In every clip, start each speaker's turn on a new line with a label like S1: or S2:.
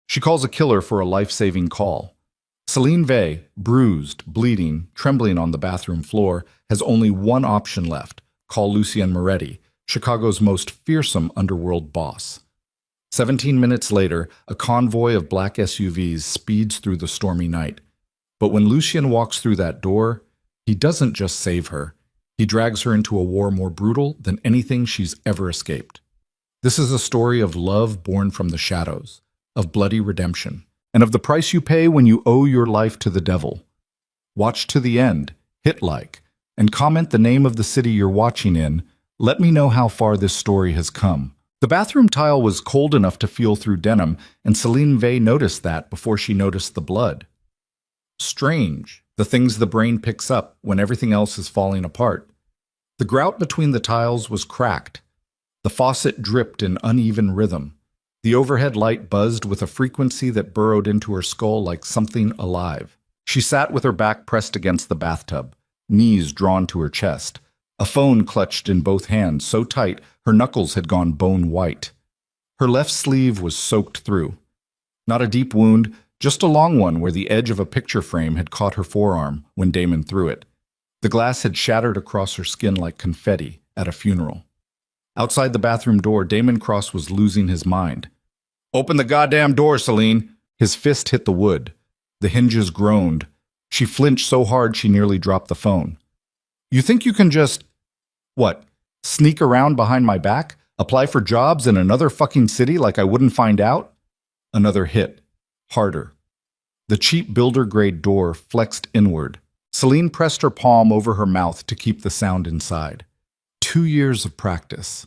S1: She calls a killer for a life-saving call. Celine Vey, bruised, bleeding, trembling on the bathroom floor, has only one option left: call Lucien Moretti, Chicago's most fearsome underworld boss. 17 minutes later, a convoy of black SUVs speeds through the stormy night. But when Lucien walks through that door, he doesn't just save her. He drags her into a war more brutal than anything she's ever escaped. This is a story of love born from the shadows, of bloody redemption, and of the price you pay when you owe your life to the devil. Watch to the end, hit like, and comment the name of the city you're watching in. Let me know how far this story has come. The bathroom tile was cold enough to feel through denim, and Celine Vey noticed that before she noticed the blood. Strange, the things the brain picks up when everything else is falling apart. The grout between the tiles was cracked. The faucet dripped in uneven rhythm. The overhead light buzzed with a frequency that burrowed into her skull like something alive. She sat with her back pressed against the bathtub, knees drawn to her chest, a phone clutched in both hands so tight her knuckles had gone bone white. Her left sleeve was soaked through. Not a deep wound, just a long one where the edge of a picture frame had caught her forearm when Damon threw it. The glass had shattered across her skin like confetti at a funeral. Outside the bathroom door, Damon Cross was losing his mind. "Open the goddamn door, Celine!" His fist hit the wood. The hinges groaned. She flinched so hard she nearly dropped the phone. "You think you can just... what? Sneak around behind my back? Apply for jobs in another fucking city like I wouldn't find out?" Another hit. Harder. The cheap builder-grade door flexed inward. Celine pressed her palm over her mouth to keep the sound inside. 2 years of practice.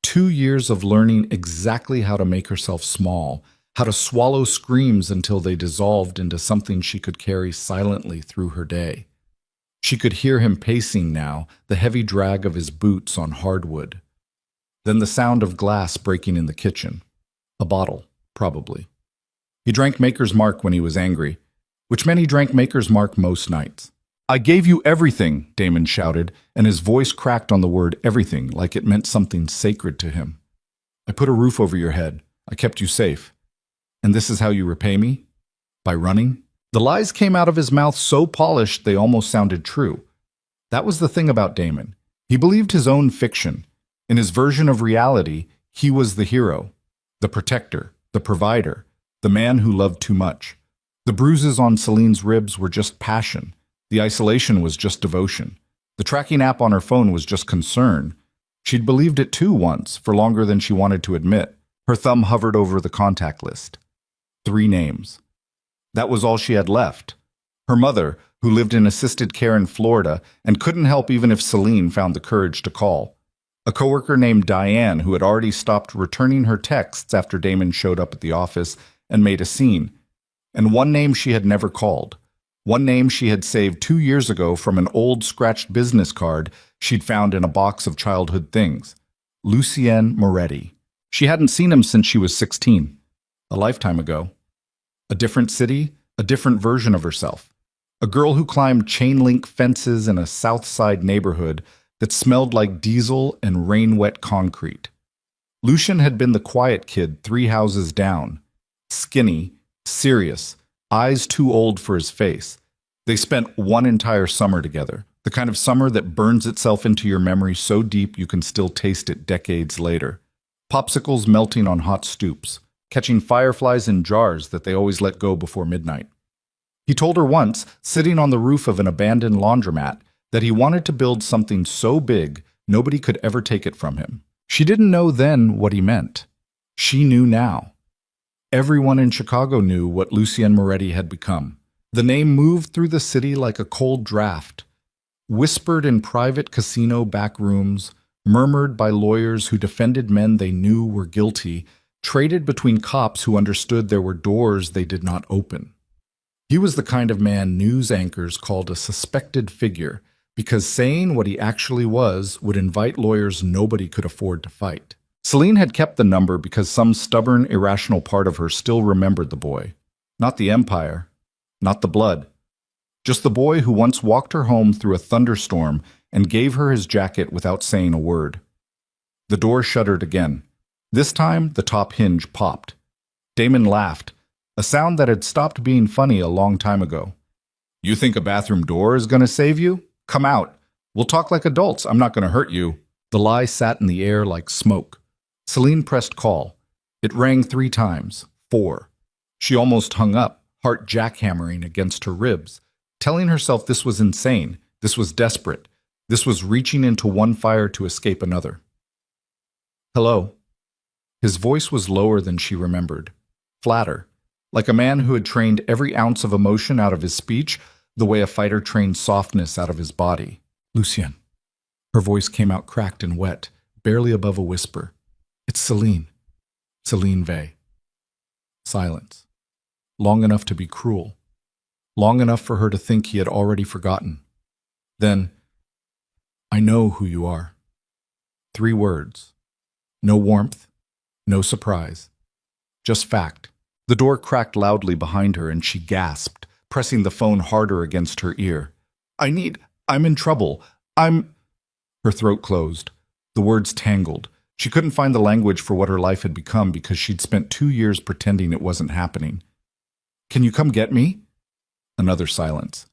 S1: 2 years of learning exactly how to make herself small, how to swallow screams until they dissolved into something she could carry silently through her day. She could hear him pacing now, the heavy drag of his boots on hardwood. Then the sound of glass breaking in the kitchen. A bottle, probably. He drank Maker's Mark when he was angry, which meant he drank Maker's Mark most nights. "I gave you everything," Damon shouted, and his voice cracked on the word everything like it meant something sacred to him. "I put a roof over your head. I kept you safe. And this is how you repay me? By running?" The lies came out of his mouth so polished they almost sounded true. That was the thing about Damon. He believed his own fiction. In his version of reality, he was the hero, the protector, the provider, the man who loved too much. The bruises on Celine's ribs were just passion. The isolation was just devotion. The tracking app on her phone was just concern. She'd believed it too once, for longer than she wanted to admit. Her thumb hovered over the contact list. 3 names. That was all she had left. Her mother, who lived in assisted care in Florida and couldn't help even if Celine found the courage to call. A coworker named Diane, who had already stopped returning her texts after Damon showed up at the office and made a scene. And one name she had never called. One name she had saved 2 years ago from an old scratched business card she'd found in a box of childhood things. Lucien Moretti. She hadn't seen him since she was 16. A lifetime ago. A different city, a different version of herself. A girl who climbed chain-link fences in a South Side neighborhood that smelled like diesel and rain-wet concrete. Lucien had been the quiet kid 3 houses down. Skinny, serious, eyes too old for his face. They spent one entire summer together, the kind of summer that burns itself into your memory so deep you can still taste it decades later. Popsicles melting on hot stoops, catching fireflies in jars that they always let go before midnight. He told her once, sitting on the roof of an abandoned laundromat, that he wanted to build something so big nobody could ever take it from him. She didn't know then what he meant. She knew now. Everyone in Chicago knew what Lucien Moretti had become. The name moved through the city like a cold draft, whispered in private casino back rooms, murmured by lawyers who defended men they knew were guilty, traded between cops who understood there were doors they did not open. He was the kind of man news anchors called a suspected figure, because saying what he actually was would invite lawyers nobody could afford to fight. Celine had kept the number because some stubborn, irrational part of her still remembered the boy. Not the empire, not the blood. Just the boy who once walked her home through a thunderstorm and gave her his jacket without saying a word. The door shuttered again. This time, the top hinge popped. Damon laughed, a sound that had stopped being funny a long time ago. You think a bathroom door is going to save you? Come out. We'll talk like adults. I'm not going to hurt you. The lie sat in the air like smoke. Celine pressed call. It rang 3 times. 4. She almost hung up, heart jackhammering against her ribs, telling herself this was insane, this was desperate, this was reaching into one fire to escape another. Hello. His voice was lower than she remembered, flatter, like a man who had trained every ounce of emotion out of his speech the way a fighter trains softness out of his body. Lucien. Her voice came out cracked and wet, barely above a whisper. It's Celine. Celine Vey. Silence. Long enough to be cruel. Long enough for her to think he had already forgotten. Then, I know who you are. 3 words. No warmth, no surprise. Just fact. The door cracked loudly behind her and she gasped, pressing the phone harder against her ear. I'm in trouble. Her throat closed. The words tangled. She couldn't find the language for what her life had become because she'd spent 2 years pretending it wasn't happening. Can you come get me? Another silence.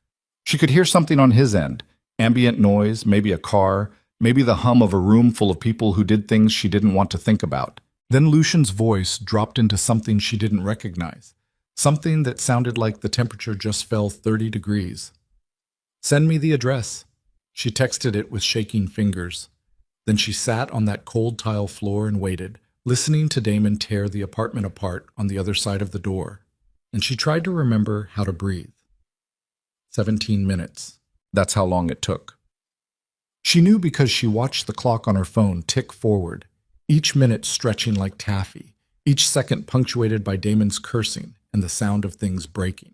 S1: She could hear something on his end. Ambient noise, maybe a car, maybe the hum of a room full of people who did things she didn't want to think about. Then Lucien's voice dropped into something she didn't recognize. Something that sounded like the temperature just fell 30 degrees. Send me the address. She texted it with shaking fingers. Then she sat on that cold tile floor and waited, listening to Damon tear the apartment apart on the other side of the door. And she tried to remember how to breathe. 17 minutes. That's how long it took. She knew because she watched the clock on her phone tick forward, each minute stretching like taffy, each second punctuated by Damon's cursing and the sound of things breaking.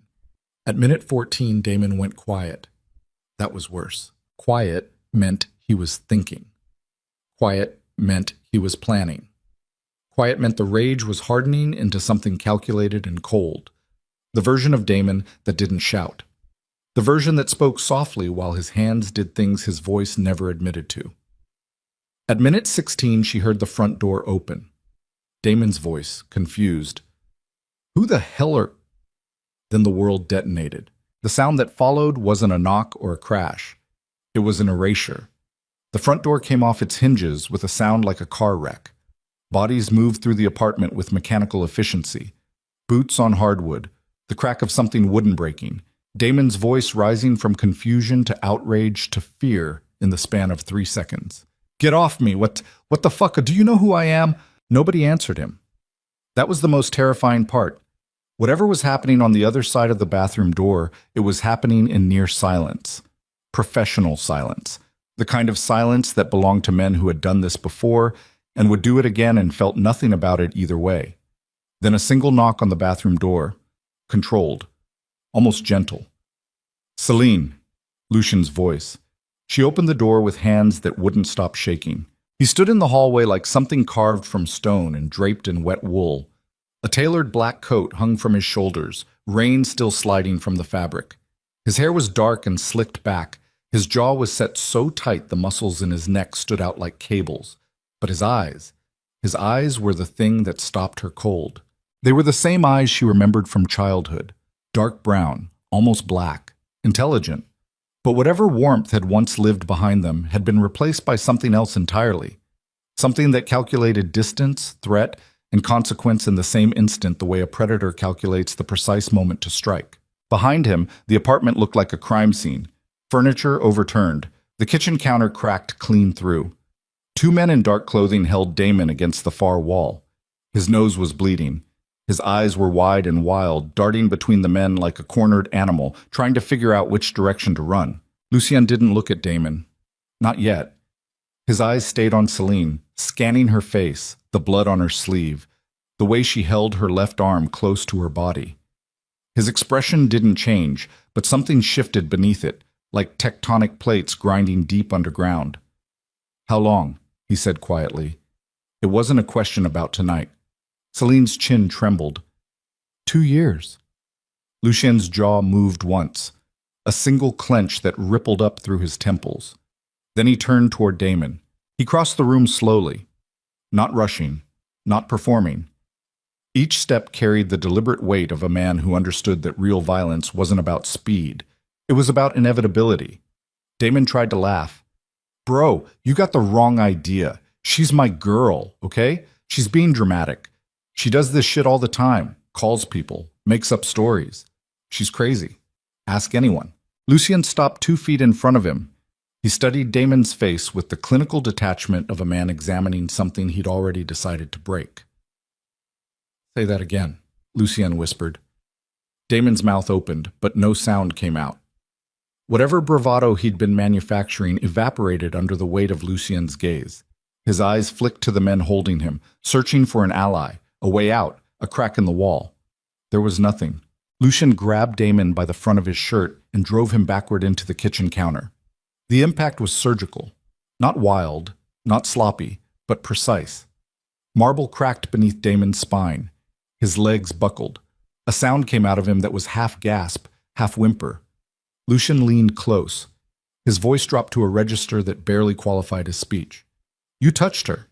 S1: At minute 14, Damon went quiet. That was worse. Quiet meant he was thinking. Quiet meant he was planning. Quiet meant the rage was hardening into something calculated and cold. The version of Damon that didn't shout. The version that spoke softly while his hands did things his voice never admitted to. At minute 16, she heard the front door open. Damon's voice, confused. Who the hell are... Then the world detonated. The sound that followed wasn't a knock or a crash. It was an erasure. The front door came off its hinges with a sound like a car wreck. Bodies moved through the apartment with mechanical efficiency. Boots on hardwood, the crack of something wooden breaking. Damon's voice rising from confusion to outrage to fear in the span of 3 seconds. Get off me! What the fuck? Do you know who I am? Nobody answered him. That was the most terrifying part. Whatever was happening on the other side of the bathroom door, it was happening in near silence. Professional silence. The kind of silence that belonged to men who had done this before and would do it again and felt nothing about it either way. Then a single knock on the bathroom door. Controlled. Almost gentle. Celine. Lucien's voice. She opened the door with hands that wouldn't stop shaking. He stood in the hallway like something carved from stone and draped in wet wool. A tailored black coat hung from his shoulders, rain still sliding from the fabric. His hair was dark and slicked back. His jaw was set so tight the muscles in his neck stood out like cables. But his eyes were the thing that stopped her cold. They were the same eyes she remembered from childhood. Dark brown, almost black, intelligent. But whatever warmth had once lived behind them had been replaced by something else entirely. Something that calculated distance, threat, and consequence in the same instant the way a predator calculates the precise moment to strike. Behind him, the apartment looked like a crime scene. Furniture overturned. The kitchen counter cracked clean through. 2 men in dark clothing held Damon against the far wall. His nose was bleeding. His eyes were wide and wild, darting between the men like a cornered animal, trying to figure out which direction to run. Lucien didn't look at Damon. Not yet. His eyes stayed on Celine, scanning her face, the blood on her sleeve, the way she held her left arm close to her body. His expression didn't change, but something shifted beneath it, like tectonic plates grinding deep underground. How long? He said quietly. It wasn't a question about tonight. Celine's chin trembled. 2 years. Lucien's jaw moved once, a single clench that rippled up through his temples. Then he turned toward Damon. He crossed the room slowly, not rushing, not performing. Each step carried the deliberate weight of a man who understood that real violence wasn't about speed. It was about inevitability. Damon tried to laugh. Bro, you got the wrong idea. She's my girl, okay? She's being dramatic. She does this shit all the time, calls people, makes up stories. She's crazy. Ask anyone. Lucien stopped 2 feet in front of him. He studied Damon's face with the clinical detachment of a man examining something he'd already decided to break. Say that again, Lucien whispered. Damon's mouth opened, but no sound came out. Whatever bravado he'd been manufacturing evaporated under the weight of Lucien's gaze. His eyes flicked to the men holding him, searching for an ally, a way out, a crack in the wall. There was nothing. Lucien grabbed Damon by the front of his shirt and drove him backward into the kitchen counter. The impact was surgical. Not wild, not sloppy, but precise. Marble cracked beneath Damon's spine. His legs buckled. A sound came out of him that was half gasp, half whimper. Lucien leaned close. His voice dropped to a register that barely qualified as speech. You touched her.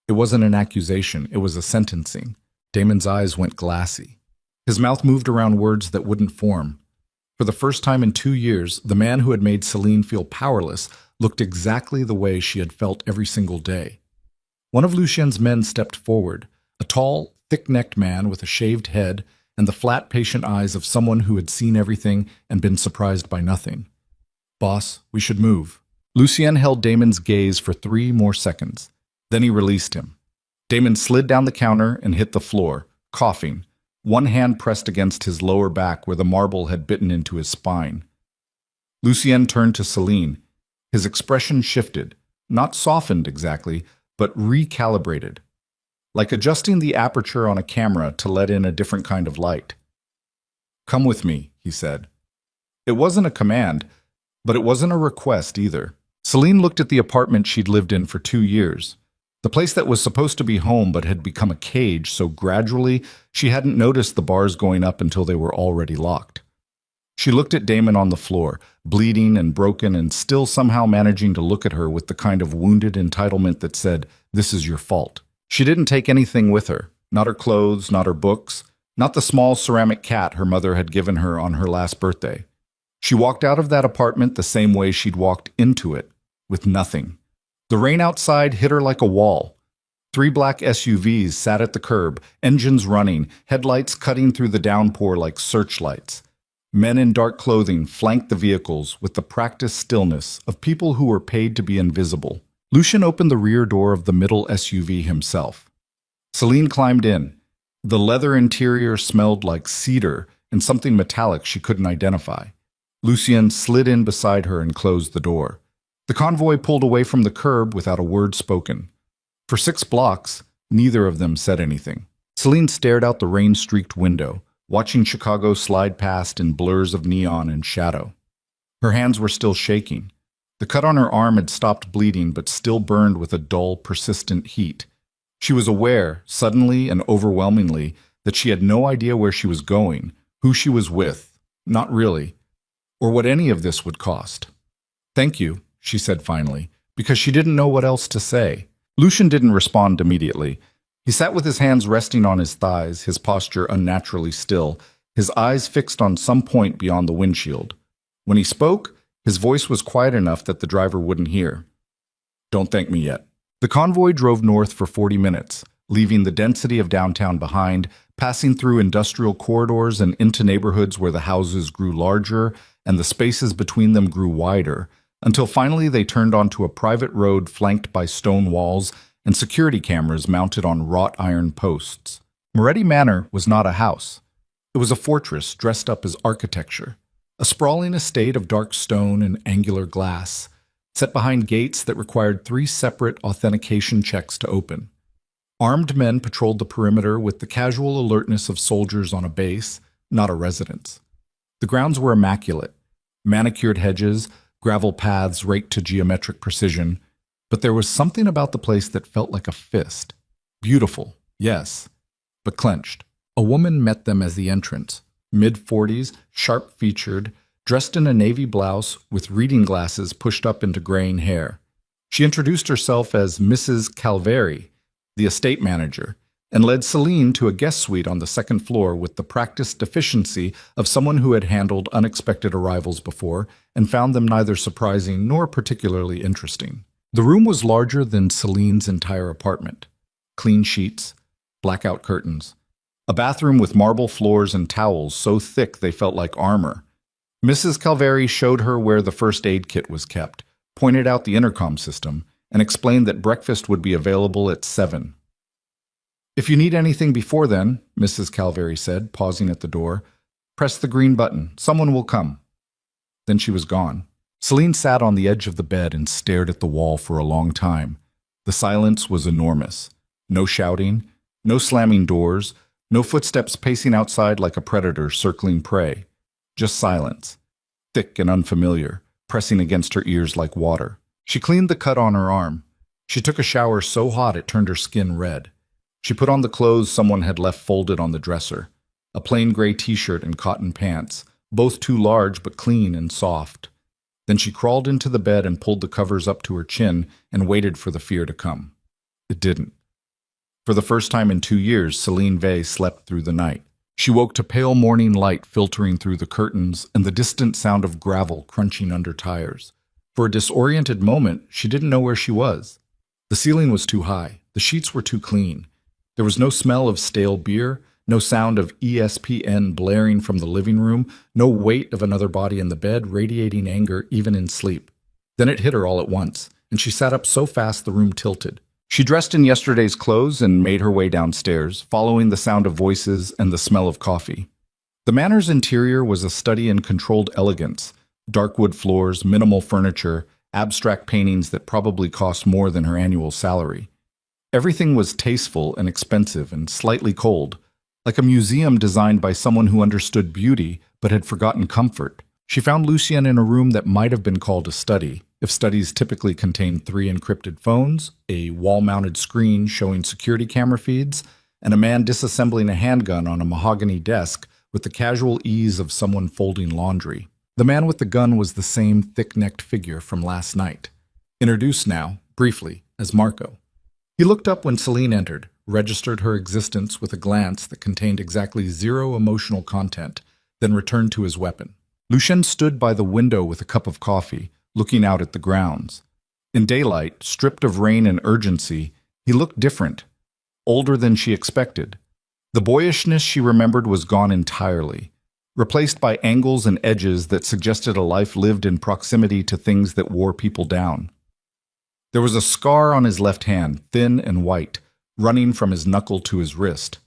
S1: It wasn't an accusation, it was a sentencing. Damon's eyes went glassy. His mouth moved around words that wouldn't form. For the first time in 2 years, the man who had made Celine feel powerless looked exactly the way she had felt every single day. One of Lucien's men stepped forward, a tall, thick-necked man with a shaved head and the flat, patient eyes of someone who had seen everything and been surprised by nothing. Boss, we should move. Lucien held Damon's gaze for 3 more seconds. Then he released him. Damon slid down the counter and hit the floor, coughing, one hand pressed against his lower back where the marble had bitten into his spine. Lucien turned to Celine. His expression shifted, not softened exactly, but recalibrated, like adjusting the aperture on a camera to let in a different kind of light. Come with me, he said. It wasn't a command, but it wasn't a request either. Celine looked at the apartment she'd lived in for 2 years. The place that was supposed to be home but had become a cage so gradually she hadn't noticed the bars going up until they were already locked. She looked at Damon on the floor, bleeding and broken and still somehow managing to look at her with the kind of wounded entitlement that said, "This is your fault." She didn't take anything with her, not her clothes, not her books, not the small ceramic cat her mother had given her on her last birthday. She walked out of that apartment the same way she'd walked into it, with nothing. The rain outside hit her like a wall. 3 black SUVs sat at the curb, engines running, headlights cutting through the downpour like searchlights. Men in dark clothing flanked the vehicles with the practiced stillness of people who were paid to be invisible. Lucien opened the rear door of the middle SUV himself. Celine climbed in. The leather interior smelled like cedar and something metallic she couldn't identify. Lucien slid in beside her and closed the door. The convoy pulled away from the curb without a word spoken. For 6 blocks, neither of them said anything. Celine stared out the rain-streaked window, watching Chicago slide past in blurs of neon and shadow. Her hands were still shaking. The cut on her arm had stopped bleeding but still burned with a dull, persistent heat. She was aware, suddenly and overwhelmingly, that she had no idea where she was going, who she was with, not really, or what any of this would cost. "Thank you," she said finally, because she didn't know what else to say. Lucien didn't respond immediately. He sat with his hands resting on his thighs, his posture unnaturally still, his eyes fixed on some point beyond the windshield. When he spoke, his voice was quiet enough that the driver wouldn't hear. "Don't thank me yet." The convoy drove north for 40 minutes, leaving the density of downtown behind, passing through industrial corridors and into neighborhoods where the houses grew larger and the spaces between them grew wider, until finally they turned onto a private road flanked by stone walls and security cameras mounted on wrought iron posts. Moretti Manor was not a house. It was a fortress dressed up as architecture, a sprawling estate of dark stone and angular glass, set behind gates that required 3 separate authentication checks to open. Armed men patrolled the perimeter with the casual alertness of soldiers on a base, not a residence. The grounds were immaculate, manicured hedges, gravel paths raked to geometric precision, but there was something about the place that felt like a fist. Beautiful, yes, but clenched. A woman met them as the entrance, mid-40s, sharp-featured, dressed in a navy blouse with reading glasses pushed up into graying hair. She introduced herself as Mrs. Calveri, the estate manager, and led Celine to a guest suite on the second floor with the practiced efficiency of someone who had handled unexpected arrivals before and found them neither surprising nor particularly interesting. The room was larger than Celine's entire apartment. Clean sheets, blackout curtains, a bathroom with marble floors and towels so thick they felt like armor. Mrs. Calveri showed her where the first aid kit was kept, pointed out the intercom system, and explained that breakfast would be available at 7. "If you need anything before then," Mrs. Calveri said, pausing at the door, "press the green button. Someone will come." Then she was gone. Celine sat on the edge of the bed and stared at the wall for a long time. The silence was enormous. No shouting, no slamming doors, no footsteps pacing outside like a predator circling prey. Just silence, thick and unfamiliar, pressing against her ears like water. She cleaned the cut on her arm. She took a shower so hot it turned her skin red. She put on the clothes someone had left folded on the dresser, a plain gray t-shirt and cotton pants, both too large but clean and soft. Then she crawled into the bed and pulled the covers up to her chin and waited for the fear to come. It didn't. For the first time in 2 years, Celine Vey slept through the night. She woke to pale morning light filtering through the curtains and the distant sound of gravel crunching under tires. For a disoriented moment, she didn't know where she was. The ceiling was too high. The sheets were too clean. There was no smell of stale beer, no sound of ESPN blaring from the living room, no weight of another body in the bed radiating anger even in sleep. Then it hit her all at once, and she sat up so fast the room tilted. She dressed in yesterday's clothes and made her way downstairs, following the sound of voices and the smell of coffee. The manor's interior was a study in controlled elegance, dark wood floors, minimal furniture, abstract paintings that probably cost more than her annual salary. Everything was tasteful and expensive and slightly cold, like a museum designed by someone who understood beauty but had forgotten comfort. She found Lucien in a room that might have been called a study, if studies typically contained 3 encrypted phones, a wall-mounted screen showing security camera feeds, and a man disassembling a handgun on a mahogany desk with the casual ease of someone folding laundry. The man with the gun was the same thick-necked figure from last night, introduced now, briefly, as Marco. He looked up when Celine entered, registered her existence with a glance that contained exactly 0 emotional content, then returned to his weapon. Lucien stood by the window with a cup of coffee, looking out at the grounds. In daylight, stripped of rain and urgency, he looked different, older than she expected. The boyishness she remembered was gone entirely, replaced by angles and edges that suggested a life lived in proximity to things that wore people down. There was a scar on his left hand, thin and white, running from his knuckle to his wrist.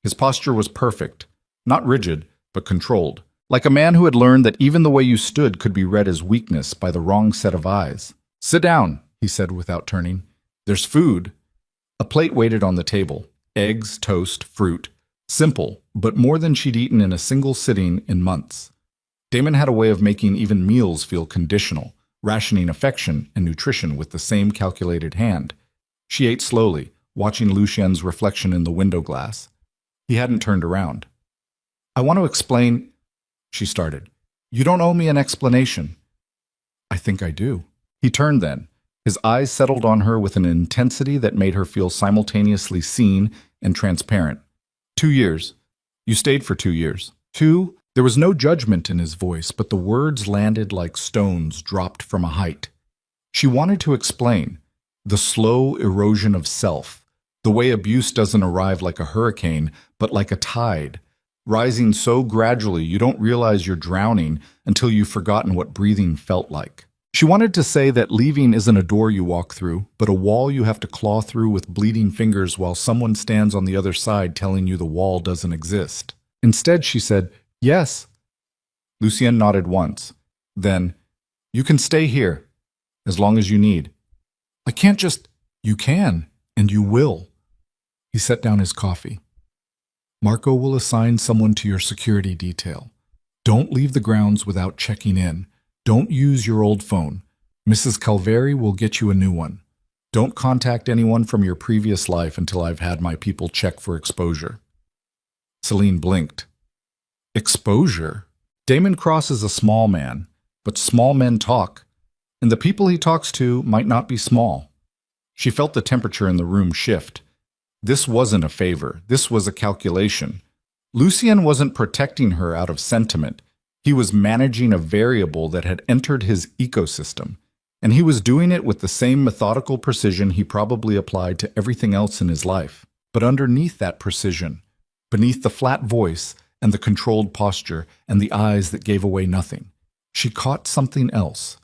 S1: His posture was perfect, not rigid, but controlled, like a man who had learned that even the way you stood could be read as weakness by the wrong set of eyes. "Sit down," he said without turning. "There's food." A plate waited on the table. Eggs, toast, fruit. Simple, but more than she'd eaten in a single sitting in months. Damon had a way of making even meals feel conditional, rationing affection and nutrition with the same calculated hand. She ate slowly, watching Lucien's reflection in the window glass. He hadn't turned around. "I want to explain," she started. "You don't owe me an explanation." "I think I do." He turned then. His eyes settled on her with an intensity that made her feel simultaneously seen and transparent. 2 years. You stayed for 2 years. 2? There was no judgment in his voice, but the words landed like stones dropped from a height. She wanted to explain. The slow erosion of self. The way abuse doesn't arrive like a hurricane, but like a tide. Rising so gradually you don't realize you're drowning until you've forgotten what breathing felt like. She wanted to say that leaving isn't a door you walk through, but a wall you have to claw through with bleeding fingers while someone stands on the other side telling you the wall doesn't exist. Instead, she said, "Yes." Lucien nodded once. Then, "You can stay here, as long as you need." "I can't just—" "You can, and you will." He set down his coffee. "Marco will assign someone to your security detail. Don't leave the grounds without checking in. Don't use your old phone. Mrs. Calveri will get you a new one. Don't contact anyone from your previous life until I've had my people check for exposure." Celine blinked. Exposure? Damon Cross is a small man, but small men talk, and the people he talks to might not be small. She felt the temperature in the room shift. This wasn't a favor. This was a calculation. Lucien wasn't protecting her out of sentiment. He was managing a variable that had entered his ecosystem, and he was doing it with the same methodical precision he probably applied to everything else in his life. But underneath that precision, beneath the flat voice and the controlled posture and the eyes that gave away nothing, she caught something else.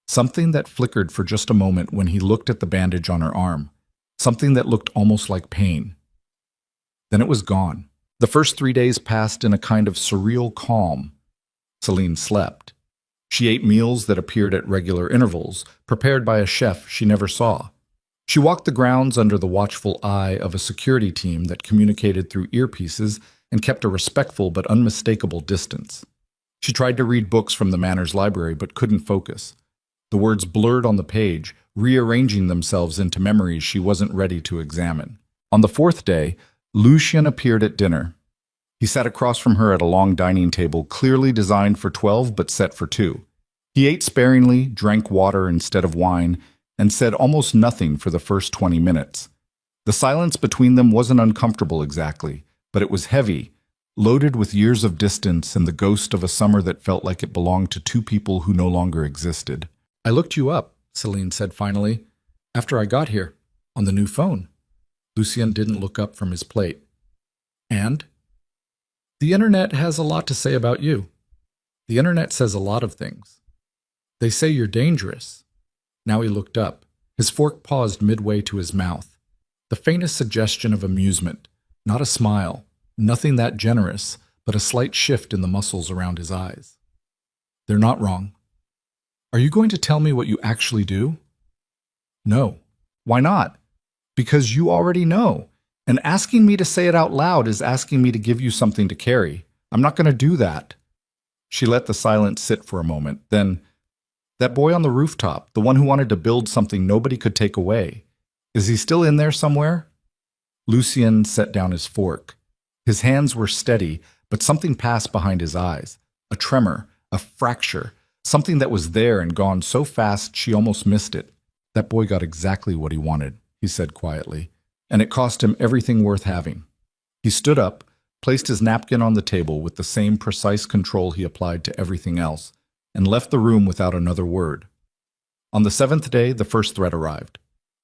S1: Something that flickered for just a moment when he looked at the bandage on her arm. Something that looked almost like pain. Then it was gone. The first 3 days passed in a kind of surreal calm. Celine slept. She ate meals that appeared at regular intervals, prepared by a chef she never saw. She walked the grounds under the watchful eye of a security team that communicated through earpieces and kept a respectful but unmistakable distance. She tried to read books from the Manor's library but couldn't focus. The words blurred on the page, rearranging themselves into memories she wasn't ready to examine. On the fourth day, Lucien appeared at dinner. He sat across from her at a long dining table clearly designed for 12 but set for 2. He ate sparingly, drank water instead of wine, and said almost nothing for the first 20 minutes. The silence between them wasn't uncomfortable exactly, but it was heavy, loaded with years of distance and the ghost of a summer that felt like it belonged to two people who no longer existed. "I looked you up," Celine said finally, "after I got here, on the new phone." Lucien didn't look up from his plate. "And?" "The internet has a lot to say about you. The internet says a lot of things. They say you're dangerous." Now he looked up. His fork paused midway to his mouth. The faintest suggestion of amusement, not a smile, nothing that generous, but a slight shift in the muscles around his eyes. "They're not wrong. Are you going to tell me what you actually do?" "No." "Why not?" "Because you already know. And asking me to say it out loud is asking me to give you something to carry. I'm not going to do that." She let the silence sit for a moment. Then, "That boy on the rooftop, the one who wanted to build something nobody could take away, is he still in there somewhere?" Lucien set down his fork. His hands were steady, but something passed behind his eyes. A tremor, a fracture, something that was there and gone so fast she almost missed it. "That boy got exactly what he wanted," he said quietly, "and it cost him everything worth having." He stood up, placed his napkin on the table with the same precise control he applied to everything else, and left the room without another word. On the 7th day, the first threat arrived.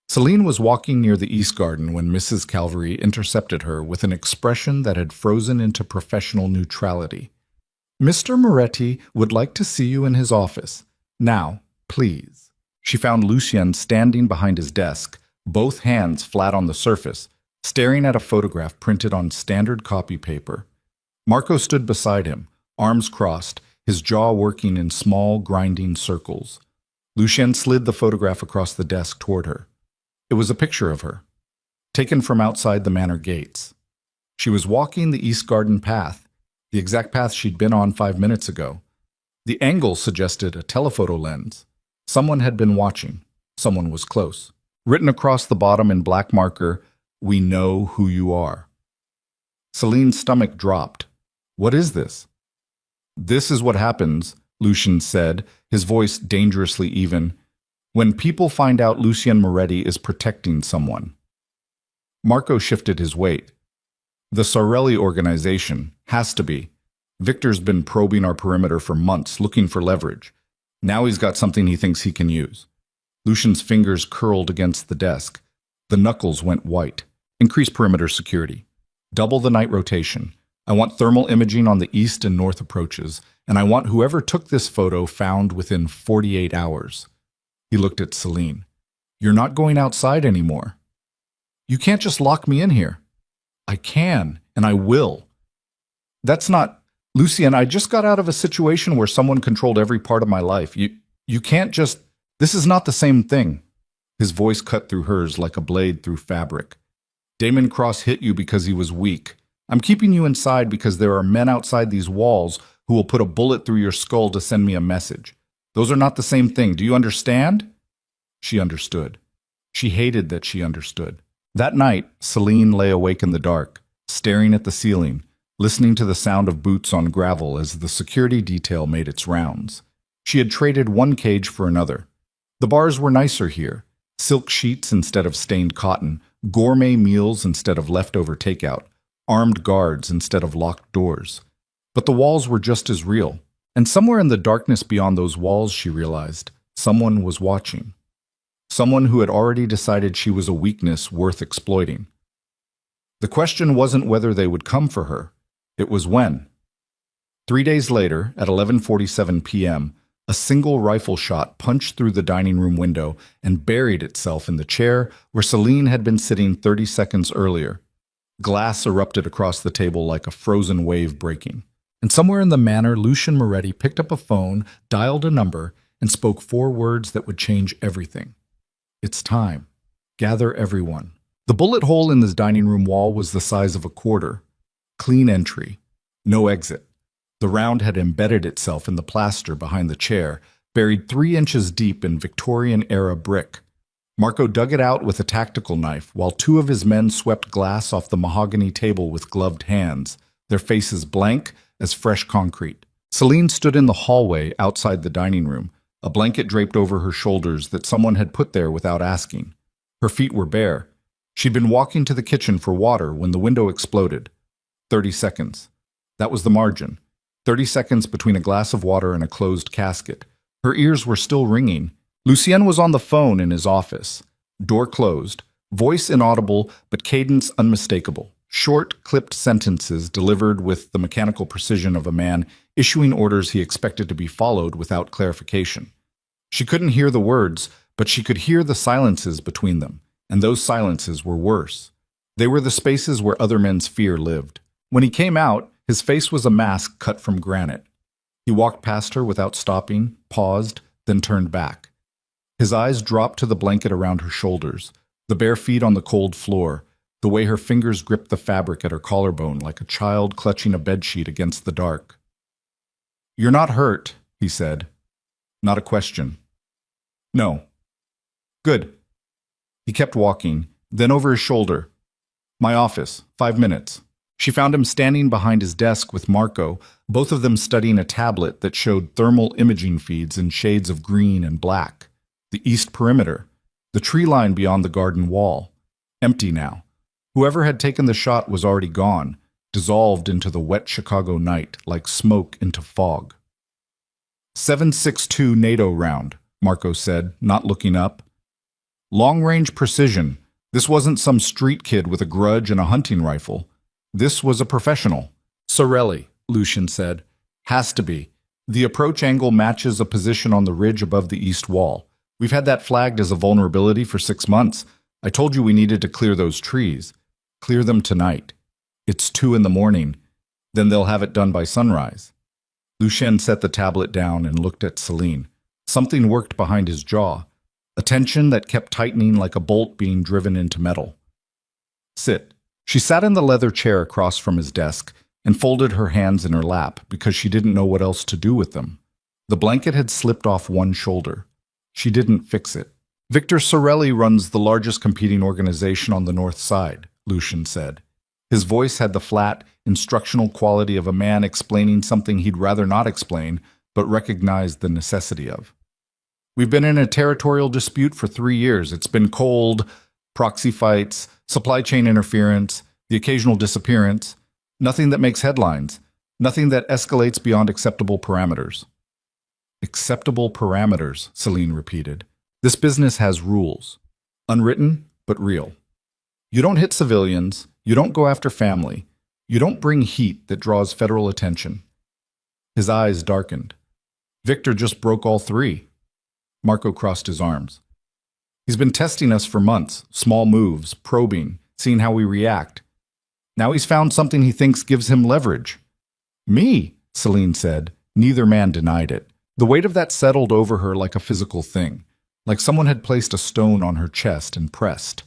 S1: Celine was walking near the East Garden when Mrs. Calvary intercepted her with an expression that had frozen into professional neutrality. "Mr. Moretti would like to see you in his office. Now, please." She found Lucien standing behind his desk, both hands flat on the surface, staring at a photograph printed on standard copy paper. Marco stood beside him, arms crossed, his jaw working in small, grinding circles. Lucien slid the photograph across the desk toward her. It was a picture of her, taken from outside the manor gates. She was walking the East Garden path, the exact path she'd been on 5 minutes ago. The angle suggested a telephoto lens. Someone had been watching. Someone was close. Written across the bottom in black marker, "We know who you are." Celine's stomach dropped. "What is this?" "This is what happens," Lucien said, his voice dangerously even, "when people find out Lucien Moretti is protecting someone." Marco shifted his weight. "The Sorelli organization has to be. Victor's been probing our perimeter for months, looking for leverage. Now he's got something he thinks he can use." Lucien's fingers curled against the desk. The knuckles went white. "Increase perimeter security. Double the night rotation. I want thermal imaging on the east and north approaches, and I want whoever took this photo found within 48 hours. He looked at Celine. "You're not going outside anymore." "You can't just lock me in here." "I can, and I will." "That's not... Lucien, I just got out of a situation where someone controlled every part of my life. You can't just... This is not the same thing." His voice cut through hers like a blade through fabric. "Damon Cross hit you because he was weak. I'm keeping you inside because there are men outside these walls who will put a bullet through your skull to send me a message. Those are not the same thing. Do you understand?" She understood. She hated that she understood. That night, Celine lay awake in the dark, staring at the ceiling, listening to the sound of boots on gravel as the security detail made its rounds. She had traded one cage for another. The bars were nicer here. Silk sheets instead of stained cotton, gourmet meals instead of leftover takeout, armed guards instead of locked doors. But the walls were just as real. And somewhere in the darkness beyond those walls, she realized, someone was watching. Someone who had already decided she was a weakness worth exploiting. The question wasn't whether they would come for her. It was when. 3 days later, at 11:47 p.m., a single rifle shot punched through the dining room window and buried itself in the chair where Celine had been sitting 30 seconds earlier. Glass erupted across the table like a frozen wave breaking. And somewhere in the manor, Lucien Moretti picked up a phone, dialed a number, and spoke 4 words that would change everything. It's time. Gather everyone. The bullet hole in this dining room wall was the size of a quarter. Clean entry. No exit. The round had embedded itself in the plaster behind the chair, buried 3 inches deep in Victorian-era brick. Marco dug it out with a tactical knife, while 2 of his men swept glass off the mahogany table with gloved hands, their faces blank as fresh concrete. Celine stood in the hallway outside the dining room, a blanket draped over her shoulders that someone had put there without asking. Her feet were bare. She'd been walking to the kitchen for water when the window exploded. 30 seconds. That was the margin. 30 seconds between a glass of water and a closed casket. Her ears were still ringing. Lucien was on the phone in his office. Door closed. Voice inaudible, but cadence unmistakable. Short, clipped sentences delivered with the mechanical precision of a man issuing orders he expected to be followed without clarification. She couldn't hear the words, but she could hear the silences between them, and those silences were worse. They were the spaces where other men's fear lived. When he came out, his face was a mask cut from granite. He walked past her without stopping, paused, then turned back. His eyes dropped to the blanket around her shoulders, the bare feet on the cold floor, the way her fingers gripped the fabric at her collarbone like a child clutching a bedsheet against the dark. "You're not hurt," he said. Not a question. "No." "Good." He kept walking, then over his shoulder. "My office, 5 minutes." She found him standing behind his desk with Marco, both of them studying a tablet that showed thermal imaging feeds in shades of green and black. The east perimeter, the tree line beyond the garden wall. Empty now. Whoever had taken the shot was already gone, dissolved into the wet Chicago night like smoke into fog. 7.62 NATO round, Marco said, not looking up. Long-range precision. This wasn't some street kid with a grudge and a hunting rifle. This was a professional. Sorelli, Lucien said. Has to be. The approach angle matches a position on the ridge above the east wall. We've had that flagged as a vulnerability for 6 months. I told you we needed to clear those trees. Clear them tonight. It's 2 in the morning. Then they'll have it done by sunrise. Lucien set the tablet down and looked at Celine. Something worked behind his jaw. A tension that kept tightening like a bolt being driven into metal. Sit. She sat in the leather chair across from his desk and folded her hands in her lap because she didn't know what else to do with them. The blanket had slipped off one shoulder. She didn't fix it. Victor Sorelli runs the largest competing organization on the North Side, Lucien said. His voice had the flat, instructional quality of a man explaining something he'd rather not explain, but recognized the necessity of. We've been in a territorial dispute for 3 years. It's been cold, proxy fights, supply chain interference, the occasional disappearance. Nothing that makes headlines. Nothing that escalates beyond acceptable parameters. Acceptable parameters, Celine repeated. This business has rules. Unwritten, but real. You don't hit civilians. You don't go after family. You don't bring heat that draws federal attention. His eyes darkened. Victor just broke all 3. Marco crossed his arms. He's been testing us for months, small moves, probing, seeing how we react. Now he's found something he thinks gives him leverage. Me, Celine said. Neither man denied it. The weight of that settled over her like a physical thing, like someone had placed a stone on her chest and pressed.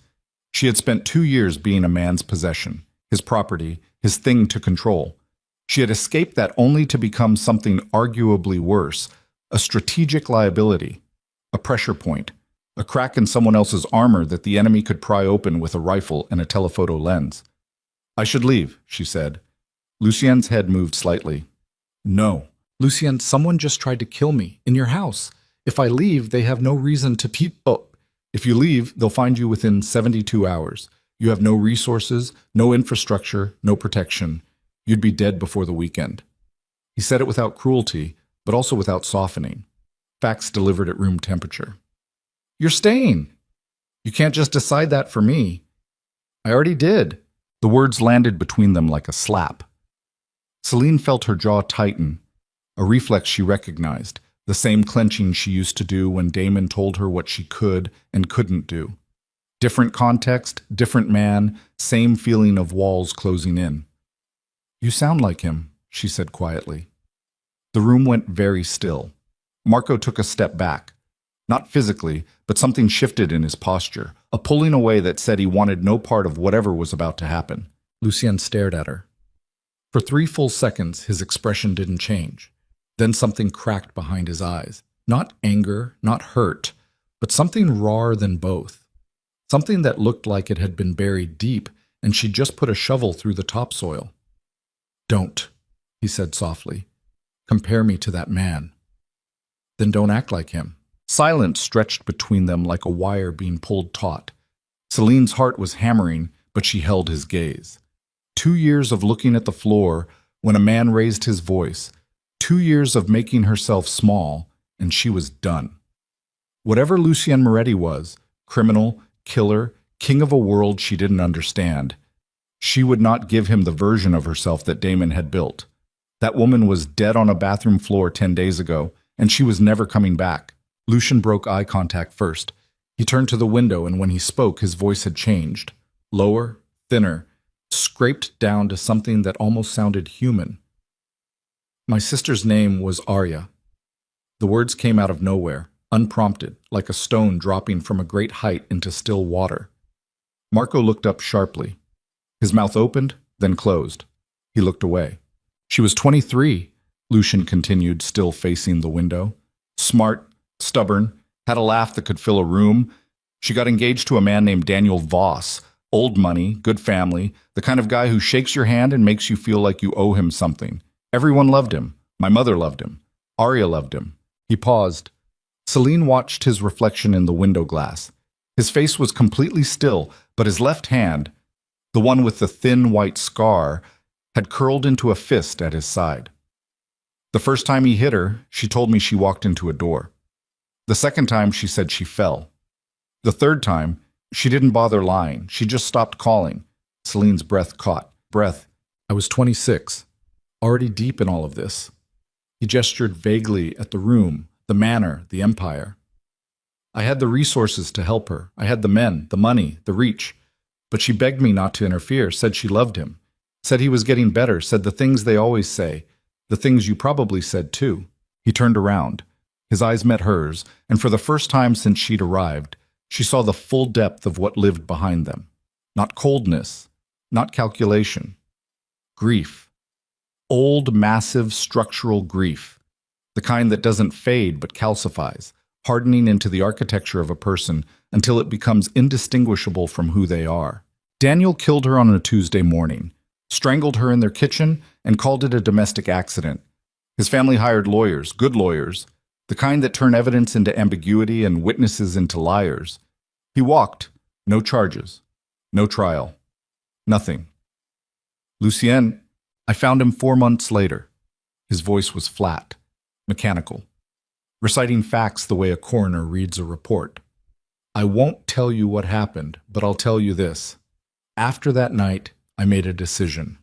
S1: She had spent 2 years being a man's possession, his property, his thing to control. She had escaped that only to become something arguably worse, a strategic liability, a pressure point, a crack in someone else's armor that the enemy could pry open with a rifle and a telephoto lens. I should leave, she said. Lucien's head moved slightly. No. Lucien, someone just tried to kill me, in your house. If I leave, they have no reason to If you leave, they'll find you within 72 hours. You have no resources, no infrastructure, no protection. You'd be dead before the weekend. He said it without cruelty, but also without softening. Facts delivered at room temperature. You're staying. You can't just decide that for me. I already did. The words landed between them like a slap. Celine felt her jaw tighten, a reflex she recognized, the same clenching she used to do when Damon told her what she could and couldn't do. Different context, different man, same feeling of walls closing in. You sound like him, she said quietly. The room went very still. Marco took a step back. Not physically, but something shifted in his posture, a pulling away that said he wanted no part of whatever was about to happen. Lucien stared at her. For 3 full seconds, his expression didn't change. Then something cracked behind his eyes. Not anger, not hurt, but something rawer than both. Something that looked like it had been buried deep, and she'd just put a shovel through the topsoil. Don't, he said softly. Compare me to that man. Then don't act like him. Silence stretched between them like a wire being pulled taut. Celine's heart was hammering, but she held his gaze. 2 years of looking at the floor when a man raised his voice. 2 years of making herself small, and she was done. Whatever Lucien Moretti was, criminal, killer, king of a world she didn't understand, she would not give him the version of herself that Damon had built. That woman was dead on a bathroom floor 10 days ago, and she was never coming back. Lucien broke eye contact first. He turned to the window, and when he spoke, his voice had changed. Lower, thinner, scraped down to something that almost sounded human. My sister's name was Arya. The words came out of nowhere, unprompted, like a stone dropping from a great height into still water. Marco looked up sharply. His mouth opened, then closed. He looked away. She was 23, Lucien continued, still facing the window. Smart, stubborn, had a laugh that could fill a room. She got engaged to a man named Daniel Voss. Old money, good family, the kind of guy who shakes your hand and makes you feel like you owe him something. Everyone loved him. My mother loved him. Arya loved him. He paused. Celine watched his reflection in the window glass. His face was completely still, but his left hand, the one with the thin white scar, had curled into a fist at his side. The first time he hit her, she told me she walked into a door. The second time, she said she fell. The third time, she didn't bother lying. She just stopped calling. Celine's breath caught. I was 26, already deep in all of this. He gestured vaguely at the room, the manor, the empire. I had the resources to help her. I had the men, the money, the reach. But she begged me not to interfere, said she loved him, said he was getting better, said the things they always say, the things you probably said too. He turned around. His eyes met hers, and for the first time since she'd arrived, she saw the full depth of what lived behind them. Not coldness, not calculation. Grief. Old, massive, structural grief. The kind that doesn't fade but calcifies, hardening into the architecture of a person until it becomes indistinguishable from who they are. Daniel killed her on a Tuesday morning, strangled her in their kitchen, and called it a domestic accident. His family hired lawyers, good lawyers, the kind that turn evidence into ambiguity and witnesses into liars. He walked. No charges. No trial. Nothing. Lucien, I found him 4 months later. His voice was flat, mechanical, reciting facts the way a coroner reads a report. I won't tell you what happened, but I'll tell you this. After that night, I made a decision.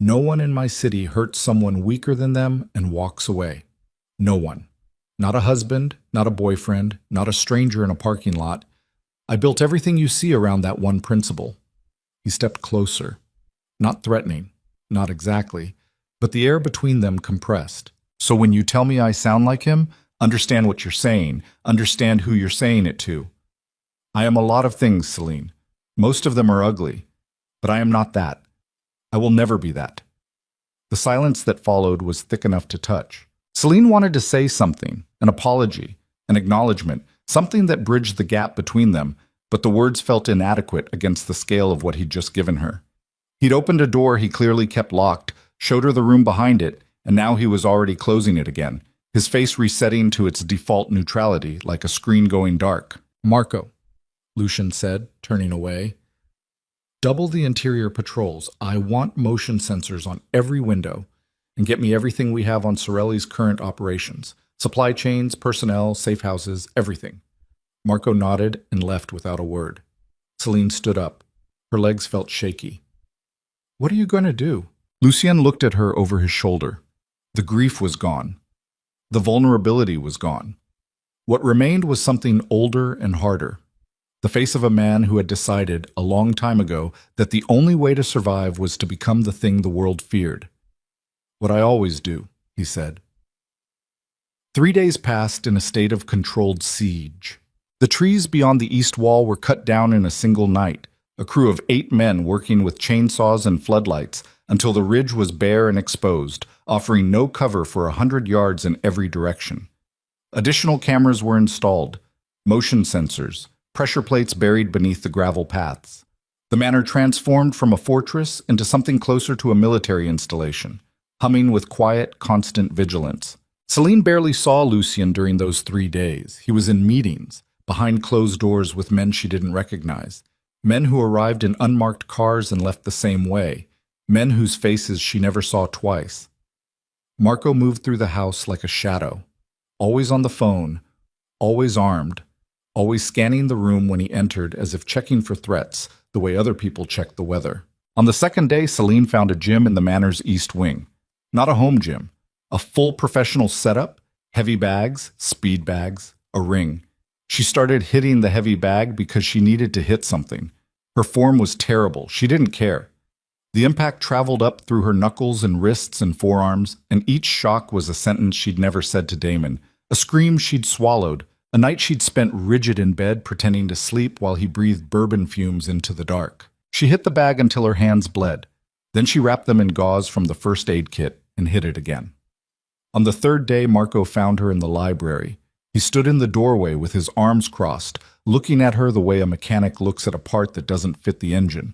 S1: No one in my city hurts someone weaker than them and walks away. No one. Not a husband, not a boyfriend, not a stranger in a parking lot. I built everything you see around that one principle. He stepped closer. Not threatening, not exactly, but the air between them compressed. So when you tell me I sound like him, understand what you're saying, understand who you're saying it to. I am a lot of things, Celine. Most of them are ugly, but I am not that. I will never be that. The silence that followed was thick enough to touch. Celine wanted to say something, an apology, an acknowledgement, something that bridged the gap between them, but the words felt inadequate against the scale of what he'd just given her. He'd opened a door he clearly kept locked, showed her the room behind it, and now he was already closing it again, his face resetting to its default neutrality like a screen going dark. Marco, Lucien said, turning away. Double the interior patrols. I want motion sensors on every window. And get me everything we have on Sorelli's current operations. Supply chains, personnel, safe houses, everything. Marco nodded and left without a word. Celine stood up. Her legs felt shaky. What are you going to do? Lucien looked at her over his shoulder. The grief was gone. The vulnerability was gone. What remained was something older and harder. The face of a man who had decided, a long time ago, that the only way to survive was to become the thing the world feared. What I always do, he said. 3 days passed in a state of controlled siege. The trees beyond the east wall were cut down in a single night, a crew of 8 men working with chainsaws and floodlights until the ridge was bare and exposed, offering no cover for 100 yards in every direction. Additional cameras were installed, motion sensors, pressure plates buried beneath the gravel paths. The manor transformed from a fortress into something closer to a military installation, humming with quiet, constant vigilance. Celine barely saw Lucien during those 3 days. He was in meetings, behind closed doors with men she didn't recognize, men who arrived in unmarked cars and left the same way, men whose faces she never saw twice. Marco moved through the house like a shadow, always on the phone, always armed, always scanning the room when he entered as if checking for threats, the way other people check the weather. On the second day, Celine found a gym in the manor's east wing. Not a home gym, a full professional setup, heavy bags, speed bags, a ring. She started hitting the heavy bag because she needed to hit something. Her form was terrible. She didn't care. The impact traveled up through her knuckles and wrists and forearms, and each shock was a sentence she'd never said to Damon, a scream she'd swallowed, a night she'd spent rigid in bed pretending to sleep while he breathed bourbon fumes into the dark. She hit the bag until her hands bled. Then she wrapped them in gauze from the first aid kit and hit it again. On the third day, Marco found her in the library. He stood in the doorway with his arms crossed, looking at her the way a mechanic looks at a part that doesn't fit the engine.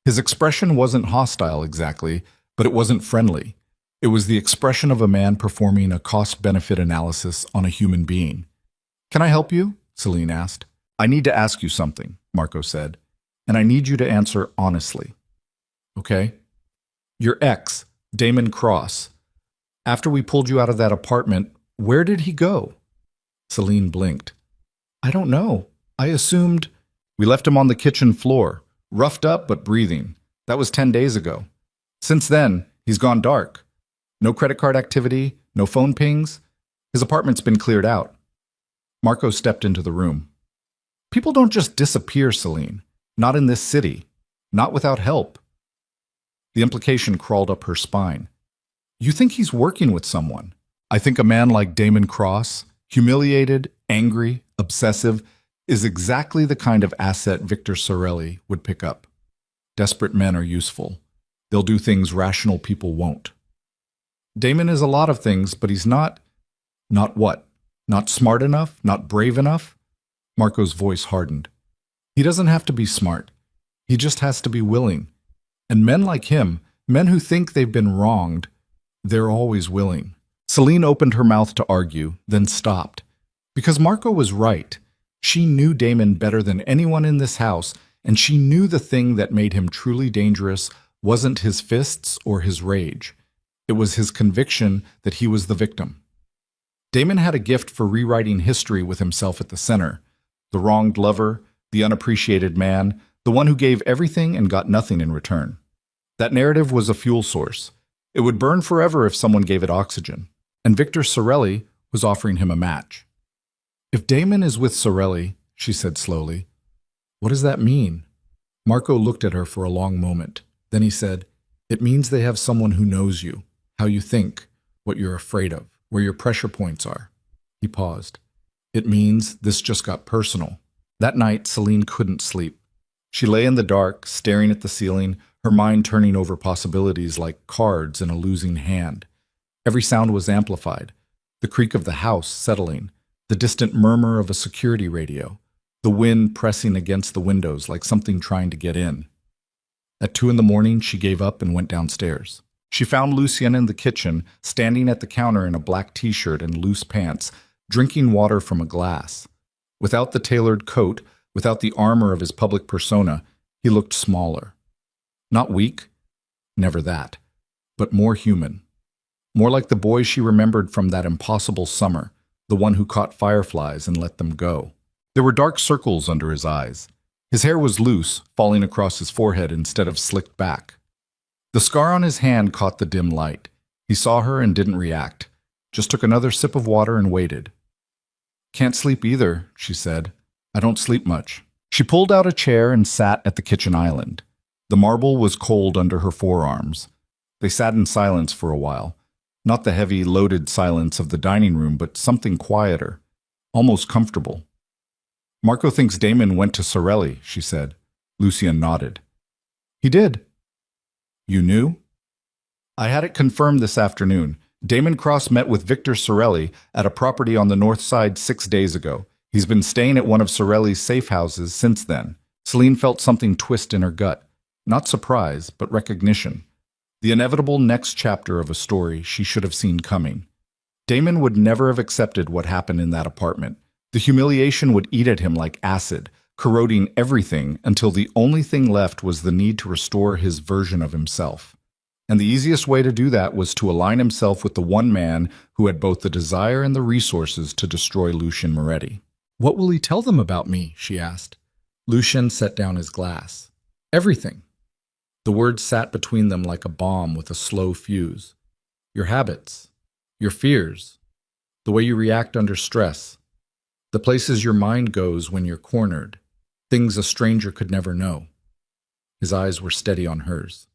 S1: His expression wasn't hostile exactly, but it wasn't friendly. It was the expression of a man performing a cost-benefit analysis on a human being. "Can I help you?" Celine asked. "I need to ask you something," Marco said, "and I need you to answer honestly." "Okay." "Your ex, Damon Cross. After we pulled you out of that apartment, where did he go?" Celine blinked. "I don't know. I assumed—" "We left him on the kitchen floor, roughed up but breathing. That was 10 days ago. Since then, he's gone dark. No credit card activity, no phone pings. His apartment's been cleared out." Marco stepped into the room. "People don't just disappear, Celine. Not in this city. Not without help." The implication crawled up her spine. "You think he's working with someone? I think a man like Damon Cross, humiliated, angry, obsessive, is exactly the kind of asset Victor Sorelli would pick up. Desperate men are useful. They'll do things rational people won't. Damon is a lot of things, but he's not— Not what? Not smart enough? Not brave enough?" Marco's voice hardened. "He doesn't have to be smart. He just has to be willing. And men like him, men who think they've been wronged, they're always willing." Celine opened her mouth to argue, then stopped. Because Marco was right. She knew Damon better than anyone in this house, and she knew the thing that made him truly dangerous wasn't his fists or his rage. It was his conviction that he was the victim. Damon had a gift for rewriting history with himself at the center. The wronged lover, the unappreciated man, the one who gave everything and got nothing in return. That narrative was a fuel source. It would burn forever if someone gave it oxygen. And Victor Sorelli was offering him a match. "If Damon is with Sorelli," she said slowly, "what does that mean?" Marco looked at her for a long moment. Then he said, "It means they have someone who knows you, how you think, what you're afraid of, where your pressure points are." He paused. "It means this just got personal." That night, Celine couldn't sleep. She lay in the dark, staring at the ceiling, her mind turning over possibilities like cards in a losing hand. Every sound was amplified. The creak of the house settling, the distant murmur of a security radio, the wind pressing against the windows like something trying to get in. At 2 a.m, she gave up and went downstairs. She found Lucien in the kitchen, standing at the counter in a black t-shirt and loose pants, drinking water from a glass. Without the tailored coat, without the armor of his public persona, he looked smaller. Not weak, never that, but more human. More like the boy she remembered from that impossible summer, the one who caught fireflies and let them go. There were dark circles under his eyes. His hair was loose, falling across his forehead instead of slicked back. The scar on his hand caught the dim light. He saw her and didn't react, just took another sip of water and waited. "Can't sleep either," she said. "I don't sleep much." She pulled out a chair and sat at the kitchen island. The marble was cold under her forearms. They sat in silence for a while. Not the heavy, loaded silence of the dining room, but something quieter, almost comfortable. "Marco thinks Damon went to Sorelli," she said. Lucian nodded. "He did." "You knew?" "I had it confirmed this afternoon. Damon Cross met with Victor Sorelli at a property on the north side 6 days ago. He's been staying at one of Sorelli's safe houses since then." Celine felt something twist in her gut. Not surprise, but recognition. The inevitable next chapter of a story she should have seen coming. Damon would never have accepted what happened in that apartment. The humiliation would eat at him like acid, corroding everything until the only thing left was the need to restore his version of himself. And the easiest way to do that was to align himself with the one man who had both the desire and the resources to destroy Lucian Moretti. "What will he tell them about me?" she asked. Lucian set down his glass. "Everything." The words sat between them like a bomb with a slow fuse. "Your habits, your fears, the way you react under stress, the places your mind goes when you're cornered, things a stranger could never know." His eyes were steady on hers.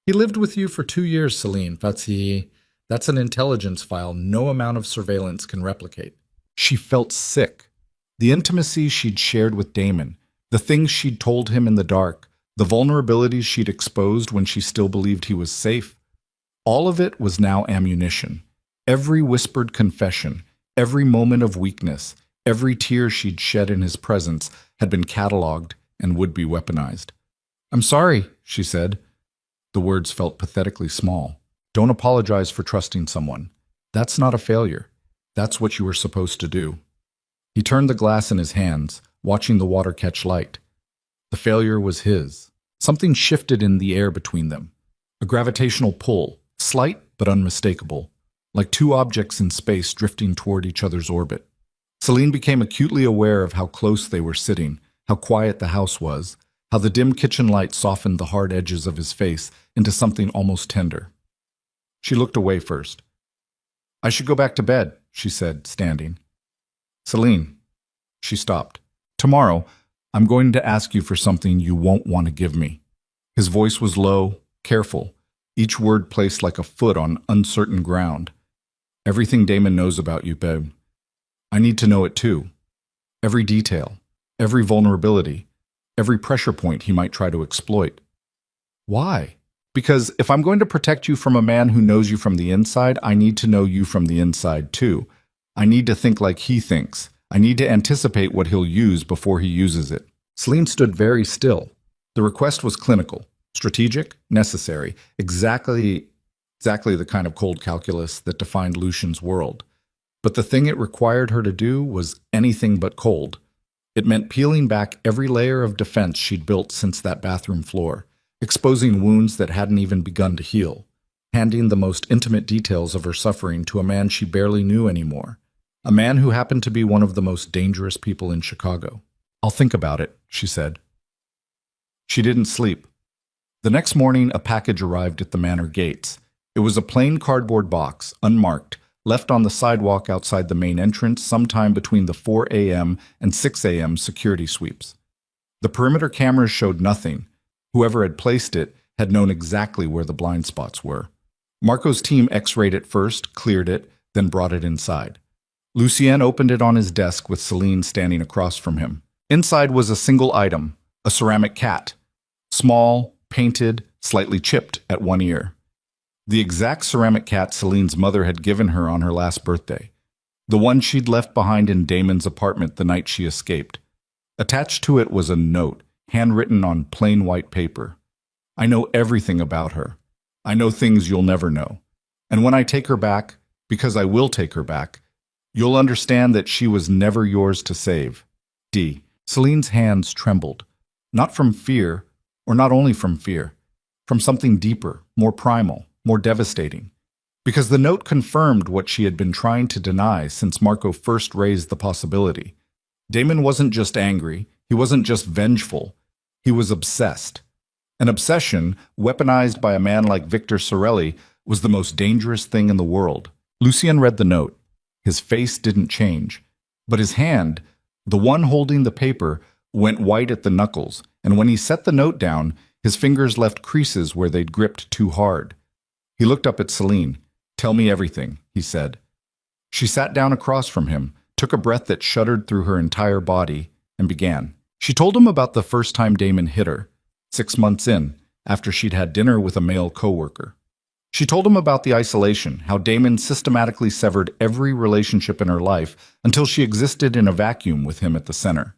S1: "He lived with you for 2 years, Celine. That's an intelligence file no amount of surveillance can replicate." She felt sick. The intimacy she'd shared with Damon, the things she'd told him in the dark, the vulnerabilities she'd exposed when she still believed he was safe, all of it was now ammunition. Every whispered confession, every moment of weakness, every tear she'd shed in his presence had been catalogued and would be weaponized. "I'm sorry," she said. The words felt pathetically small. "Don't apologize for trusting someone. That's not a failure. That's what you were supposed to do." He turned the glass in his hands, watching the water catch light. The failure was his. Something shifted in the air between them. A gravitational pull, slight but unmistakable, like two objects in space drifting toward each other's orbit. Celine became acutely aware of how close they were sitting, how quiet the house was, how the dim kitchen light softened the hard edges of his face into something almost tender. She looked away first. "I should go back to bed," she said, standing. "Celine." She stopped. "Tomorrow, I'm going to ask you for something you won't want to give me." His voice was low, careful, each word placed like a foot on uncertain ground. "Everything Damon knows about you, babe. I need to know it too. Every detail, every vulnerability, every pressure point he might try to exploit." "Why?" "Because if I'm going to protect you from a man who knows you from the inside, I need to know you from the inside too. I need to think like he thinks. I need to anticipate what he'll use before he uses it." Celine stood very still. The request was clinical, strategic, necessary, exactly the kind of cold calculus that defined Lucian's world. But the thing it required her to do was anything but cold. It meant peeling back every layer of defense she'd built since that bathroom floor, exposing wounds that hadn't even begun to heal, handing the most intimate details of her suffering to a man she barely knew anymore, a man who happened to be one of the most dangerous people in Chicago. "I'll think about it," she said. She didn't sleep. The next morning, a package arrived at the manor gates. It was a plain cardboard box, unmarked, left on the sidewalk outside the main entrance sometime between the 4 a.m. and 6 a.m. security sweeps. The perimeter cameras showed nothing. Whoever had placed it had known exactly where the blind spots were. Marco's team x-rayed it first, cleared it, then brought it inside. Lucien opened it on his desk with Celine standing across from him. Inside was a single item, a ceramic cat. Small, painted, slightly chipped at one ear. The exact ceramic cat Celine's mother had given her on her last birthday. The one she'd left behind in Damon's apartment the night she escaped. Attached to it was a note, handwritten on plain white paper. "I know everything about her. I know things you'll never know. And when I take her back, because I will take her back, you'll understand that she was never yours to save. D." Celine's hands trembled. Not from fear, or not only from fear. from something deeper, more primal, more devastating. Because the note confirmed what she had been trying to deny since Marco first raised the possibility. Damon wasn't just angry, he wasn't just vengeful, he was obsessed. An obsession, weaponized by a man like Victor Sorelli, was the most dangerous thing in the world. Lucien read the note. His face didn't change, but his hand, the one holding the paper, went white at the knuckles, and when he set the note down, his fingers left creases where they'd gripped too hard. He looked up at Celine. "Tell me everything," he said. She sat down across from him, took a breath that shuddered through her entire body, and began. She told him about the first time Damon hit her, 6 months in, after she'd had dinner with a male coworker. She told him about the isolation, how Damon systematically severed every relationship in her life until she existed in a vacuum with him at the center.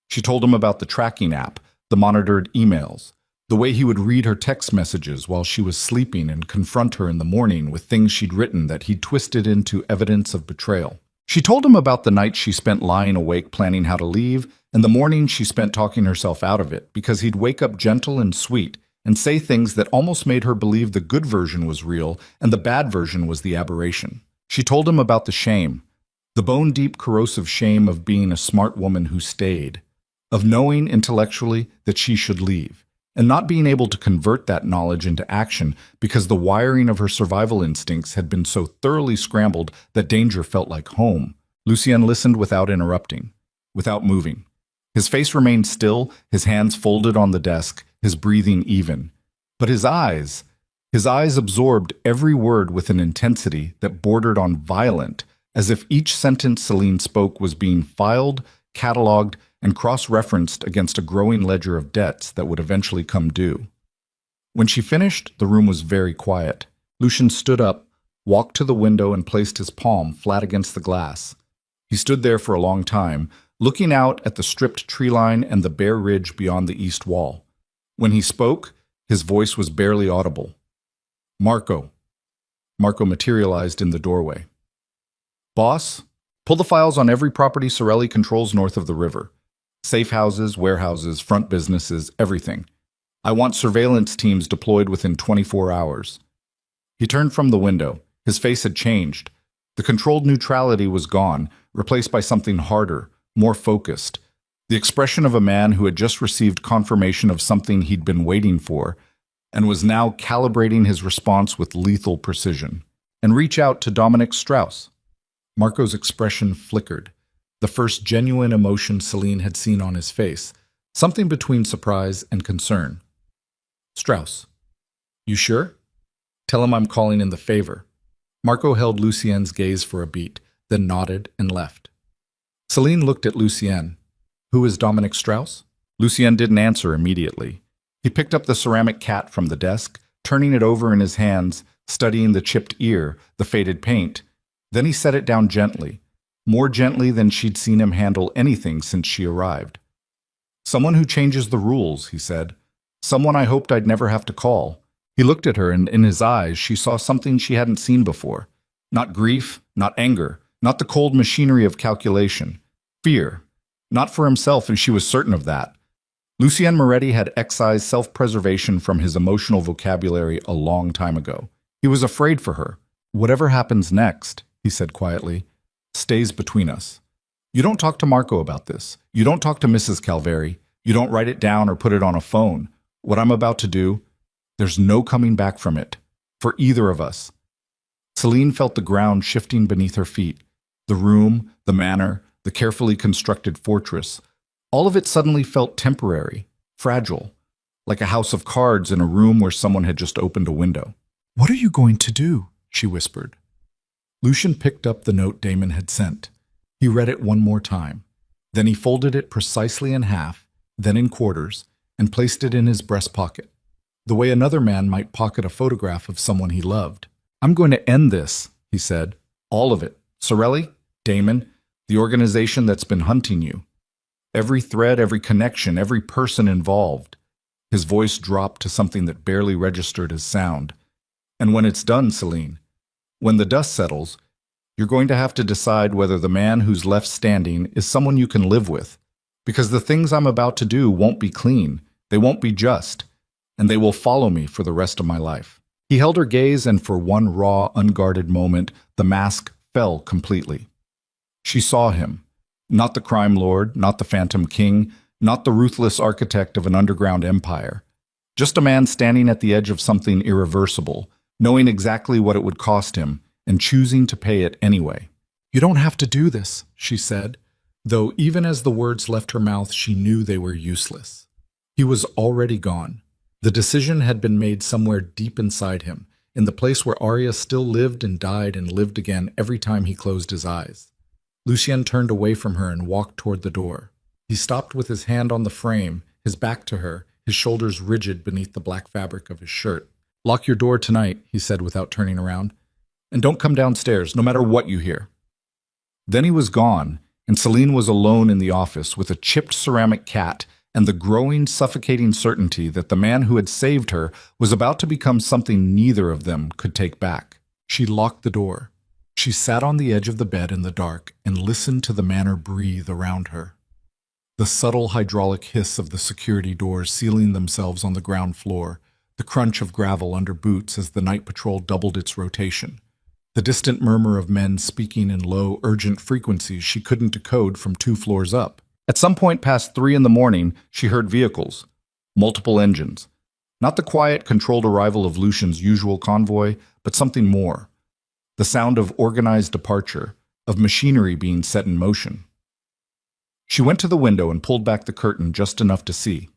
S1: She told him about the tracking app, the monitored emails, the way he would read her text messages while she was sleeping and confront her in the morning with things she'd written that he'd twisted into evidence of betrayal. She told him about the night she spent lying awake planning how to leave, and the morning she spent talking herself out of it because he'd wake up gentle and sweet and say things that almost made her believe the good version was real and the bad version was the aberration. She told him about the shame, the bone-deep corrosive shame of being a smart woman who stayed, of knowing intellectually that she should leave, and not being able to convert that knowledge into action because the wiring of her survival instincts had been so thoroughly scrambled that danger felt like home. Lucien listened without interrupting, without moving. His face remained still, his hands folded on the desk, his breathing even. But his eyes absorbed every word with an intensity that bordered on violent, as if each sentence Celine spoke was being filed, cataloged, and cross-referenced against a growing ledger of debts that would eventually come due. When she finished, the room was very quiet. Lucien stood up, walked to the window, and placed his palm flat against the glass. He stood there for a long time, looking out at the stripped tree line and the bare ridge beyond the east wall. When he spoke, his voice was barely audible. "Marco." Marco materialized in the doorway. "Boss, pull the files on every property Sorelli controls north of the river. Safe houses, warehouses, front businesses, everything. I want surveillance teams deployed within 24 hours. He turned from the window. His face had changed. The controlled neutrality was gone, replaced by something harder, more focused. The expression of a man who had just received confirmation of something he'd been waiting for, and was now calibrating his response with lethal precision. "And reach out to Dominic Strauss." Marco's expression flickered. The first genuine emotion Celine had seen on his face, something between surprise and concern. "Strauss. You sure? Tell him I'm calling in the favor." Marco held Lucien's gaze for a beat, then nodded and left. Celine looked at Lucien. "Who is Dominic Strauss?" Lucien didn't answer immediately. He picked up the ceramic cat from the desk, turning it over in his hands, studying the chipped ear, the faded paint. Then he set it down gently, more gently than she'd seen him handle anything since she arrived. "Someone who changes the rules," he said. "Someone I hoped I'd never have to call." He looked at her, and in his eyes she saw something she hadn't seen before. Not grief, not anger, not the cold machinery of calculation. Fear. Not for himself, and she was certain of that. Lucien Moretti had excised self-preservation from his emotional vocabulary a long time ago. He was afraid for her. "Whatever happens next," he said quietly, "stays between us. You don't talk to Marco about this. You don't talk to Mrs. Calveri. You don't write it down or put it on a phone. What I'm about to do, there's no coming back from it. For either of us." Celine felt the ground shifting beneath her feet. The room, the manor, the carefully constructed fortress. All of it suddenly felt temporary, fragile, like a house of cards in a room where someone had just opened a window. "What are you going to do?" she whispered. Lucien picked up the note Damon had sent. He read it one more time. Then he folded it precisely in half, then in quarters, and placed it in his breast pocket, the way another man might pocket a photograph of someone he loved. "I'm going to end this," he said. "All of it. Sorelli, Damon, the organization that's been hunting you. Every thread, every connection, every person involved." His voice dropped to something that barely registered as sound. "And when it's done, Celine, when the dust settles, you're going to have to decide whether the man who's left standing is someone you can live with. Because the things I'm about to do won't be clean. They won't be just. and they will follow me for the rest of my life. He held her gaze, and for one raw, unguarded moment, the mask fell completely. She saw him. Not the crime lord, not the phantom king, not the ruthless architect of an underground empire. Just a man standing at the edge of something irreversible, knowing exactly what it would cost him, and choosing to pay it anyway. "You don't have to do this," she said, though even as the words left her mouth, she knew they were useless. He was already gone. The decision had been made somewhere deep inside him, in the place where Arya still lived and died and lived again every time he closed his eyes. Lucien turned away from her and walked toward the door. He stopped with his hand on the frame, his back to her, his shoulders rigid beneath the black fabric of his shirt. "Lock your door tonight," he said without turning around. "And don't come downstairs, no matter what you hear." Then he was gone, and Celine was alone in the office with a chipped ceramic cat and the growing, suffocating certainty that the man who had saved her was about to become something neither of them could take back. She locked the door. She sat on the edge of the bed in the dark and listened to the manor breathe around her. The subtle hydraulic hiss of the security doors sealing themselves on the ground floor, the crunch of gravel under boots as the night patrol doubled its rotation, the distant murmur of men speaking in low, urgent frequencies she couldn't decode from 2 floors up. At some point past 3 in the morning, she heard vehicles, multiple engines. Not the quiet, controlled arrival of Lucian's usual convoy, but something more. The sound of organized departure, of machinery being set in motion. She went to the window and pulled back the curtain just enough to see.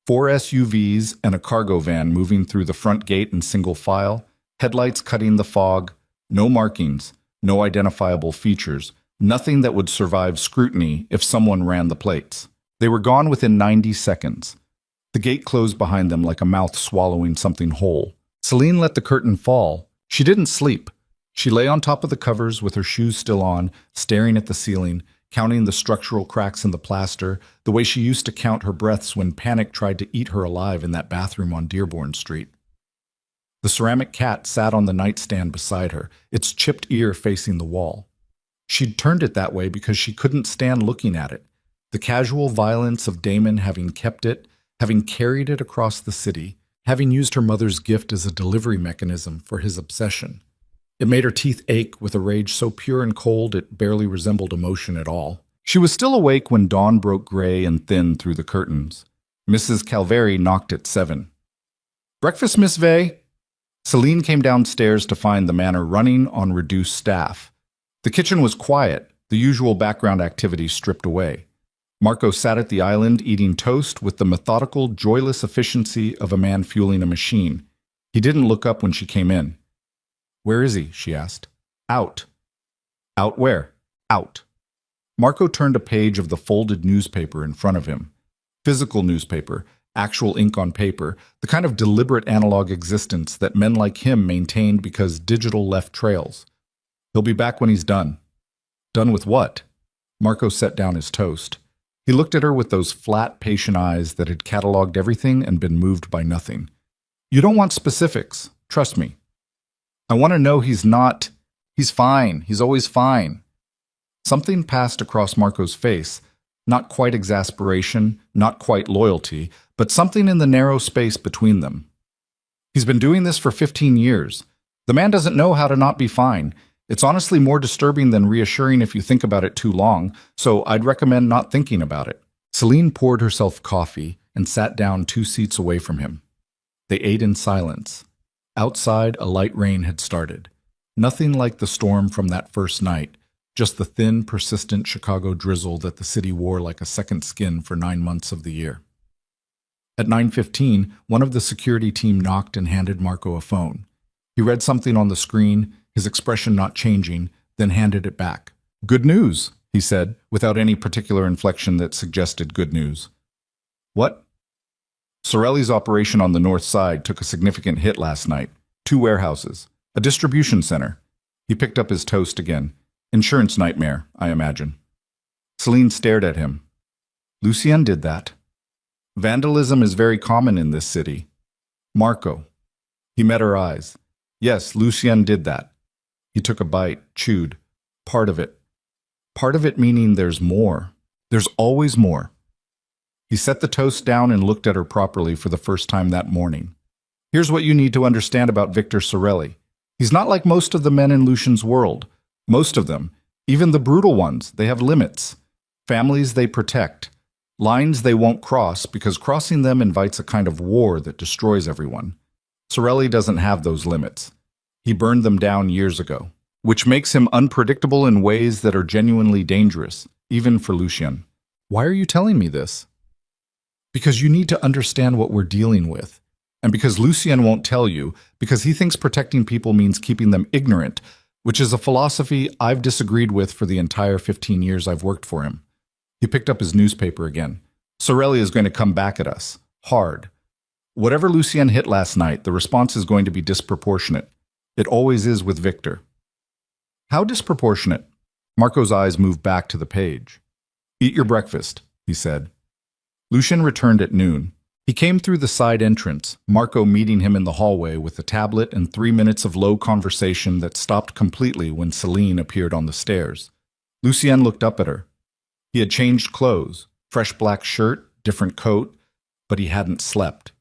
S1: 4 SUVs and a cargo van moving through the front gate in single file, headlights cutting the fog, no markings, no identifiable features, nothing that would survive scrutiny if someone ran the plates. They were gone within 90 seconds. The gate closed behind them like a mouth swallowing something whole. Celine let the curtain fall. She didn't sleep. She lay on top of the covers with her shoes still on, staring at the ceiling, counting the structural cracks in the plaster, the way she used to count her breaths when panic tried to eat her alive in that bathroom on Dearborn Street. The ceramic cat sat on the nightstand beside her, its chipped ear facing the wall. She'd turned it that way because she couldn't stand looking at it. The casual violence of Damon having kept it, having carried it across the city, having used her mother's gift as a delivery mechanism for his obsession. It made her teeth ache with a rage so pure and cold it barely resembled emotion at all. She was still awake when dawn broke gray and thin through the curtains. Mrs. Calvary knocked at 7. "Breakfast, Miss Vey?" Celine came downstairs to find the manor running on reduced staff. The kitchen was quiet, the usual background activities stripped away. Marco sat at the island eating toast with the methodical, joyless efficiency of a man fueling a machine. He didn't look up when she came in. "Where is he?" she asked. "Out." "Out where?" "Out." Marco turned a page of the folded newspaper in front of him. Physical newspaper, actual ink on paper, the kind of deliberate analog existence that men like him maintained because digital left trails. "He'll be back when he's done." "Done with what?" Marco set down his toast. He looked at her with those flat, patient eyes that had cataloged everything and been moved by nothing. "You don't want specifics. Trust me. I want to know he's not. He's fine. He's always fine." Something passed across Marco's face. Not quite exasperation, not quite loyalty, but something in the narrow space between them. "He's been doing this for 15 years. The man doesn't know how to not be fine. It's honestly more disturbing than reassuring if you think about it too long, so I'd recommend not thinking about it." Celine poured herself coffee and sat down 2 seats away from him. They ate in silence. Outside, a light rain had started. Nothing like the storm from that first night, just the thin, persistent Chicago drizzle that the city wore like a second skin for 9 months of the year. At 9:15, one of the security team knocked and handed Marco a phone. He read something on the screen, his expression not changing, then handed it back. "Good news," he said, without any particular inflection that suggested good news. "What?" "Sorelli's operation on the north side took a significant hit last night. 2 warehouses. A distribution center." He picked up his toast again. "Insurance nightmare, I imagine." Celine stared at him. "Lucien did that." "Vandalism is very common in this city." "Marco." He met her eyes. "Yes, Lucien did that." He took a bite, chewed. "Part of it." "Part of it meaning there's more." "There's always more." He set the toast down and looked at her properly for the first time that morning. Here's what you need to understand about Victor Sorelli. He's not like most of the men in Lucian's world. Most of them, even the brutal ones, they have limits. Families they protect. Lines they won't cross because crossing them invites a kind of war that destroys everyone. Sorelli doesn't have those limits. He burned them down years ago, which makes him unpredictable in ways that are genuinely dangerous, even for Lucian. Why are you telling me this? Because you need to understand what we're dealing with. And because Lucian won't tell you, because he thinks protecting people means keeping them ignorant, which is a philosophy I've disagreed with for the entire 15 years I've worked for him. He picked up his newspaper again. Sorelli is going to come back at us. Hard. Whatever Lucian hit last night, the response is going to be disproportionate. It always is with Victor. How disproportionate? Marco's eyes moved back to the page. Eat your breakfast, he said. Lucian returned at noon. He came through the side entrance, Marco meeting him in the hallway with a tablet and 3 minutes of low conversation that stopped completely when Celine appeared on the stairs. Lucian looked up at her. He had changed clothes, fresh black shirt, different coat, but he hadn't slept.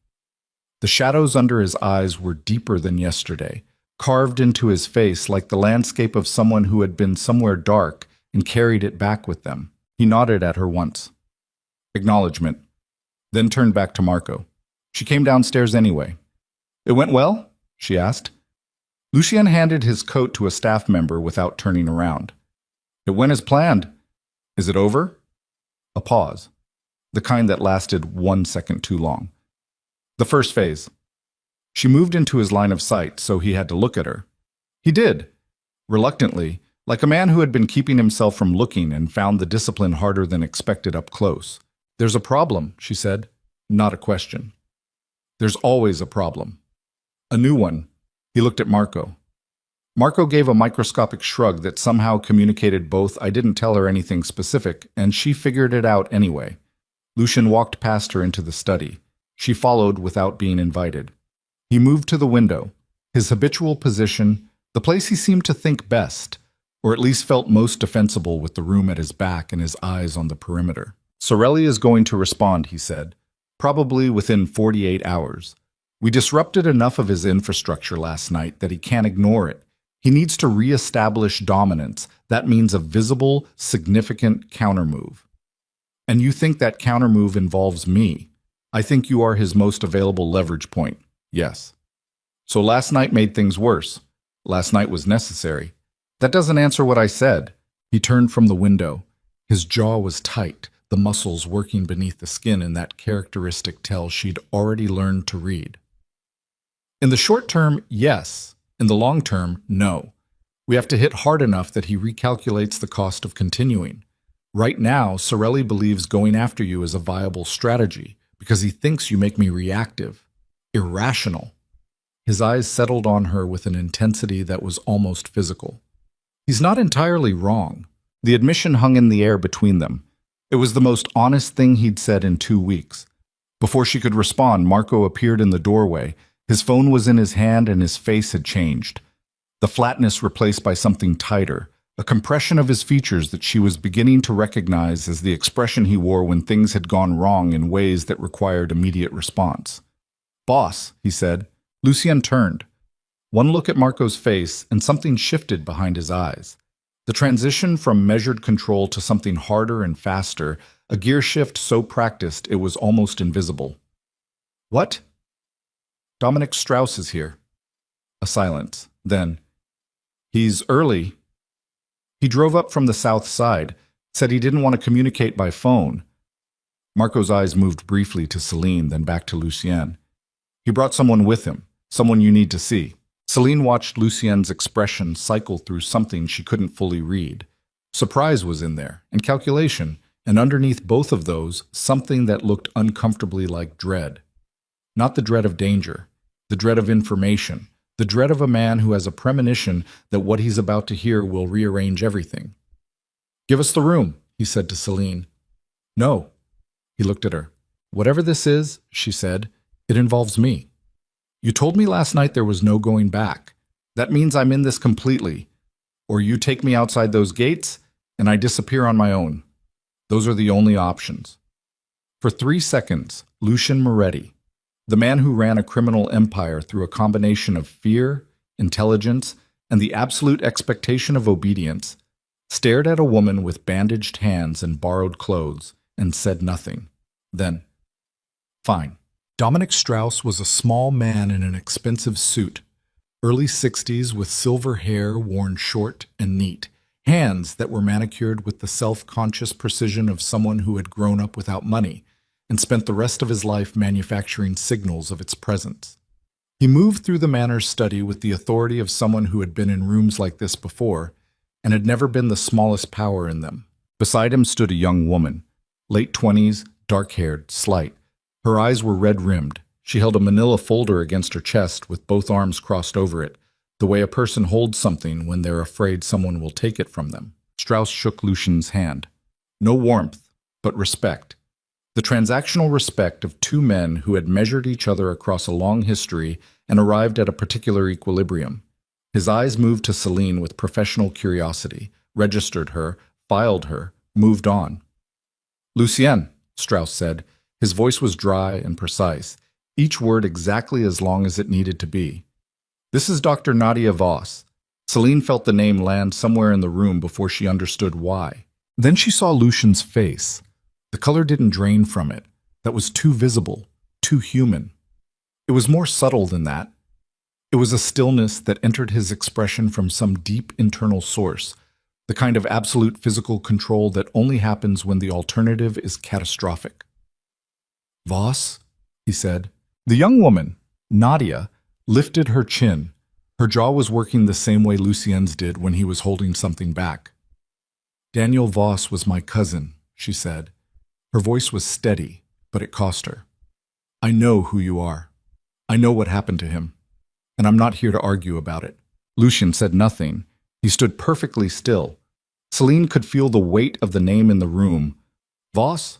S1: The shadows under his eyes were deeper than yesterday, carved into his face like the landscape of someone who had been somewhere dark and carried it back with them. He nodded at her once. Acknowledgement. Then turned back to Marco. She came downstairs anyway. It went well? She asked. Lucian handed his coat to a staff member without turning around. It went as planned. Is it over? A pause. The kind that lasted 1 second too long. The first phase. She moved into his line of sight, so he had to look at her. He did. Reluctantly, like a man who had been keeping himself from looking and found the discipline harder than expected up close. There's a problem, she said, not a question. There's always a problem. A new one. He looked at Marco. Marco gave a microscopic shrug that somehow communicated both I didn't tell her anything specific, and she figured it out anyway. Lucian walked past her into the study. She followed without being invited. He moved to the window, his habitual position, the place he seemed to think best, or at least felt most defensible with the room at his back and his eyes on the perimeter. Sorelli is going to respond, he said, probably within 48 hours. We disrupted enough of his infrastructure last night that he can't ignore it. He needs to re-establish dominance. That means a visible, significant countermove. And you think that countermove involves me. I think you are his most available leverage point. Yes. So last night made things worse. Last night was necessary. That doesn't answer what I said. He turned from the window. His jaw was tight, the muscles working beneath the skin in that characteristic tell she'd already learned to read. In the short term, yes. In the long term, no. We have to hit hard enough that he recalculates the cost of continuing. Right now, Sorelli believes going after you is a viable strategy because he thinks you make me reactive, irrational. His eyes settled on her with an intensity that was almost physical. He's not entirely wrong. The admission hung in the air between them. It was the most honest thing he'd said in 2 weeks. Before she could respond, Marco appeared in the doorway. His phone was in his hand and his face had changed. The flatness replaced by something tighter, a compression of his features that she was beginning to recognize as the expression he wore when things had gone wrong in ways that required immediate response. Boss, he said. Lucian turned. One look at Marco's face and something shifted behind his eyes. The transition from measured control to something harder and faster, a gear shift so practiced it was almost invisible. What? Dominic Strauss is here. A silence. Then, he's early. He drove up from the south side, said he didn't want to communicate by phone. Marco's eyes moved briefly to Celine, then back to Lucien. He brought someone with him, someone you need to see. Celine watched Lucien's expression cycle through something she couldn't fully read. Surprise was in there, and calculation, and underneath both of those, something that looked uncomfortably like dread. Not the dread of danger, the dread of information, the dread of a man who has a premonition that what he's about to hear will rearrange everything. Give us the room, he said to Celine. No. He looked at her. Whatever this is, she said, it involves me. You told me last night there was no going back. That means I'm in this completely. Or you take me outside those gates, and I disappear on my own. Those are the only options. For 3 seconds, Lucian Moretti, the man who ran a criminal empire through a combination of fear, intelligence, and the absolute expectation of obedience, stared at a woman with bandaged hands and borrowed clothes and said nothing. Then, fine. Dominic Strauss was a small man in an expensive suit, early 60s with silver hair worn short and neat, hands that were manicured with the self-conscious precision of someone who had grown up without money and spent the rest of his life manufacturing signals of its presence. He moved through the manor's study with the authority of someone who had been in rooms like this before and had never been the smallest power in them. Beside him stood a young woman, late 20s, dark-haired, slight. Her eyes were red-rimmed. She held a manila folder against her chest with both arms crossed over it, the way a person holds something when they're afraid someone will take it from them. Strauss shook Lucian's hand. No warmth, but respect. The transactional respect of two men who had measured each other across a long history and arrived at a particular equilibrium. His eyes moved to Celine with professional curiosity, registered her, filed her, moved on. Lucien, Strauss said. His voice was dry and precise, each word exactly as long as it needed to be. This is Dr. Nadia Voss. Celine felt the name land somewhere in the room before she understood why. Then she saw Lucian's face. The color didn't drain from it. That was too visible, too human. It was more subtle than that. It was a stillness that entered his expression from some deep internal source, the kind of absolute physical control that only happens when the alternative is catastrophic. Voss, he said. The young woman, Nadia, lifted her chin. Her jaw was working the same way Lucien's did when he was holding something back. Daniel Voss was my cousin, she said. Her voice was steady, but it cost her. I know who you are. I know what happened to him. And I'm not here to argue about it. Lucian said nothing. He stood perfectly still. Celine could feel the weight of the name in the room. Voss?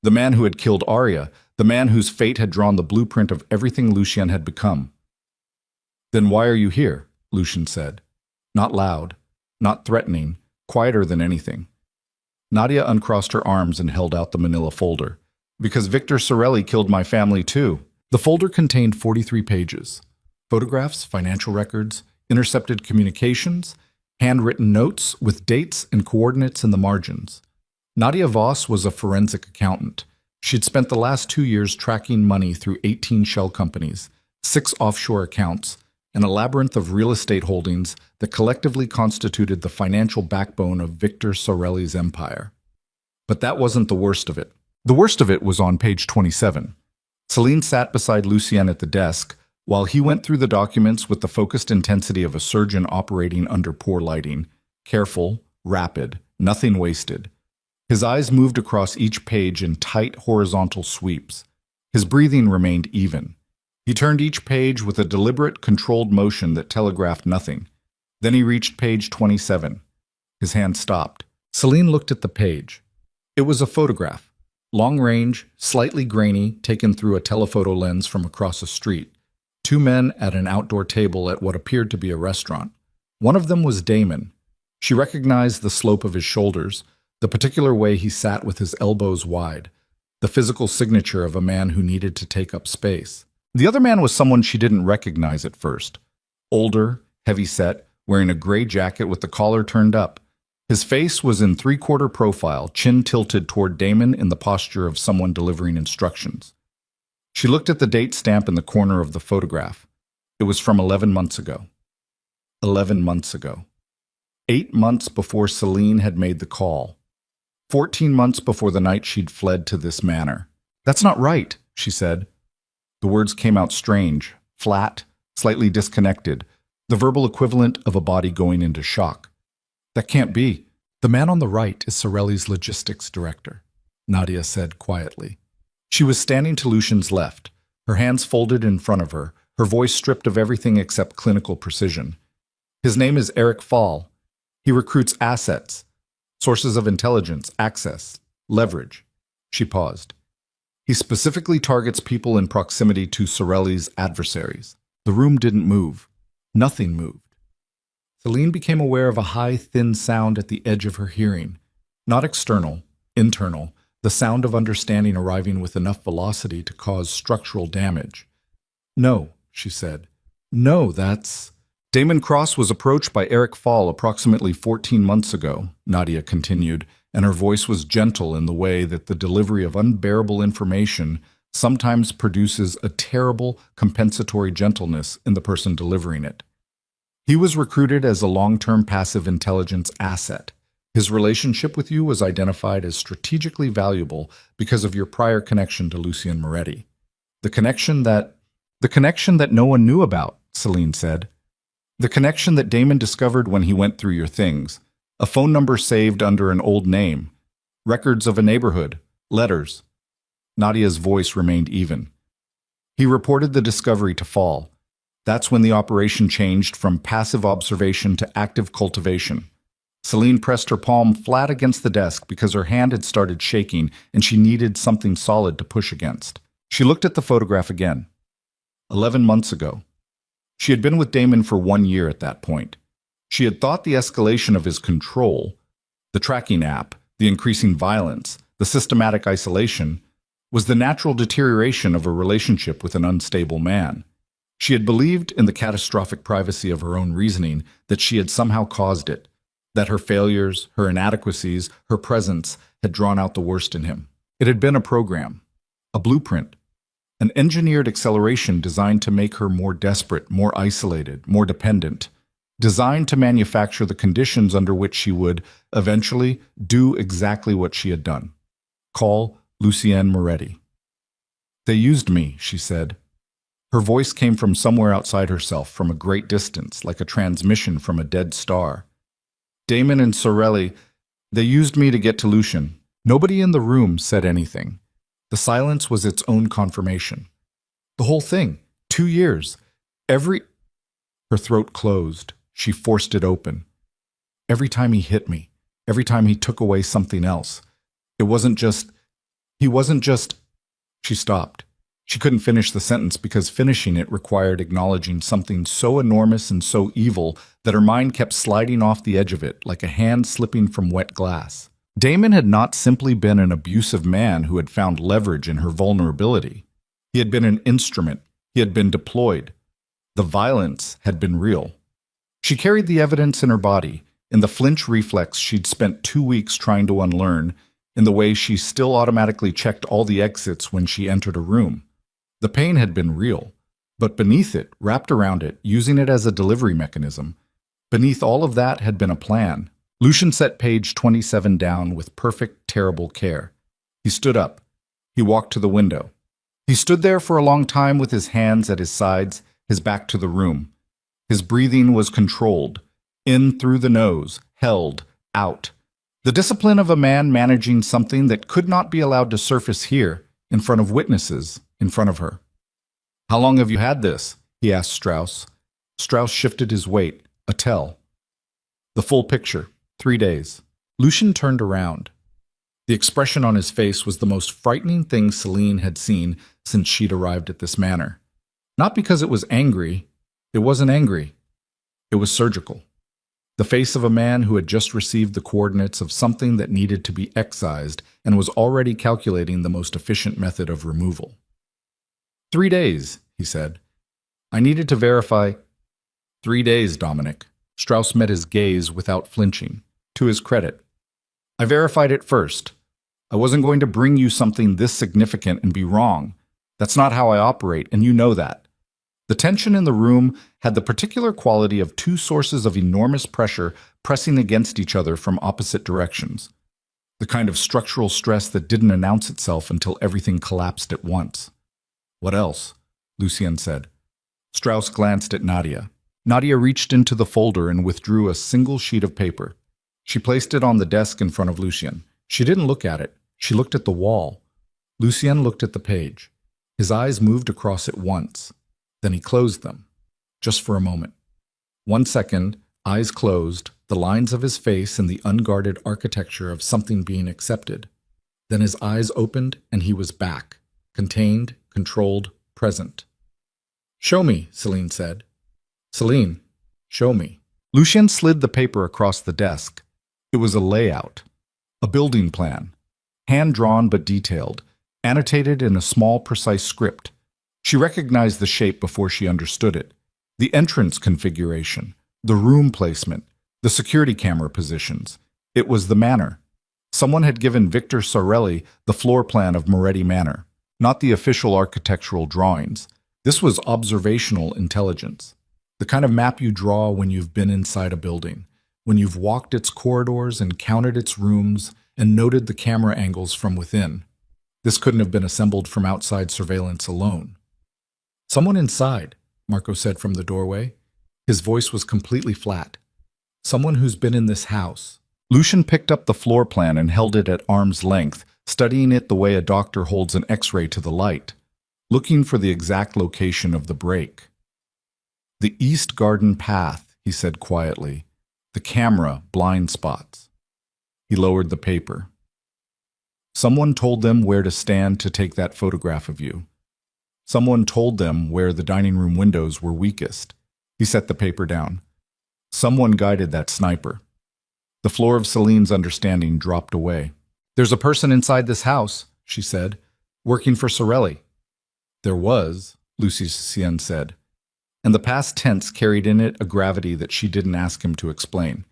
S1: The man who had killed Arya, the man whose fate had drawn the blueprint of everything Lucien had become. Then why are you here? Lucian said. Not loud, not threatening, quieter than anything. Nadia uncrossed her arms and held out the manila folder. Because Victor Sorelli killed my family too. The folder contained 43 pages. Photographs, financial records, intercepted communications, handwritten notes with dates and coordinates in the margins. Nadia Voss was a forensic accountant. She'd spent the last 2 years tracking money through 18 shell companies, 6 offshore accounts, and a labyrinth of real estate holdings that collectively constituted the financial backbone of Victor Sorelli's empire. But that wasn't the worst of it. The worst of it was on page 27. Celine sat beside Lucien at the desk while he went through the documents with the focused intensity of a surgeon operating under poor lighting. Careful, rapid, nothing wasted. His eyes moved across each page in tight horizontal sweeps. His breathing remained even. He turned each page with a deliberate, controlled motion that telegraphed nothing. Then he reached page 27. His hand stopped. Celine looked at the page. It was a photograph, long-range, slightly grainy, taken through a telephoto lens from across a street. 2 men at an outdoor table at what appeared to be a restaurant. One of them was Damon. She recognized the slope of his shoulders, the particular way he sat with his elbows wide, the physical signature of a man who needed to take up space. The other man was someone she didn't recognize at first. Older, heavy-set, wearing a gray jacket with the collar turned up. His face was in 3/4 profile, chin tilted toward Damon in the posture of someone delivering instructions. She looked at the date stamp in the corner of the photograph. It was from 11 months ago. 11 months ago. 8 months before Celine had made the call. 14 months before the night she'd fled to this manor. That's not right, she said. The words came out strange, flat, slightly disconnected, the verbal equivalent of a body going into shock. That can't be. The man on the right is Sorelli's logistics director, Nadia said quietly. She was standing to Lucian's left, her hands folded in front of her, her voice stripped of everything except clinical precision. His name is Eric Fall. He recruits assets, sources of intelligence, access, leverage. She paused. He specifically targets people in proximity to Sorelli's adversaries. The room didn't move. Nothing moved. Celine became aware of a high, thin sound at the edge of her hearing. Not external, internal, the sound of understanding arriving with enough velocity to cause structural damage. "No," she said. "No, that's—" "Damon Cross was approached by Eric Fall approximately 14 months ago," Nadia continued, and her voice was gentle in the way that the delivery of unbearable information sometimes produces a terrible compensatory gentleness in the person delivering it. "He was recruited as a long-term passive intelligence asset. His relationship with you was identified as strategically valuable because of your prior connection to Lucien Moretti. The connection that no one knew about," Celine said. "The connection that Damon discovered when he went through your things. A phone number saved under an old name. Records of a neighborhood. Letters." Nadia's voice remained even. "He reported the discovery to Fall. That's when the operation changed from passive observation to active cultivation." Celine pressed her palm flat against the desk because her hand had started shaking and she needed something solid to push against. She looked at the photograph again. 11 months ago. She had been with Damon for 1 year at that point. She had thought the escalation of his control, the tracking app, the increasing violence, the systematic isolation, was the natural deterioration of a relationship with an unstable man. She had believed in the catastrophic privacy of her own reasoning that she had somehow caused it, that her failures, her inadequacies, her presence had drawn out the worst in him. It had been a program, a blueprint, an engineered acceleration designed to make her more desperate, more isolated, more dependent, designed to manufacture the conditions under which she would, eventually, do exactly what she had done. Call Lucien Moretti. "They used me," she said. Her voice came from somewhere outside herself, from a great distance, like a transmission from a dead star. "Damon and Sorelli, they used me to get to Lucien." Nobody in the room said anything. The silence was its own confirmation. The whole thing, 2 years, Her throat closed. She forced it open. "Every time he hit me, every time he took away something else. He wasn't just... She stopped. She couldn't finish the sentence because finishing it required acknowledging something so enormous and so evil that her mind kept sliding off the edge of it, like a hand slipping from wet glass. Damon had not simply been an abusive man who had found leverage in her vulnerability. He had been an instrument. He had been deployed. The violence had been real. She carried the evidence in her body, in the flinch reflex she'd spent 2 weeks trying to unlearn, in the way she still automatically checked all the exits when she entered a room. The pain had been real, but beneath it, wrapped around it, using it as a delivery mechanism, beneath all of that had been a plan. Lucien set page 27 down with perfect, terrible care. He stood up. He walked to the window. He stood there for a long time with his hands at his sides, his back to the room. His breathing was controlled, in through the nose, held, out. The discipline of a man managing something that could not be allowed to surface here, in front of witnesses, in front of her. "How long have you had this?" he asked Strauss. Strauss shifted his weight, a tell. "The full picture, 3 days." Lucien turned around. The expression on his face was the most frightening thing Celine had seen since she'd arrived at this manor. Not because it was angry. It wasn't angry. It was surgical. The face of a man who had just received the coordinates of something that needed to be excised and was already calculating the most efficient method of removal. 3 days, he said. "I needed to verify—" 3 days, Dominic. Strauss met his gaze without flinching. To his credit. "I verified it first. I wasn't going to bring you something this significant and be wrong. That's not how I operate, and you know that." The tension in the room had the particular quality of 2 sources of enormous pressure pressing against each other from opposite directions. The kind of structural stress that didn't announce itself until everything collapsed at once. "What else?" Lucien said. Strauss glanced at Nadia. Nadia reached into the folder and withdrew a single sheet of paper. She placed it on the desk in front of Lucien. She didn't look at it. She looked at the wall. Lucien looked at the page. His eyes moved across it once. Then he closed them. Just for a moment. 1 second, eyes closed, the lines of his face in the unguarded architecture of something being accepted. Then his eyes opened and he was back. Contained, controlled, present. "Show me," Celine said. "Celine, show me." Lucien slid the paper across the desk. It was a layout. A building plan. hand-drawn but detailed, annotated in a small, precise script. She recognized the shape before she understood it. The entrance configuration, the room placement, the security camera positions. It was the manor. Someone had given Victor Sorelli the floor plan of Moretti Manor, not the official architectural drawings. This was observational intelligence, the kind of map you draw when you've been inside a building, when you've walked its corridors and counted its rooms and noted the camera angles from within. This couldn't have been assembled from outside surveillance alone. "Someone inside," Marco said from the doorway. His voice was completely flat. "Someone who's been in this house." Lucian picked up the floor plan and held it at arm's length, studying it the way a doctor holds an X-ray to the light, looking for the exact location of the break. "The East Garden path," he said quietly. "The camera, blind spots." He lowered the paper. "Someone told them where to stand to take that photograph of you. Someone told them where the dining room windows were weakest." He set the paper down. "Someone guided that sniper." The floor of Celine's understanding dropped away. "There's a person inside this house," she said, "working for Sorelli." "There was," Lucien said, and the past tense carried in it a gravity that she didn't ask him to explain.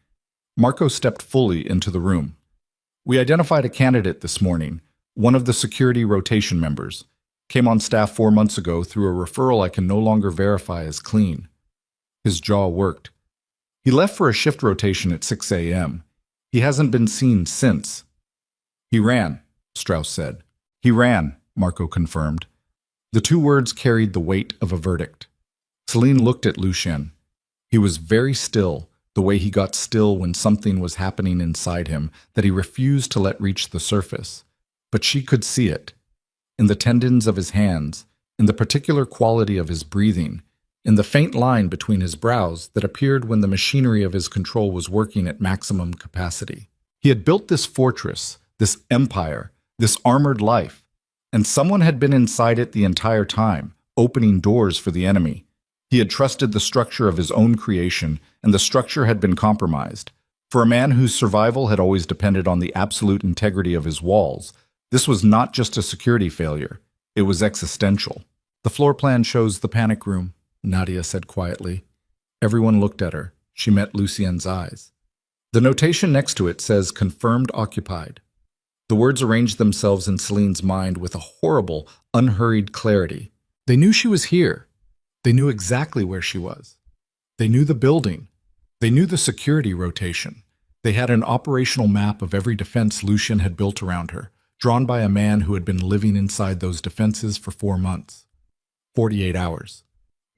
S1: Marco stepped fully into the room. "We identified a candidate this morning, one of the security rotation members. Came on staff 4 months ago through a referral I can no longer verify as clean." His jaw worked. "He left for a shift rotation at 6 a.m. He hasn't been seen since." "He ran," Strauss said. "He ran," Marco confirmed. The two words carried the weight of a verdict. Celine looked at Lucien. He was very still, the way he got still when something was happening inside him that he refused to let reach the surface. But she could see it. In the tendons of his hands, in the particular quality of his breathing, in the faint line between his brows that appeared when the machinery of his control was working at maximum capacity. He had built this fortress, this empire, this armored life, and someone had been inside it the entire time, opening doors for the enemy. He had trusted the structure of his own creation, and the structure had been compromised. For a man whose survival had always depended on the absolute integrity of his walls, this was not just a security failure, it was existential. "The floor plan shows the panic room," Nadia said quietly. Everyone looked at her. She met Lucien's eyes. The notation next to it says, "Confirmed occupied." The words arranged themselves in Celine's mind with a horrible, unhurried clarity. They knew she was here. They knew exactly where she was. They knew the building. They knew the security rotation. They had an operational map of every defense Lucien had built around her, drawn by a man who had been living inside those defenses for 4 months. 48 hours.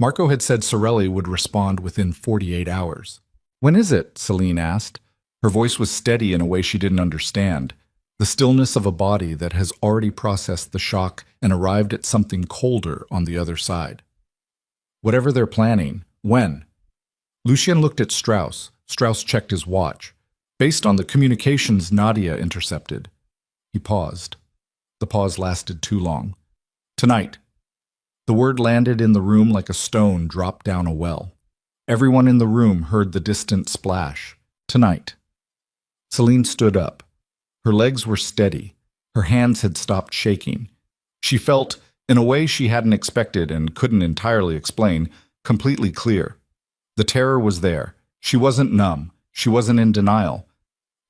S1: Marco had said Sorelli would respond within 48 hours. "When is it?" Celine asked. Her voice was steady in a way she didn't understand, the stillness of a body that has already processed the shock and arrived at something colder on the other side. "Whatever they're planning, when?" Lucien looked at Strauss. Strauss checked his watch. "Based on the communications Nadia intercepted." He paused. The pause lasted too long. "Tonight." The word landed in the room like a stone dropped down a well. Everyone in the room heard the distant splash. "Tonight." Celine stood up. Her legs were steady. Her hands had stopped shaking. She felt, in a way she hadn't expected and couldn't entirely explain, completely clear. The terror was there. She wasn't numb. She wasn't in denial.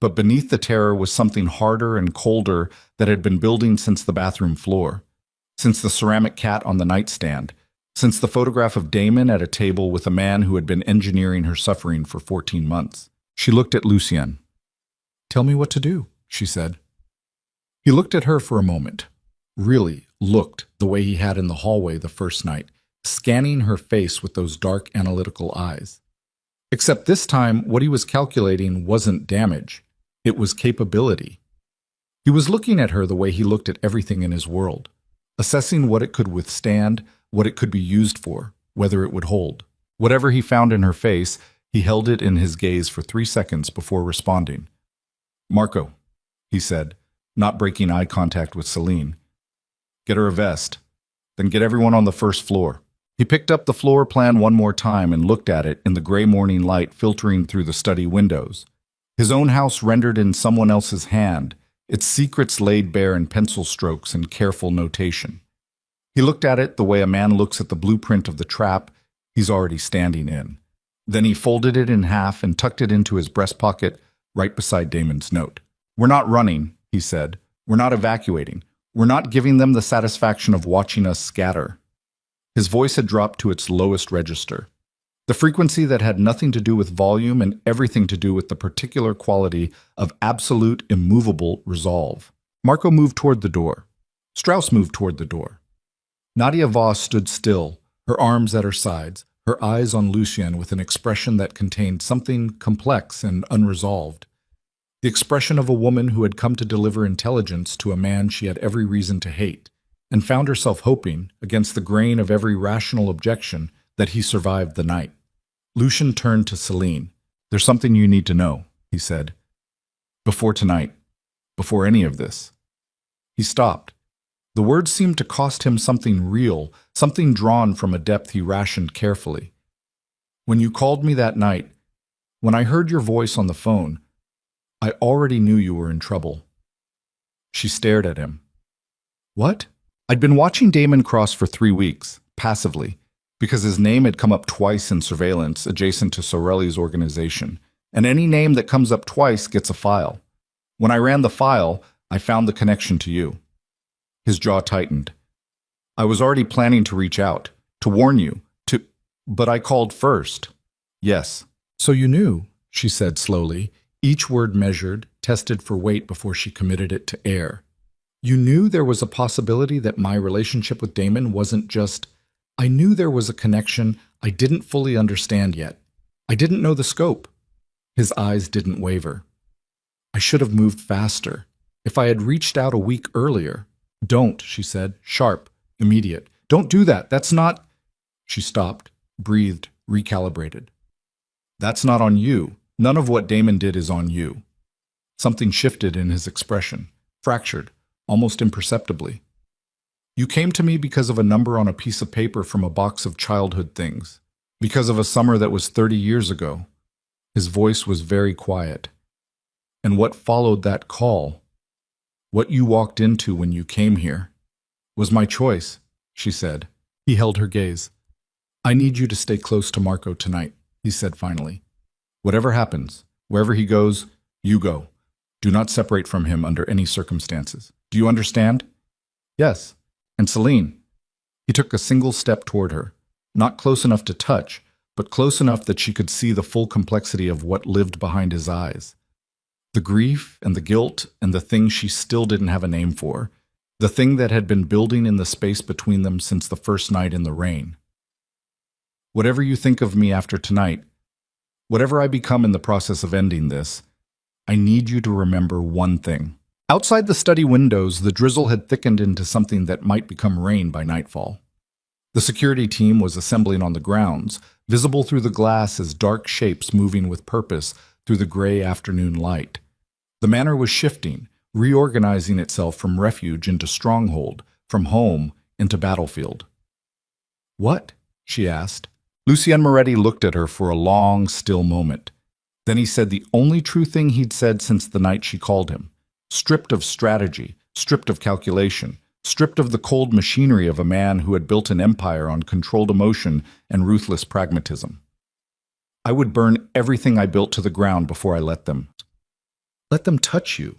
S1: But beneath the terror was something harder and colder that had been building since the bathroom floor. Since the ceramic cat on the nightstand, since the photograph of Damon at a table with a man who had been engineering her suffering for 14 months. She looked at Lucien. "Tell me what to do," she said. He looked at her for a moment. Really looked the way he had in the hallway the first night, scanning her face with those dark analytical eyes. Except this time, what he was calculating wasn't damage. It was capability. He was looking at her the way he looked at everything in his world, assessing what it could withstand, what it could be used for, whether it would hold. Whatever he found in her face, he held it in his gaze for 3 seconds before responding. "Marco," he said, not breaking eye contact with Celine. "Get her a vest. Then get everyone on the first floor." He picked up the floor plan one more time and looked at it in the gray morning light filtering through the study windows. His own house rendered in someone else's hand, its secrets laid bare in pencil strokes and careful notation. He looked at it the way a man looks at the blueprint of the trap he's already standing in. Then he folded it in half and tucked it into his breast pocket right beside Damon's note. "We're not running," he said. "We're not evacuating. We're not giving them the satisfaction of watching us scatter." His voice had dropped to its lowest register, the frequency that had nothing to do with volume and everything to do with the particular quality of absolute, immovable resolve. Marco moved toward the door. Strauss moved toward the door. Nadia Voss stood still, her arms at her sides, her eyes on Lucien with an expression that contained something complex and unresolved. The expression of a woman who had come to deliver intelligence to a man she had every reason to hate, and found herself hoping, against the grain of every rational objection, that he survived the night. Lucien turned to Celine. "There's something you need to know," he said. "Before tonight. Before any of this." He stopped. The words seemed to cost him something real, something drawn from a depth he rationed carefully. "When you called me that night, when I heard your voice on the phone, I already knew you were in trouble." She stared at him. "What?" "I'd been watching Damon Cross for 3 weeks, passively, because his name had come up twice in surveillance adjacent to Sorelli's organization, and any name that comes up twice gets a file. When I ran the file, I found the connection to you." His jaw tightened. "I was already planning to reach out, to warn you, but I called first." "Yes." "So you knew," she said slowly, each word measured, tested for weight before she committed it to air. "You knew there was a possibility that my relationship with Damon wasn't just... I knew there was a connection I didn't fully understand yet. I didn't know the scope." His eyes didn't waver. "I should have moved faster. If I had reached out a week earlier..." "Don't," she said, sharp, immediate. "Don't do that. That's not..." She stopped, breathed, recalibrated. "That's not on you. None of what Damon did is on you." Something shifted in his expression, fractured, almost imperceptibly. "You came to me because of a number on a piece of paper from a box of childhood things, because of a summer that was 30 years ago." His voice was very quiet. "And what followed that call, what you walked into when you came here, was my choice," she said. He held her gaze. "I need you to stay close to Marco tonight," he said finally. "Whatever happens, wherever he goes, you go. Do not separate from him under any circumstances. Do you understand?" "Yes. And Celine." He took a single step toward her, not close enough to touch, but close enough that she could see the full complexity of what lived behind his eyes. The grief and the guilt and the thing she still didn't have a name for, the thing that had been building in the space between them since the first night in the rain. "Whatever you think of me after tonight, whatever I become in the process of ending this, I need you to remember one thing." Outside the study windows, the drizzle had thickened into something that might become rain by nightfall. The security team was assembling on the grounds, visible through the glass as dark shapes moving with purpose through the gray afternoon light. The manor was shifting, reorganizing itself from refuge into stronghold, from home into battlefield. "What?" she asked. Lucien Moretti looked at her for a long, still moment. Then he said the only true thing he'd said since the night she called him, stripped of strategy, stripped of calculation, stripped of the cold machinery of a man who had built an empire on controlled emotion and ruthless pragmatism. "I would burn everything I built to the ground before I let them touch you."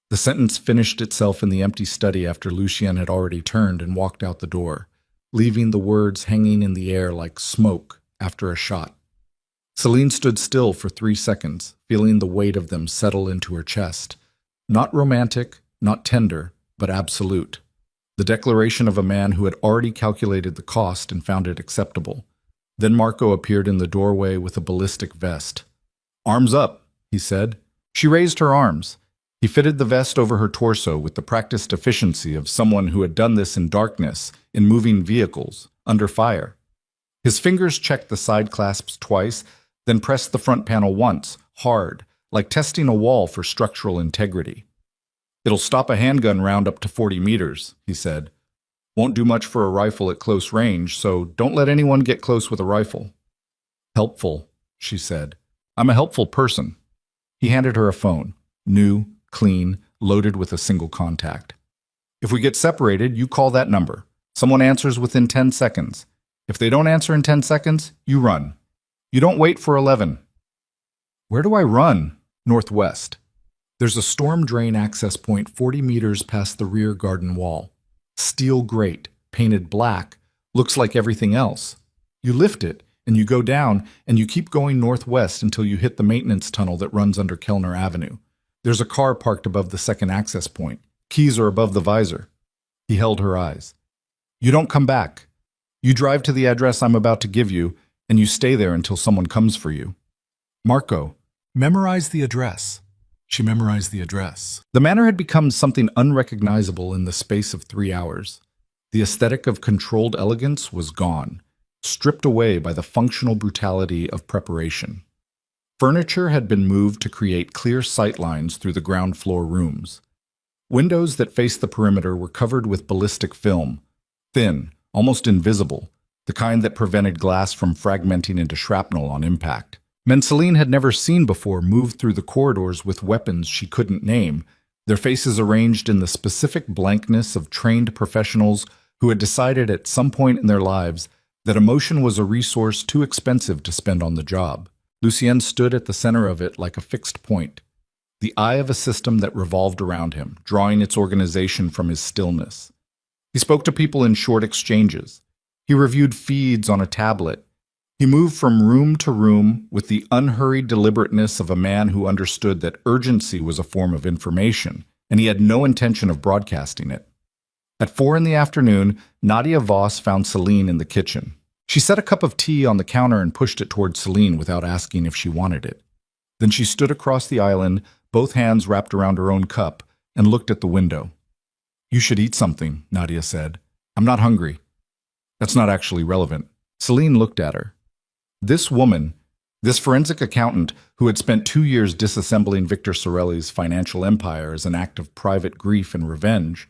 S1: The sentence finished itself in the empty study after Lucien had already turned and walked out the door, leaving the words hanging in the air like smoke after a shot. Celine stood still for 3 seconds, feeling the weight of them settle into her chest. Not romantic, not tender, but absolute. The declaration of a man who had already calculated the cost and found it acceptable. Then Marco appeared in the doorway with a ballistic vest. "Arms up," he said. She raised her arms. He fitted the vest over her torso with the practiced efficiency of someone who had done this in darkness, in moving vehicles, under fire. His fingers checked the side clasps twice, then pressed the front panel once, hard, like testing a wall for structural integrity. "It'll stop a handgun round up to 40 meters, he said. "Won't do much for a rifle at close range, so don't let anyone get close with a rifle." "Helpful," she said. "I'm a helpful person." He handed her a phone, new, clean, loaded with a single contact. If we get separated, you call that number. Someone answers within 10 seconds. If they don't answer in 10 seconds, you run. You don't wait for 11. Where do I run? Northwest. There's a storm drain access point 40 meters past the rear garden wall. Steel grate, painted black, looks like everything else. You lift it, and you go down, and you keep going northwest until you hit the maintenance tunnel that runs under Kellner Avenue. There's a car parked above the second access point. Keys are above the visor. He held her eyes. You don't come back. You drive to the address I'm about to give you, and you stay there until someone comes for you. Marco, memorize the address. She memorized the address. The manor had become something unrecognizable in the space of 3 hours. The aesthetic of controlled elegance was gone, stripped away by the functional brutality of preparation. Furniture had been moved to create clear sightlines through the ground floor rooms. Windows that faced the perimeter were covered with ballistic film, thin, almost invisible, the kind that prevented glass from fragmenting into shrapnel on impact. Men Celine had never seen before moved through the corridors with weapons she couldn't name, their faces arranged in the specific blankness of trained professionals who had decided at some point in their lives that emotion was a resource too expensive to spend on the job. Lucien stood at the center of it like a fixed point, the eye of a system that revolved around him, drawing its organization from his stillness. He spoke to people in short exchanges. He reviewed feeds on a tablet. He moved from room to room with the unhurried deliberateness of a man who understood that urgency was a form of information, and he had no intention of broadcasting it. At 4 in the afternoon, Nadia Voss found Celine in the kitchen. She set a cup of tea on the counter and pushed it toward Celine without asking if she wanted it. Then she stood across the island, both hands wrapped around her own cup, and looked at the window. "You should eat something," Nadia said. "I'm not hungry." "That's not actually relevant." Celine looked at her. This woman, this forensic accountant who had spent 2 years disassembling Victor Sorelli's financial empire as an act of private grief and revenge,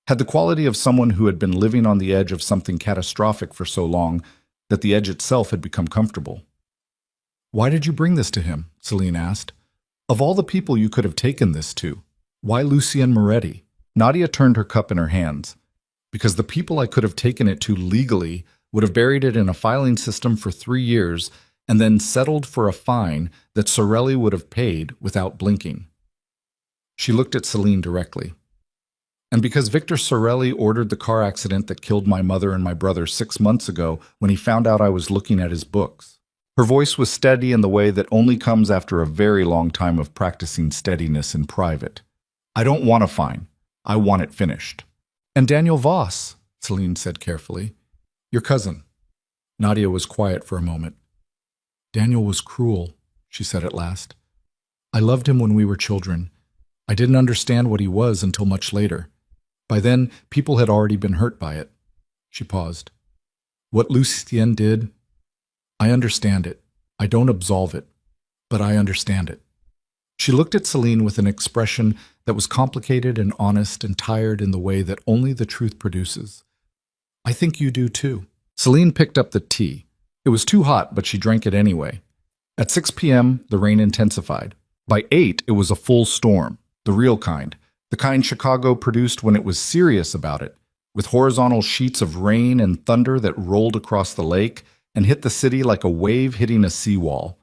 S1: had the quality of someone who had been living on the edge of something catastrophic for so long that the edge itself had become comfortable. "Why did you bring this to him?" Celine asked. "Of all the people you could have taken this to, why Lucien Moretti?" Nadia turned her cup in her hands. "Because the people I could have taken it to legally would have buried it in a filing system for 3 years and then settled for a fine that Sorelli would have paid without blinking." She looked at Celine directly. "And because Victor Sorelli ordered the car accident that killed my mother and my brother 6 months ago when he found out I was looking at his books." Her voice was steady in the way that only comes after a very long time of practicing steadiness in private. "I don't want a fine. I want it finished." "And Daniel Voss," Celine said carefully. "Your cousin." Nadia was quiet for a moment. "Daniel was cruel," she said at last. "I loved him when we were children. I didn't understand what he was until much later. By then, people had already been hurt by it." She paused. "What Lucien did, I understand it. I don't absolve it, but I understand it." She looked at Celine with an expression that was complicated and honest and tired in the way that only the truth produces. "I think you do too." Celine picked up the tea. It was too hot, but she drank it anyway. At 6 p.m., the rain intensified. By 8, it was a full storm, the real kind, the kind Chicago produced when it was serious about it, with horizontal sheets of rain and thunder that rolled across the lake and hit the city like a wave hitting a seawall.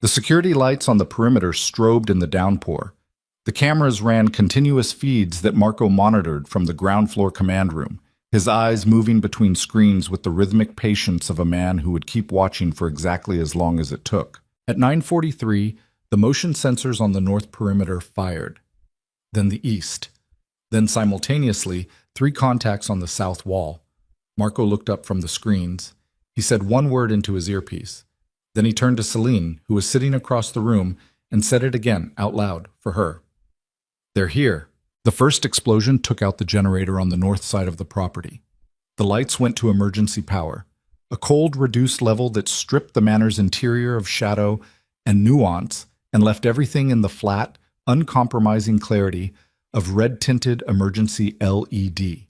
S1: The security lights on the perimeter strobed in the downpour. The cameras ran continuous feeds that Marco monitored from the ground floor command room, his eyes moving between screens with the rhythmic patience of a man who would keep watching for exactly as long as it took. At 9:43, the motion sensors on the north perimeter fired. Then the east. Then simultaneously, 3 contacts on the south wall. Marco looked up from the screens. He said one word into his earpiece. Then he turned to Celine, who was sitting across the room, and said it again, out loud, for her. "They're here." The first explosion took out the generator on the north side of the property. The lights went to emergency power, a cold, reduced level that stripped the manor's interior of shadow and nuance and left everything in the flat, uncompromising clarity of red-tinted emergency LED.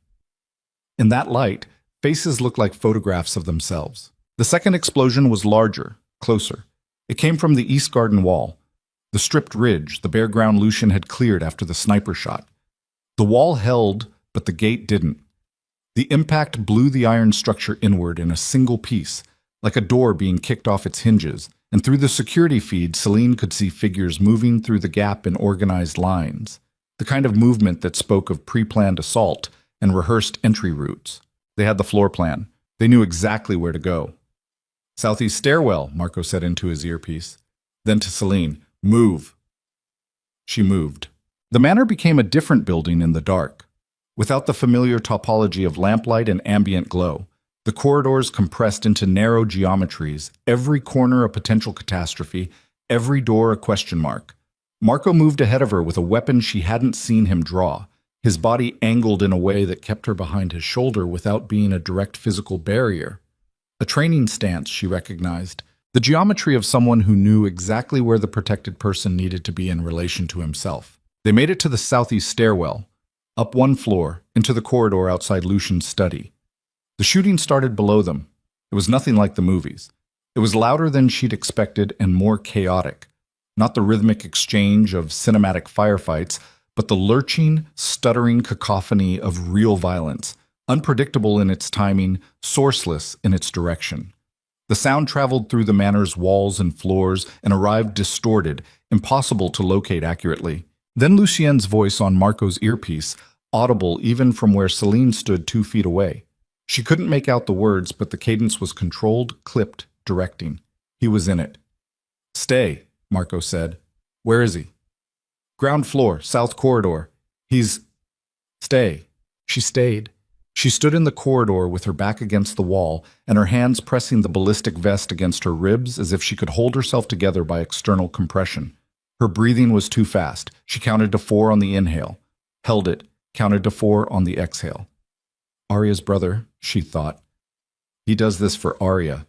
S1: In that light, faces looked like photographs of themselves. The second explosion was larger, closer. It came from the east garden wall. The stripped ridge, the bare ground Lucian had cleared after the sniper shot. The wall held, but the gate didn't. The impact blew the iron structure inward in a single piece, like a door being kicked off its hinges, and through the security feed, Celine could see figures moving through the gap in organized lines, the kind of movement that spoke of pre-planned assault and rehearsed entry routes. They had the floor plan. They knew exactly where to go. "Southeast stairwell," Marco said into his earpiece. Then to Celine, "Move." She moved. The manor became a different building in the dark. Without the familiar topology of lamplight and ambient glow, the corridors compressed into narrow geometries, every corner a potential catastrophe, every door a question mark. Marco moved ahead of her with a weapon she hadn't seen him draw, his body angled in a way that kept her behind his shoulder without being a direct physical barrier. A training stance, she recognized, the geometry of someone who knew exactly where the protected person needed to be in relation to himself. They made it to the southeast stairwell, up one floor, into the corridor outside Lucian's study. The shooting started below them. It was nothing like the movies. It was louder than she'd expected and more chaotic. Not the rhythmic exchange of cinematic firefights, but the lurching, stuttering cacophony of real violence, unpredictable in its timing, sourceless in its direction. The sound traveled through the manor's walls and floors and arrived distorted, impossible to locate accurately. Then Lucien's voice on Marco's earpiece, audible even from where Celine stood 2 feet away. She couldn't make out the words, but the cadence was controlled, clipped, directing. He was in it. "Stay," Marco said. "Where is he?" "Ground floor, south corridor. He's—" "Stay." She stayed. She stood in the corridor with her back against the wall and her hands pressing the ballistic vest against her ribs as if she could hold herself together by external compression. Her breathing was too fast. She counted to 4 on the inhale, held it, counted to 4 on the exhale. Arya's brother, she thought. He does this for Arya.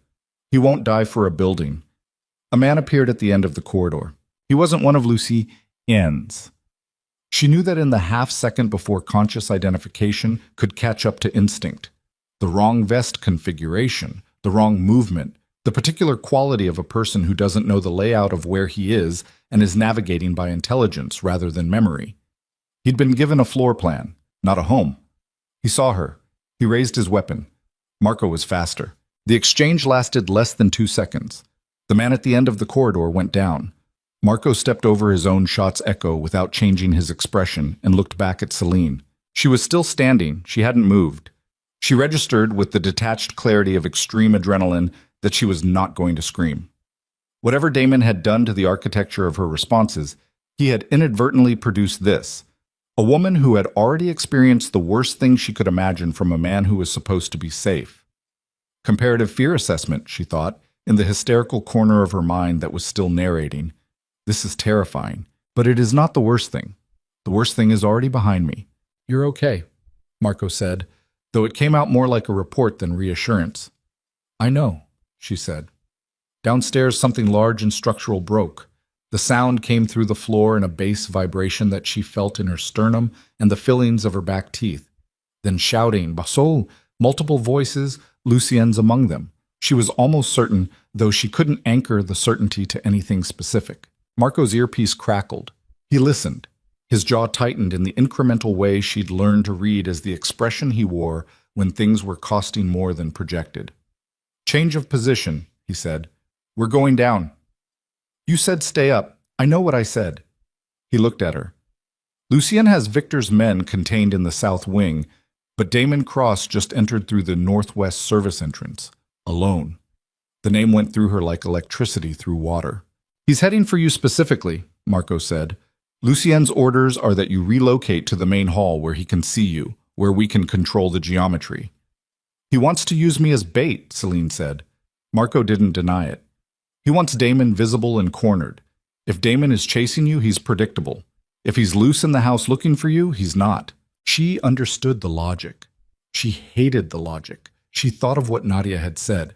S1: He won't die for a building. A man appeared at the end of the corridor. He wasn't one of Lucien's. She knew that in the half-second before conscious identification could catch up to instinct. The wrong vest configuration, the wrong movement, the particular quality of a person who doesn't know the layout of where he is and is navigating by intelligence rather than memory. He'd been given a floor plan, not a home. He saw her. He raised his weapon. Marco was faster. The exchange lasted less than 2 seconds. The man at the end of the corridor went down. Marco stepped over his own shot's echo without changing his expression and looked back at Celine. She was still standing. She hadn't moved. She registered with the detached clarity of extreme adrenaline that she was not going to scream. Whatever Damon had done to the architecture of her responses, he had inadvertently produced this. A woman who had already experienced the worst thing she could imagine from a man who was supposed to be safe. Comparative fear assessment, she thought, in the hysterical corner of her mind that was still narrating. This is terrifying, but it is not the worst thing. The worst thing is already behind me. "You're okay," Marco said, though it came out more like a report than reassurance. "I know," she said. Downstairs, something large and structural broke. The sound came through the floor in a bass vibration that she felt in her sternum and the fillings of her back teeth. Then shouting, basso, multiple voices, Lucien's among them. She was almost certain, though she couldn't anchor the certainty to anything specific. Marco's earpiece crackled. He listened. His jaw tightened in the incremental way she'd learned to read as the expression he wore when things were costing more than projected. "Change of position," he said. "We're going down." "You said stay up. I know what I said." He looked at her. "Lucien has Victor's men contained in the south wing, but Damon Cross just entered through the northwest service entrance, alone." The name went through her like electricity through water. "He's heading for you specifically," Marco said. "Lucien's orders are that you relocate to the main hall where he can see you, where we can control the geometry." "He wants to use me as bait," Celine said. Marco didn't deny it. "He wants Damon visible and cornered. If Damon is chasing you, he's predictable. If he's loose in the house looking for you, he's not." She understood the logic. She hated the logic. She thought of what Nadia had said.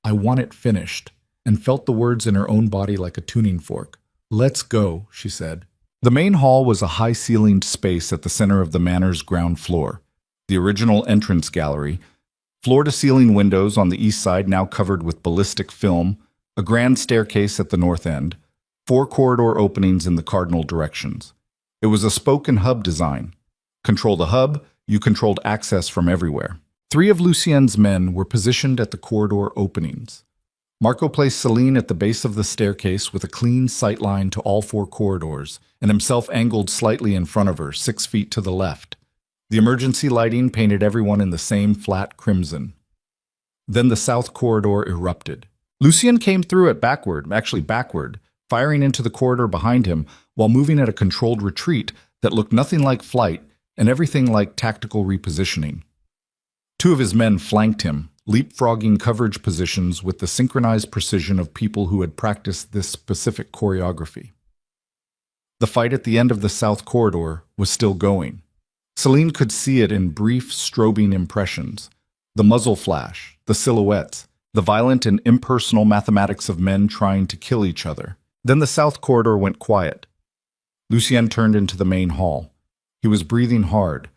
S1: "I want it finished," and felt the words in her own body like a tuning fork. "Let's go," she said. The main hall was a high-ceilinged space at the center of the manor's ground floor. The original entrance gallery, floor-to-ceiling windows on the east side now covered with ballistic film, a grand staircase at the north end, 4 corridor openings in the cardinal directions. It was a spoke and hub design. Control the hub, you controlled access from everywhere. 3 of Lucien's men were positioned at the corridor openings. Marco placed Celine at the base of the staircase with a clean sight line to all 4 corridors, and himself angled slightly in front of her, 6 feet to the left. The emergency lighting painted everyone in the same flat crimson. Then the south corridor erupted. Lucien came through it backward, firing into the corridor behind him while moving at a controlled retreat that looked nothing like flight and everything like tactical repositioning. 2 of his men flanked him, leapfrogging coverage positions with the synchronized precision of people who had practiced this specific choreography. The fight at the end of the south corridor was still going. Celine could see it in brief, strobing impressions. The muzzle flash, the silhouettes, the violent and impersonal mathematics of men trying to kill each other. Then the south corridor went quiet. Lucien turned into the main hall. He was breathing hard.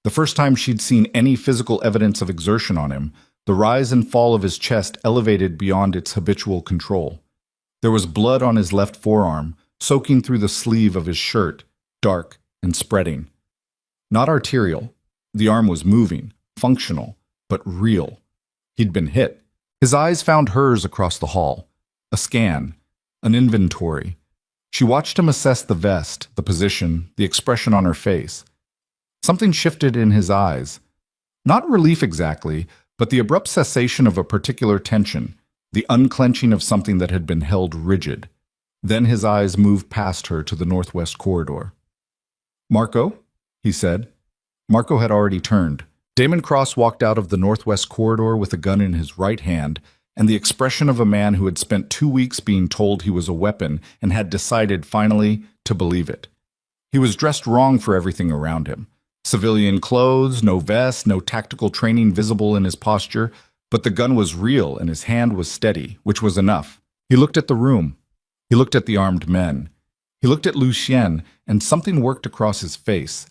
S1: The first time she'd seen any physical evidence of exertion on him, the rise and fall of his chest elevated beyond its habitual control. There was blood on his left forearm, soaking through the sleeve of his shirt, dark and spreading. Not arterial. The arm was moving, functional, but real. He'd been hit. His eyes found hers across the hall. A scan, an inventory. She watched him assess the vest, the position, the expression on her face. Something shifted in his eyes. Not relief exactly, but the abrupt cessation of a particular tension, the unclenching of something that had been held rigid. Then his eyes moved past her to the northwest corridor. "Marco?" he said. Marco had already turned. Damon Cross walked out of the northwest corridor with a gun in his right hand and the expression of a man who had spent 2 weeks being told he was a weapon and had decided, finally, to believe it. He was dressed wrong for everything around him. Civilian clothes, no vest, no tactical training visible in his posture, but the gun was real and his hand was steady, which was enough. He looked at the room. He looked at the armed men. He looked at Lucien, and something worked across his face.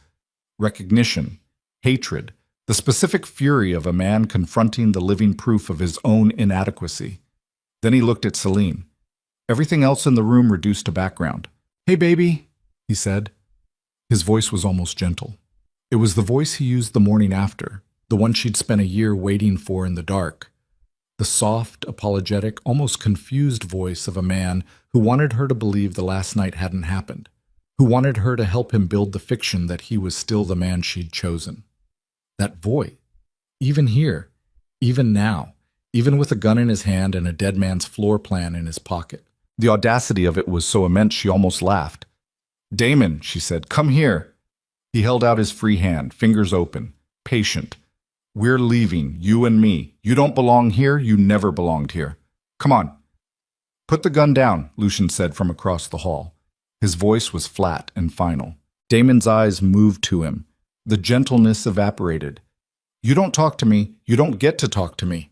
S1: Recognition, hatred, the specific fury of a man confronting the living proof of his own inadequacy. Then he looked at Celine. Everything else in the room reduced to background. "Hey, baby," he said. His voice was almost gentle. It was the voice he used the morning after, the one she'd spent a year waiting for in the dark. The soft, apologetic, almost confused voice of a man who wanted her to believe the last night hadn't happened, who wanted her to help him build the fiction that he was still the man she'd chosen. That voice, even here, even now, even with a gun in his hand and a dead man's floor plan in his pocket. The audacity of it was so immense she almost laughed. "Damon," she said, "come here." He held out his free hand, fingers open, patient. "We're leaving, you and me. You don't belong here, you never belonged here. Come on." "Put the gun down," Lucien said from across the hall. His voice was flat and final. Damon's eyes moved to him. The gentleness evaporated. "You don't talk to me. You don't get to talk to me."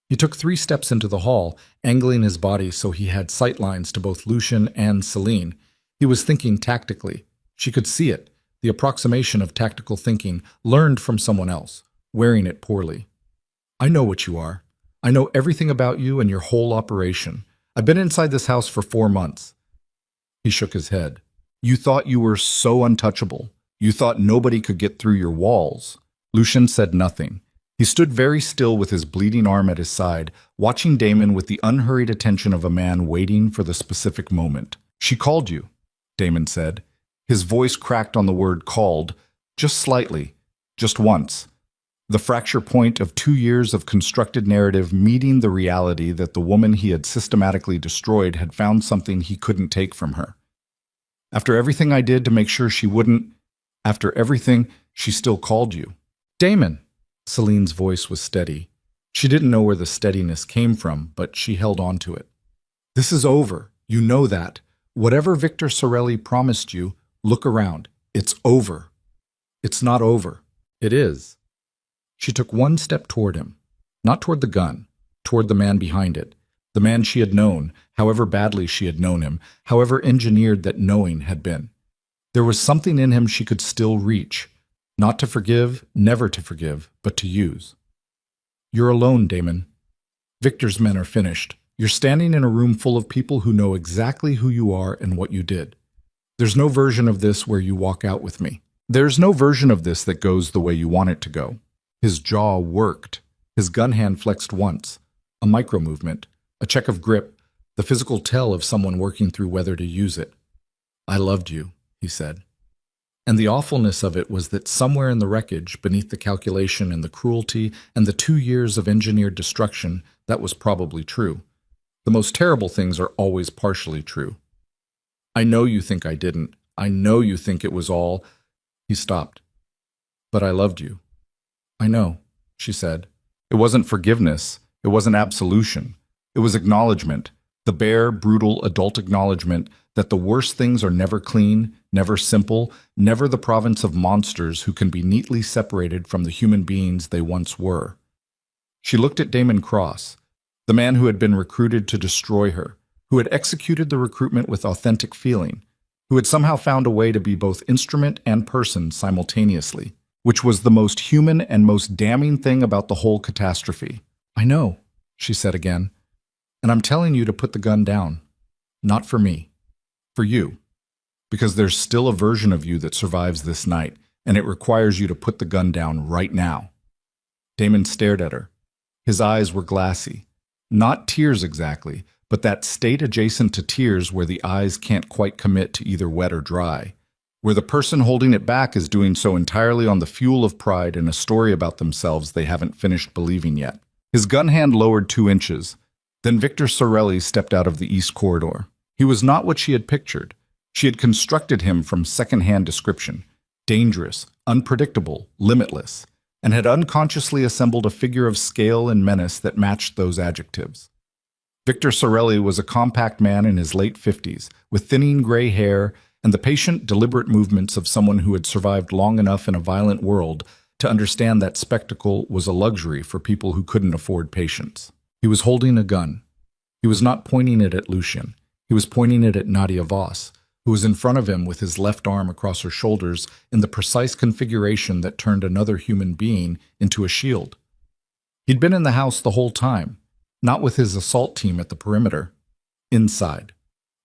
S1: He took 3 steps into the hall, angling his body so he had sight lines to both Lucien and Celine. He was thinking tactically. She could see it, the approximation of tactical thinking, learned from someone else, wearing it poorly. "I know what you are. I know everything about you and your whole operation. I've been inside this house for 4 months. He shook his head. "You thought you were so untouchable. You thought nobody could get through your walls." Lucien said nothing. He stood very still with his bleeding arm at his side, watching Damon with the unhurried attention of a man waiting for the specific moment. "She called you," Damon said. His voice cracked on the word called, just slightly, just once. The fracture point of 2 years of constructed narrative meeting the reality that the woman he had systematically destroyed had found something he couldn't take from her. "After everything I did to make sure she wouldn't, after everything, she still called you." "Damon!" Celine's voice was steady. She didn't know where the steadiness came from, but she held on to it. "This is over. You know that. Whatever Victor Sorelli promised you, look around. It's over." "It's not over." "It is." She took 1 step toward him, not toward the gun, toward the man behind it, the man she had known, however badly she had known him, however engineered that knowing had been. There was something in him she could still reach, not to forgive, never to forgive, but to use. "You're alone, Damon. Victor's men are finished. You're standing in a room full of people who know exactly who you are and what you did. There's no version of this where you walk out with me. There's no version of this that goes the way you want it to go. His jaw worked. His gun hand flexed once. A micro movement, a check of grip, the physical tell of someone working through whether to use it. I loved you, he said. And the awfulness of it was that somewhere in the wreckage, beneath the calculation and the cruelty and the 2 years of engineered destruction, that was probably true. The most terrible things are always partially true. I know you think I didn't. I know you think it was all... He stopped. But I loved you. I know, she said. It wasn't forgiveness. It wasn't absolution. It was acknowledgement. The bare, brutal, adult acknowledgement that the worst things are never clean, never simple, never the province of monsters who can be neatly separated from the human beings they once were. She looked at Damon Cross, the man who had been recruited to destroy her, who had executed the recruitment with authentic feeling, who had somehow found a way to be both instrument and person simultaneously, which was the most human and most damning thing about the whole catastrophe. I know, she said again, and I'm telling you to put the gun down. Not for me. For you. Because there's still a version of you that survives this night, and it requires you to put the gun down right now. Damon stared at her. His eyes were glassy. Not tears exactly, but that state adjacent to tears where the eyes can't quite commit to either wet or dry, where the person holding it back is doing so entirely on the fuel of pride and a story about themselves they haven't finished believing yet. His gun hand lowered 2 inches. Then Victor Sorelli stepped out of the east corridor. He was not what she had pictured. She had constructed him from second-hand description, dangerous, unpredictable, limitless, and had unconsciously assembled a figure of scale and menace that matched those adjectives. Victor Sorelli was a compact man in his late 50s, with thinning gray hair and the patient, deliberate movements of someone who had survived long enough in a violent world to understand that spectacle was a luxury for people who couldn't afford patience. He was holding a gun. He was not pointing it at Lucien. He was pointing it at Nadia Voss, who was in front of him with his left arm across her shoulders in the precise configuration that turned another human being into a shield. He'd been in the house the whole time, not with his assault team at the perimeter. Inside.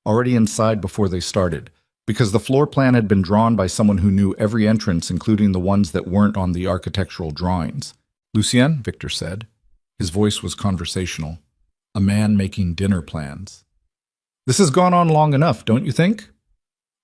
S1: Already inside before they started, because the floor plan had been drawn by someone who knew every entrance, including the ones that weren't on the architectural drawings. Lucien, Victor said. His voice was conversational. A man making dinner plans. This has gone on long enough, don't you think?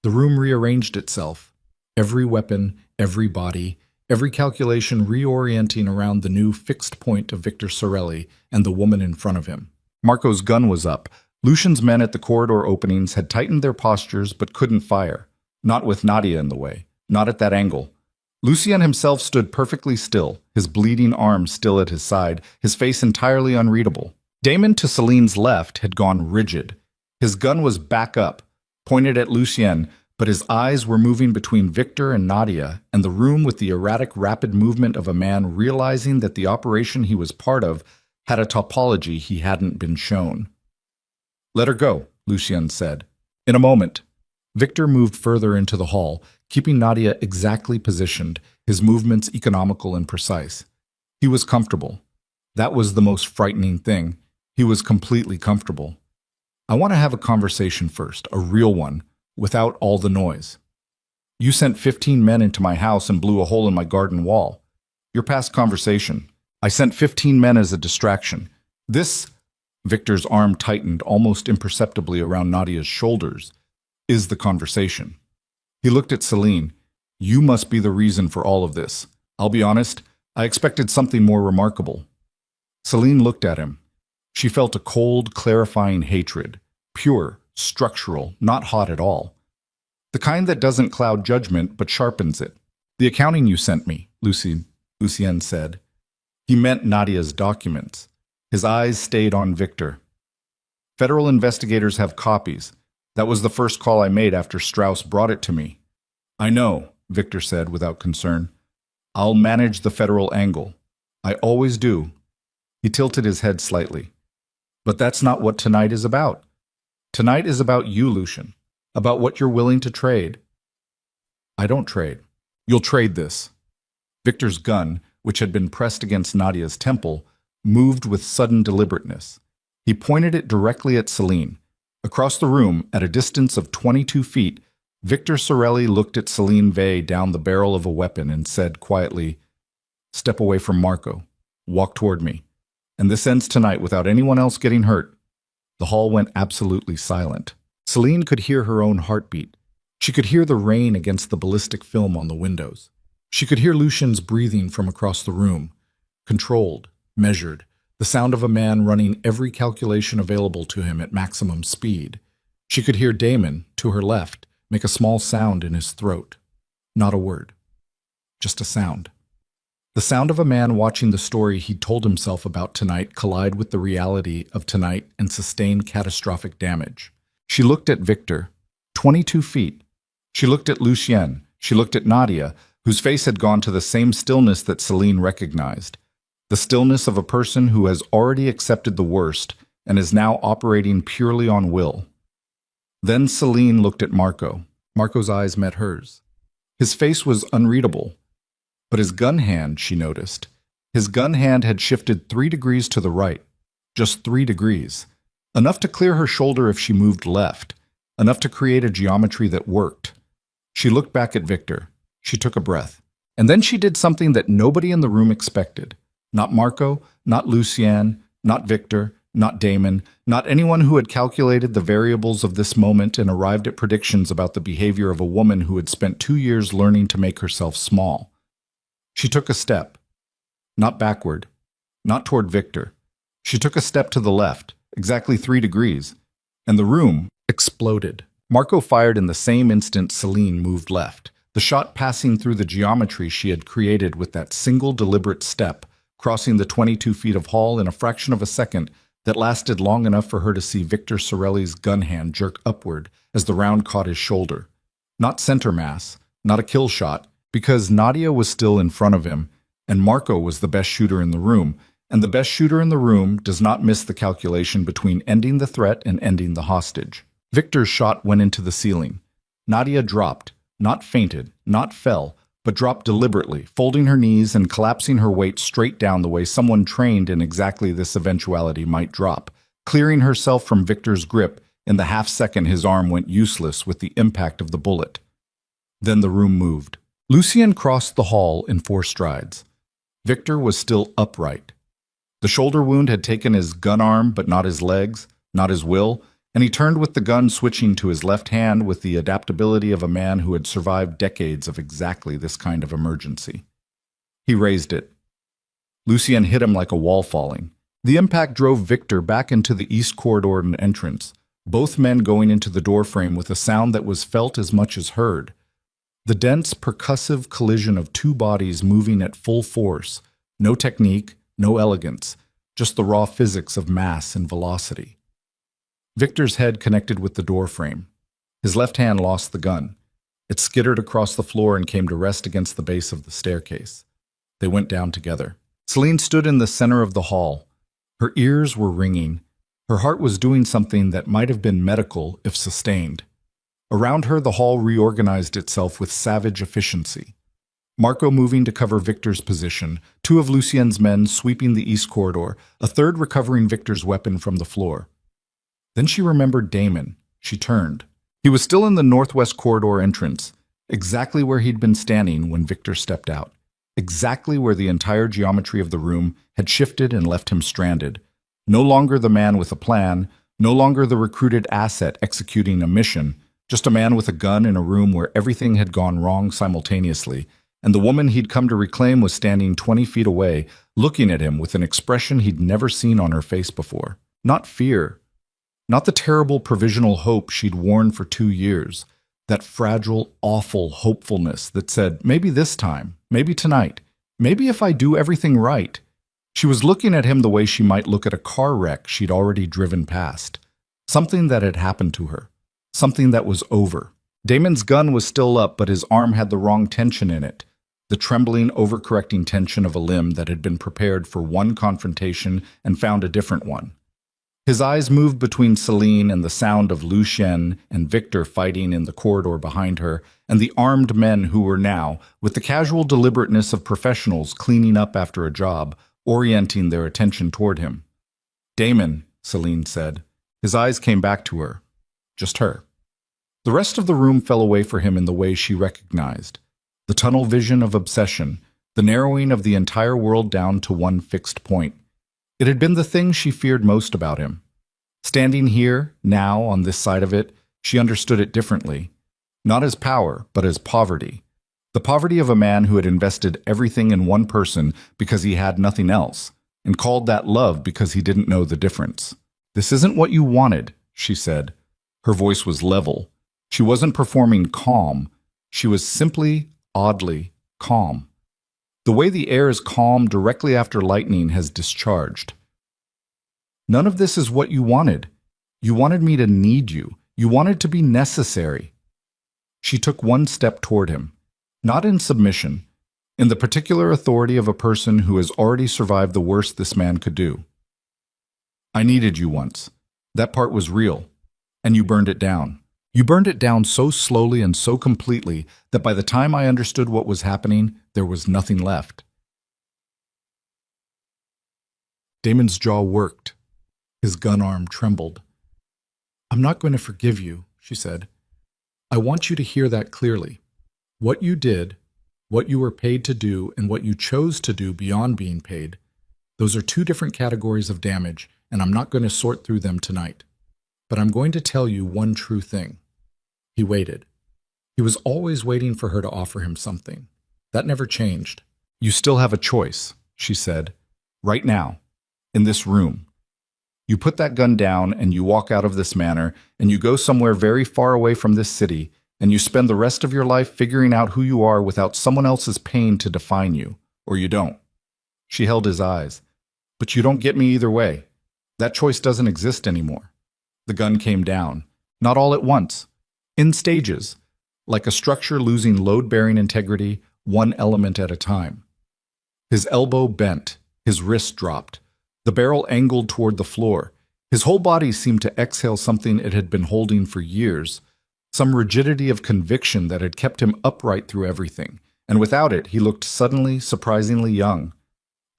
S1: The room rearranged itself. Every weapon, every body, every calculation reorienting around the new fixed point of Victor Sorelli and the woman in front of him. Marco's gun was up. Lucien's men at the corridor openings had tightened their postures but couldn't fire. Not with Nadia in the way. Not at that angle. Lucien himself stood perfectly still, his bleeding arm still at his side, his face entirely unreadable. Damon to Celine's left had gone rigid. His gun was back up, pointed at Lucien, but his eyes were moving between Victor and Nadia and the room with the erratic, rapid movement of a man realizing that the operation he was part of had a topology he hadn't been shown. Let her go, Lucien said. In a moment. Victor moved further into the hall, keeping Nadia exactly positioned, his movements economical and precise. He was comfortable. That was the most frightening thing. He was completely comfortable. I want to have a conversation first, a real one, without all the noise. You sent 15 men into my house and blew a hole in my garden wall. You're past conversation. I sent 15 men as a distraction. This, Victor's arm tightened almost imperceptibly around Nadia's shoulders, is the conversation. He looked at Celine. You must be the reason for all of this. I'll be honest, I expected something more remarkable. Celine looked at him. She felt a cold, clarifying hatred, pure, structural, not hot at all. The kind that doesn't cloud judgment but sharpens it. The accounting you sent me, Lucien said. He meant Nadia's documents. His eyes stayed on Victor. Federal investigators have copies. That was the first call I made after Strauss brought it to me. I know, Victor said without concern. I'll manage the federal angle. I always do. He tilted his head slightly. But that's not what tonight is about. Tonight is about you, Lucien. About what you're willing to trade. I don't trade. You'll trade this. Victor's gun, which had been pressed against Nadia's temple, moved with sudden deliberateness. He pointed it directly at Celine. Across the room, at a distance of 22 feet, Victor Sorelli looked at Celine Vey down the barrel of a weapon and said quietly, "Step away from Marco. Walk toward me. And this ends tonight without anyone else getting hurt." The hall went absolutely silent. Celine could hear her own heartbeat. She could hear the rain against the ballistic film on the windows. She could hear Lucien's breathing from across the room, controlled, measured, the sound of a man running every calculation available to him at maximum speed. She could hear Damon, to her left, make a small sound in his throat. Not a word. Just a sound. The sound of a man watching the story he'd told himself about tonight collide with the reality of tonight and sustain catastrophic damage. She looked at Victor, 22 feet. She looked at Lucien. She looked at Nadia, whose face had gone to the same stillness that Celine recognized. The stillness of a person who has already accepted the worst and is now operating purely on will. Then Celine looked at Marco. Marco's eyes met hers. His face was unreadable. But his gun hand, she noticed. His gun hand had shifted 3 degrees to the right. Just 3 degrees. Enough to clear her shoulder if she moved left. Enough to create a geometry that worked. She looked back at Victor. She took a breath. And then she did something that nobody in the room expected. Not Marco, not Lucien, not Victor, not Damon, not anyone who had calculated the variables of this moment and arrived at predictions about the behavior of a woman who had spent 2 years learning to make herself small. She took a step. Not backward. Not toward Victor. She took a step to the left, exactly 3 degrees, and the room exploded. Marco fired in the same instant Celine moved left, the shot passing through the geometry she had created with that single deliberate step, crossing the 22 feet of hall in a fraction of a second that lasted long enough for her to see Victor Sorelli's gun hand jerk upward as the round caught his shoulder. Not center mass, not a kill shot, because Nadia was still in front of him, and Marco was the best shooter in the room, and the best shooter in the room does not miss the calculation between ending the threat and ending the hostage. Victor's shot went into the ceiling. Nadia dropped, not fainted, not fell, but dropped deliberately, folding her knees and collapsing her weight straight down the way someone trained in exactly this eventuality might drop, clearing herself from Victor's grip in the half-second his arm went useless with the impact of the bullet. Then the room moved. Lucien crossed the hall in 4 strides. Victor was still upright. The shoulder wound had taken his gun arm but not his legs, not his will, and he turned with the gun switching to his left hand with the adaptability of a man who had survived decades of exactly this kind of emergency. He raised it. Lucien hit him like a wall falling. The impact drove Victor back into the east corridor and entrance, both men going into the doorframe with a sound that was felt as much as heard. The dense, percussive collision of 2 bodies moving at full force, no technique, no elegance, just the raw physics of mass and velocity. Victor's head connected with the doorframe. His left hand lost the gun. It skittered across the floor and came to rest against the base of the staircase. They went down together. Celine stood in the center of the hall. Her ears were ringing. Her heart was doing something that might have been medical if sustained. Around her, the hall reorganized itself with savage efficiency. Marco moving to cover Victor's position, 2 of Lucien's men sweeping the east corridor, a third recovering Victor's weapon from the floor. Then she remembered Damon. She turned. He was still in the northwest corridor entrance, exactly where he'd been standing when Victor stepped out, exactly where the entire geometry of the room had shifted and left him stranded. No longer the man with a plan, no longer the recruited asset executing a mission, just a man with a gun in a room where everything had gone wrong simultaneously, and the woman he'd come to reclaim was standing 20 feet away, looking at him with an expression he'd never seen on her face before. Not fear. Not the terrible provisional hope she'd worn for 2 years. That fragile, awful hopefulness that said, maybe this time, maybe tonight, maybe if I do everything right. She was looking at him the way she might look at a car wreck she'd already driven past. Something that had happened to her. Something that was over. Damon's gun was still up, but his arm had the wrong tension in it. The trembling, overcorrecting tension of a limb that had been prepared for one confrontation and found a different one. His eyes moved between Celine and the sound of Lucien and Victor fighting in the corridor behind her, and the armed men who were now, with the casual deliberateness of professionals cleaning up after a job, orienting their attention toward him. Damon, Celine said. His eyes came back to her. Just her. The rest of the room fell away for him in the way she recognized. The tunnel vision of obsession, the narrowing of the entire world down to one fixed point. It had been the thing she feared most about him. Standing here, now, on this side of it, she understood it differently. Not as power, but as poverty. The poverty of a man who had invested everything in one person because he had nothing else, and called that love because he didn't know the difference. "This isn't what you wanted," she said. Her voice was level. She wasn't performing calm. She was simply, oddly, calm. The way the air is calm directly after lightning has discharged. "None of this is what you wanted. You wanted me to need you. You wanted to be necessary." She took one step toward him, not in submission, in the particular authority of a person who has already survived the worst this man could do. "I needed you once. That part was real. And you burned it down. You burned it down so slowly and so completely that by the time I understood what was happening, there was nothing left." Damon's jaw worked. His gun arm trembled. "I'm not going to forgive you," she said. "I want you to hear that clearly. What you did, what you were paid to do, and what you chose to do beyond being paid, those are two different categories of damage, and I'm not going to sort through them tonight. But I'm going to tell you one true thing." He waited. He was always waiting for her to offer him something. That never changed. "You still have a choice," she said. "Right now. In this room. You put that gun down and you walk out of this manor and you go somewhere very far away from this city and you spend the rest of your life figuring out who you are without someone else's pain to define you, or you don't." She held his eyes. "But you don't get me either way. That choice doesn't exist anymore." The gun came down, not all at once, in stages, like a structure losing load-bearing integrity, one element at a time. His elbow bent, his wrist dropped. The barrel angled toward the floor. His whole body seemed to exhale something it had been holding for years, some rigidity of conviction that had kept him upright through everything, and without it he looked suddenly, surprisingly young,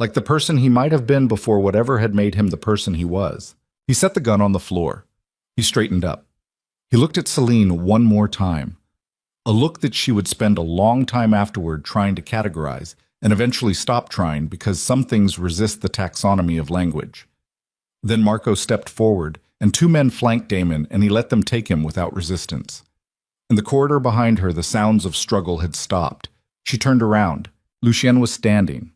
S1: like the person he might have been before whatever had made him the person he was. He set the gun on the floor. He straightened up. He looked at Celine one more time, a look that she would spend a long time afterward trying to categorize, and eventually stop trying because some things resist the taxonomy of language. Then Marco stepped forward, and two men flanked Damon, and he let them take him without resistance. In the corridor behind her, the sounds of struggle had stopped. She turned around. Lucien was standing.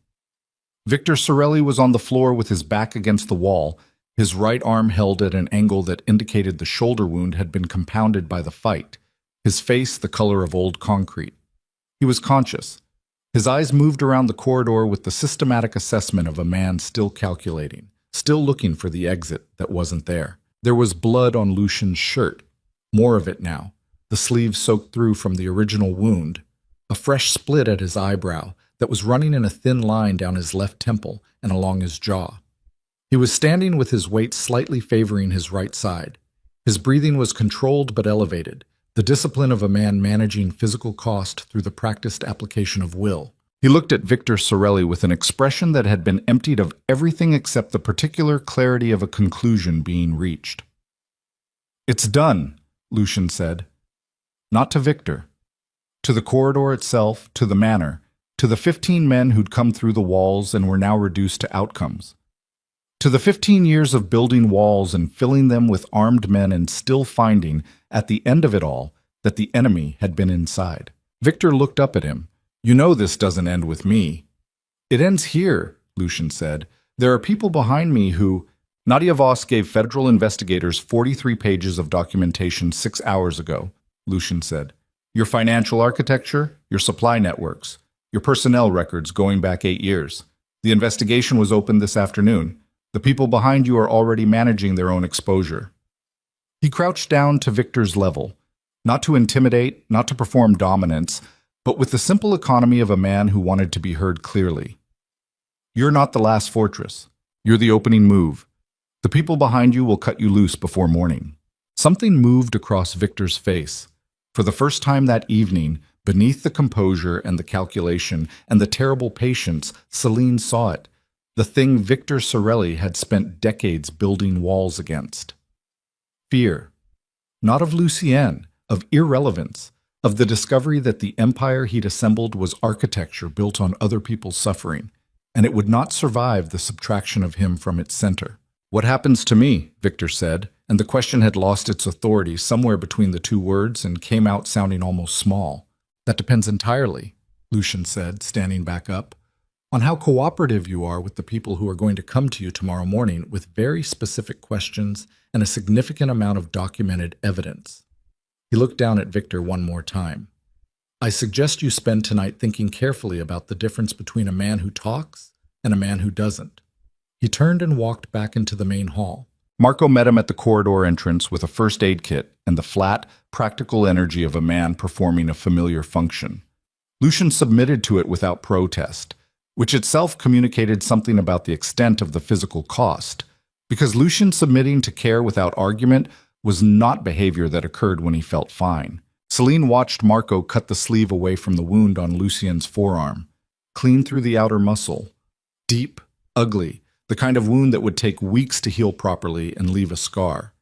S1: Victor Sorelli was on the floor with his back against the wall, his right arm held at an angle that indicated the shoulder wound had been compounded by the fight, his face the color of old concrete. He was conscious. His eyes moved around the corridor with the systematic assessment of a man still calculating, still looking for the exit that wasn't there. There was blood on Lucien's shirt, more of it now, the sleeve soaked through from the original wound, a fresh split at his eyebrow that was running in a thin line down his left temple and along his jaw. He was standing with his weight slightly favoring his right side. His breathing was controlled but elevated, the discipline of a man managing physical cost through the practiced application of will. He looked at Victor Sorelli with an expression that had been emptied of everything except the particular clarity of a conclusion being reached. "It's done," Lucien said. Not to Victor. To the corridor itself, to the manor, to the 15 men who'd come through the walls and were now reduced to outcomes. To the 15 years of building walls and filling them with armed men and still finding, at the end of it all, that the enemy had been inside. Victor looked up at him. "You know this doesn't end with me." "It ends here," Lucien said. "There are people behind me who—" "Nadia Voss gave federal investigators 43 pages of documentation 6 hours ago," Lucien said. "Your financial architecture, your supply networks, your personnel records going back 8 years. The investigation was opened this afternoon. The people behind you are already managing their own exposure." He crouched down to Victor's level, not to intimidate, not to perform dominance, but with the simple economy of a man who wanted to be heard clearly. "You're not the last fortress. You're the opening move. The people behind you will cut you loose before morning." Something moved across Victor's face. For the first time that evening, beneath the composure and the calculation and the terrible patience, Celine saw it. the thing Victor Sorelli had spent decades building walls against. Fear. Not of Lucienne, of irrelevance, of the discovery that the empire he'd assembled was architecture built on other people's suffering, and it would not survive the subtraction of him from its center. "What happens to me?" Victor said, and the question had lost its authority somewhere between the two words and came out sounding almost small. "That depends entirely," Lucian said, standing back up, "on how cooperative you are with the people who are going to come to you tomorrow morning with very specific questions and a significant amount of documented evidence." He looked down at Victor one more time. "I suggest you spend tonight thinking carefully about the difference between a man who talks and a man who doesn't." He turned and walked back into the main hall. Marco met him at the corridor entrance with a first aid kit and the flat, practical energy of a man performing a familiar function. Lucian submitted to it without protest, which itself communicated something about the extent of the physical cost, because Lucian submitting to care without argument was not behavior that occurred when he felt fine. Celine watched Marco cut the sleeve away from the wound on Lucien's forearm, clean through the outer muscle. Deep, ugly, the kind of wound that would take weeks to heal properly and leave a scar.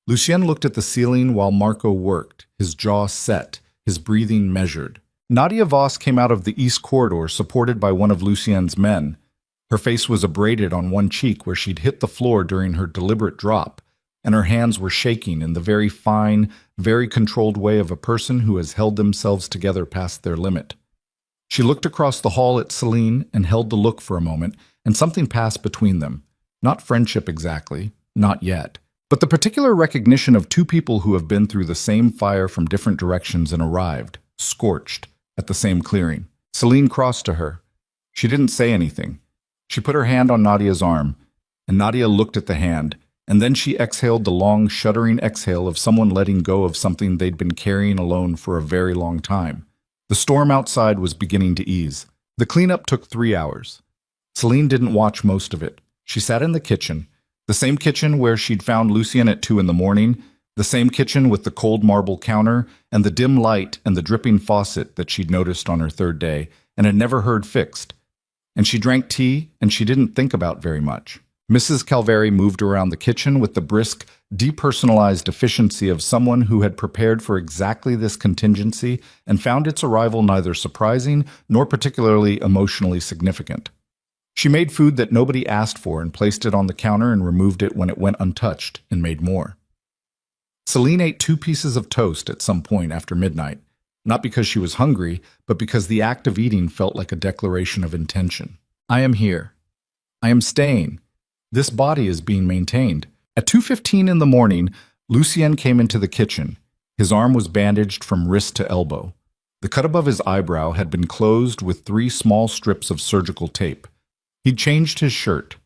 S1: Lucien looked at the ceiling while Marco worked, his jaw set, his breathing measured. Nadia Voss came out of the east corridor supported by one of Lucien's men. Her face was abraded on one cheek where she'd hit the floor during her deliberate drop, and her hands were shaking in the very fine, very controlled way of a person who has held themselves together past their limit. She looked across the hall at Celine and held the look for a moment, and something passed between them. Not friendship exactly, not yet, but the particular recognition of two people who have been through the same fire from different directions and arrived, scorched, at the same clearing. Celine crossed to her. She didn't say anything. She put her hand on Nadia's arm, and Nadia looked at the hand, and then she exhaled the long, shuddering exhale of someone letting go of something they'd been carrying alone for a very long time. The storm outside was beginning to ease. The cleanup took 3 hours. Celine didn't watch most of it. She sat in the kitchen, the same kitchen where she'd found Lucien at 2 a.m, the same kitchen with the cold marble counter and the dim light and the dripping faucet that she'd noticed on her third day and had never heard fixed. And she drank tea, and she didn't think about very much. Mrs. Calvary moved around the kitchen with the brisk, depersonalized efficiency of someone who had prepared for exactly this contingency and found its arrival neither surprising nor particularly emotionally significant. She made food that nobody asked for and placed it on the counter and removed it when it went untouched and made more. Celine ate 2 pieces of toast at some point after midnight, not because she was hungry, but because the act of eating felt like a declaration of intention. "I am here. I am staying. This body is being maintained." At 2:15 in the morning, Lucien came into the kitchen. His arm was bandaged from wrist to elbow. The cut above his eyebrow had been closed with 3 small strips of surgical tape. He'd changed his shirt.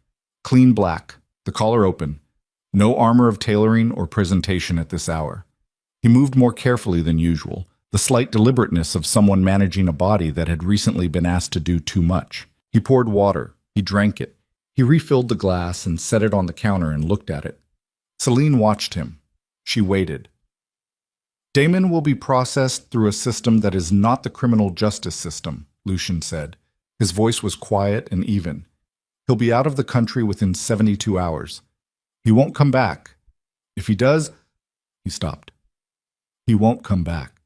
S1: Clean black, the collar open. No armor of tailoring or presentation at this hour. He moved more carefully than usual, the slight deliberateness of someone managing a body that had recently been asked to do too much. He poured water. He drank it. He refilled the glass and set it on the counter and looked at it. Celine watched him. She waited. "Damon will be processed through a system that is not the criminal justice system," Lucien said. His voice was quiet and even. "He'll be out of the country within 72 hours. He won't come back. If he does—" He stopped. "He won't come back.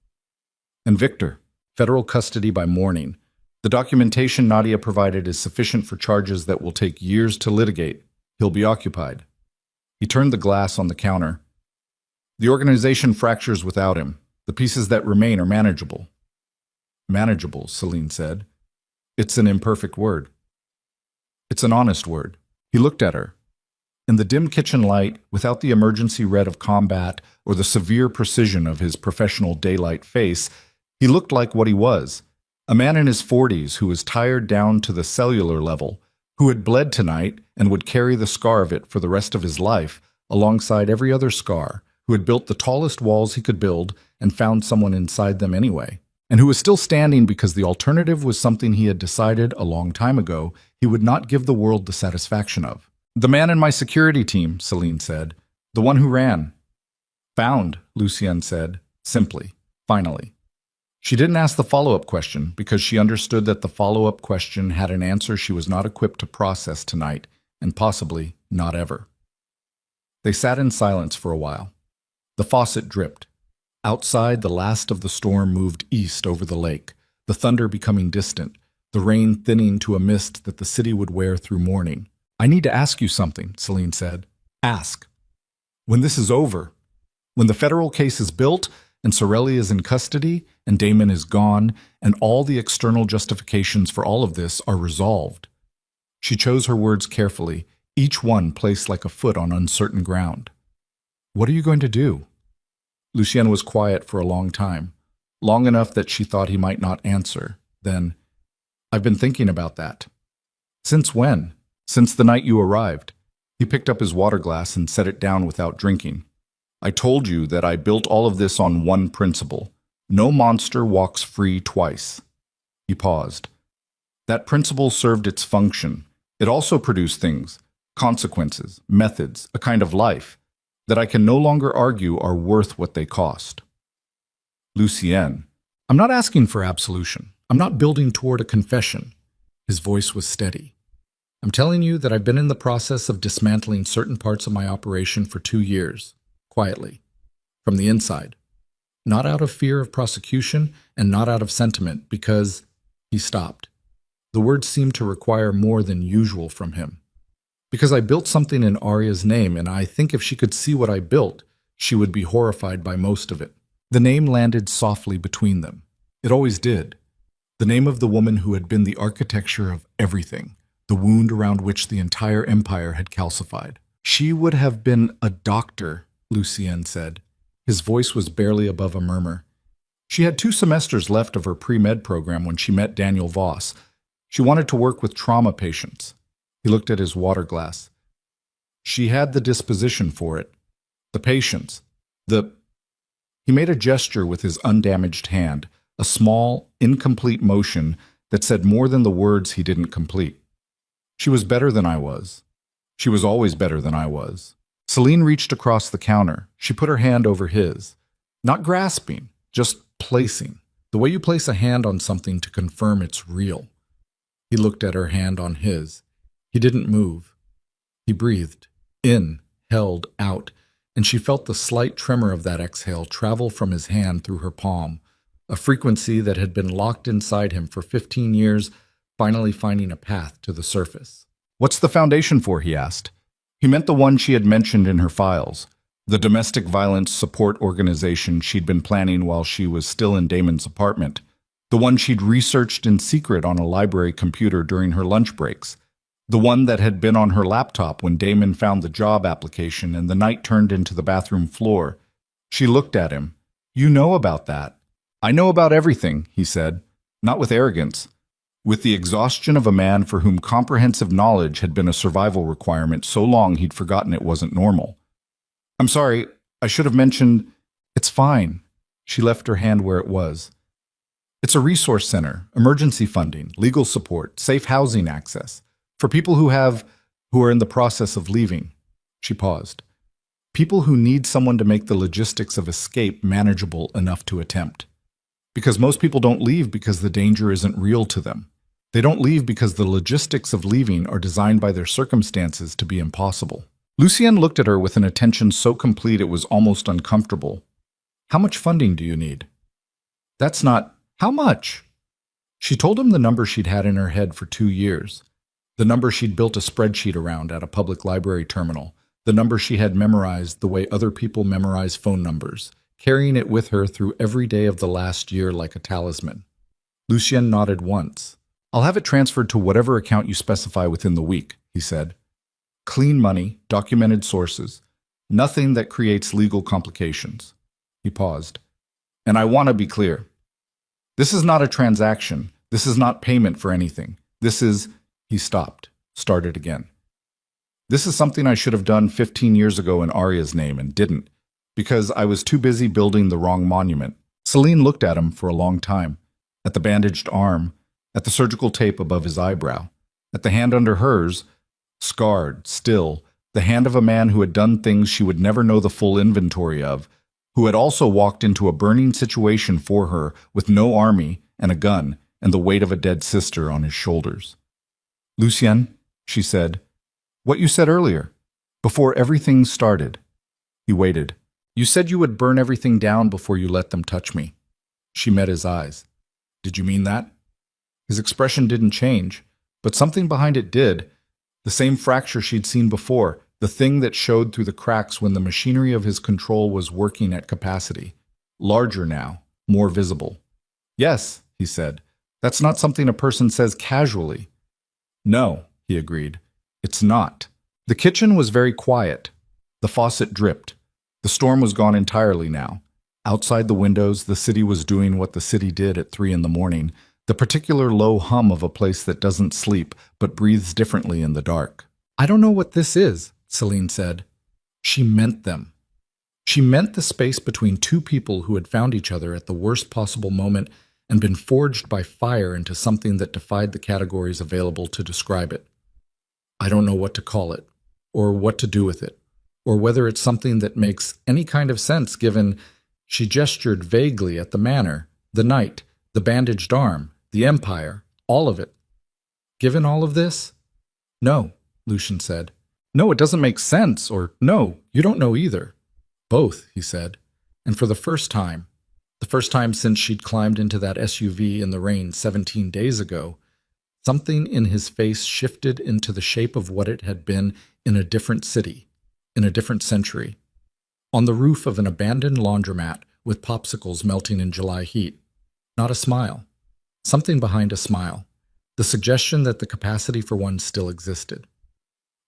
S1: And Victor, federal custody by morning. The documentation Nadia provided is sufficient for charges that will take years to litigate. He'll be occupied." He turned the glass on the counter. "The organization fractures without him. The pieces that remain are manageable." "Manageable," Celine said. "It's an imperfect word." "It's an honest word." He looked at her. In the dim kitchen light, without the emergency red of combat or the severe precision of his professional daylight face, he looked like what he was, a man in his 40s who was tired down to the cellular level, who had bled tonight and would carry the scar of it for the rest of his life, alongside every other scar, who had built the tallest walls he could build and found someone inside them anyway, and who was still standing because the alternative was something he had decided a long time ago he would not give the world the satisfaction of. "The man in my security team," Celine said. "The one who ran." "Found," Lucien said, simply, finally. She didn't ask the follow-up question because she understood that the follow-up question had an answer she was not equipped to process tonight, and possibly not ever. They sat in silence for a while. The faucet dripped. Outside, the last of the storm moved east over the lake, the thunder becoming distant, the rain thinning to a mist that the city would wear through morning. "I need to ask you something," Celine said. "Ask. When this is over, when the federal case is built, and Sorelli is in custody, and Damon is gone, and all the external justifications for all of this are resolved." She chose her words carefully, each one placed like a foot on uncertain ground. "What are you going to do?" Lucien was quiet for a long time, long enough that she thought he might not answer. Then, "I've been thinking about that." "Since when?" "Since the night you arrived." He picked up his water glass and set it down without drinking. "I told you that I built all of this on one principle. No monster walks free twice." He paused. "That principle served its function. It also produced things, consequences, methods, a kind of life, that I can no longer argue are worth what they cost." "Lucien, I'm not asking for absolution. I'm not building toward a confession." His voice was steady. "I'm telling you that I've been in the process of dismantling certain parts of my operation for 2 years, quietly, from the inside. Not out of fear of prosecution and not out of sentiment, because—" He stopped. The words seemed to require more than usual from him. "Because I built something in Arya's name, and I think if she could see what I built, she would be horrified by most of it." The name landed softly between them. It always did. The name of the woman who had been the architecture of everything, the wound around which the entire empire had calcified. "She would have been a doctor," Lucien said. His voice was barely above a murmur. "She had 2 semesters left of her pre-med program when she met Daniel Voss. She wanted to work with trauma patients." He looked at his water glass. "She had the disposition for it. The patience. He made a gesture with his undamaged hand, a small, incomplete motion that said more than the words he didn't complete. "She was better than I was. She was always better than I was." Celine reached across the counter. She put her hand over his. Not grasping, just placing. The way you place a hand on something to confirm it's real. He looked at her hand on his. He didn't move. He breathed, in, held, out, and she felt the slight tremor of that exhale travel from his hand through her palm, a frequency that had been locked inside him for 15 years, finally finding a path to the surface. "What's the foundation for?" he asked. He meant the one she had mentioned in her files, the domestic violence support organization she'd been planning while she was still in Damon's apartment, the one she'd researched in secret on a library computer during her lunch breaks, the one that had been on her laptop when Damon found the job application and the night turned into the bathroom floor. She looked at him. "You know about that." "I know about everything," he said, not with arrogance, with the exhaustion of a man for whom comprehensive knowledge had been a survival requirement so long he'd forgotten it wasn't normal. "I'm sorry, I should have mentioned—" "It's fine." She left her hand where it was. "It's a resource center, emergency funding, legal support, safe housing access, for people who are in the process of leaving." She paused. "People who need someone to make the logistics of escape manageable enough to attempt. Because most people don't leave because the danger isn't real to them. They don't leave because the logistics of leaving are designed by their circumstances to be impossible." Lucien looked at her with an attention so complete it was almost uncomfortable. "How much funding do you need?" "That's not— How much?" She told him the number she'd had in her head for 2 years, the number she'd built a spreadsheet around at a public library terminal, the number she had memorized the way other people memorize phone numbers, carrying it with her through every day of the last year like a talisman. Lucien nodded once. "I'll have it transferred to whatever account you specify within the week," he said. "Clean money, documented sources, nothing that creates legal complications." He paused. "And I want to be clear. This is not a transaction. This is not payment for anything. This is—" He stopped, started again. "This is something I should have done 15 years ago in Arya's name and didn't, because I was too busy building the wrong monument." Celine looked at him for a long time, at the bandaged arm, at the surgical tape above his eyebrow, at the hand under hers, scarred, still, the hand of a man who had done things she would never know the full inventory of, who had also walked into a burning situation for her with no army and a gun and the weight of a dead sister on his shoulders. "Lucien," she said, "what you said earlier, before everything started." He waited. "You said you would burn everything down before you let them touch me." She met his eyes. "Did you mean that?" His expression didn't change, but something behind it did. The same fracture she'd seen before, the thing that showed through the cracks when the machinery of his control was working at capacity. Larger now, more visible. "Yes," he said, "that's not something a person says casually." "No," he agreed, "it's not." The kitchen was very quiet. The faucet dripped. The storm was gone entirely now. Outside the windows, the city was doing what the city did at 3 in the morning, the particular low hum of a place that doesn't sleep but breathes differently in the dark. "I don't know what this is," Celine said. She meant them. She meant the space between two people who had found each other at the worst possible moment and been forged by fire into something that defied the categories available to describe it. "I don't know what to call it, or what to do with it, or whether it's something that makes any kind of sense given—" She gestured vaguely at the manor, the night, the bandaged arm, the empire, all of it. "Given all of this?" "No," Lucien said. "No, it doesn't make sense," or "No, you don't know either." "Both," he said. And for the first time since she'd climbed into that SUV in the rain 17 days ago, something in his face shifted into the shape of what it had been in a different city, in a different century. On the roof of an abandoned laundromat with popsicles melting in July heat. Not a smile. Something behind a smile. The suggestion that the capacity for one still existed.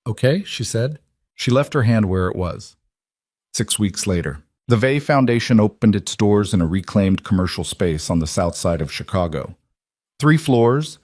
S1: "Okay," she said. She left her hand where it was. 6 weeks later, the Vey Foundation opened its doors in a reclaimed commercial space on the south side of Chicago. 3 floors,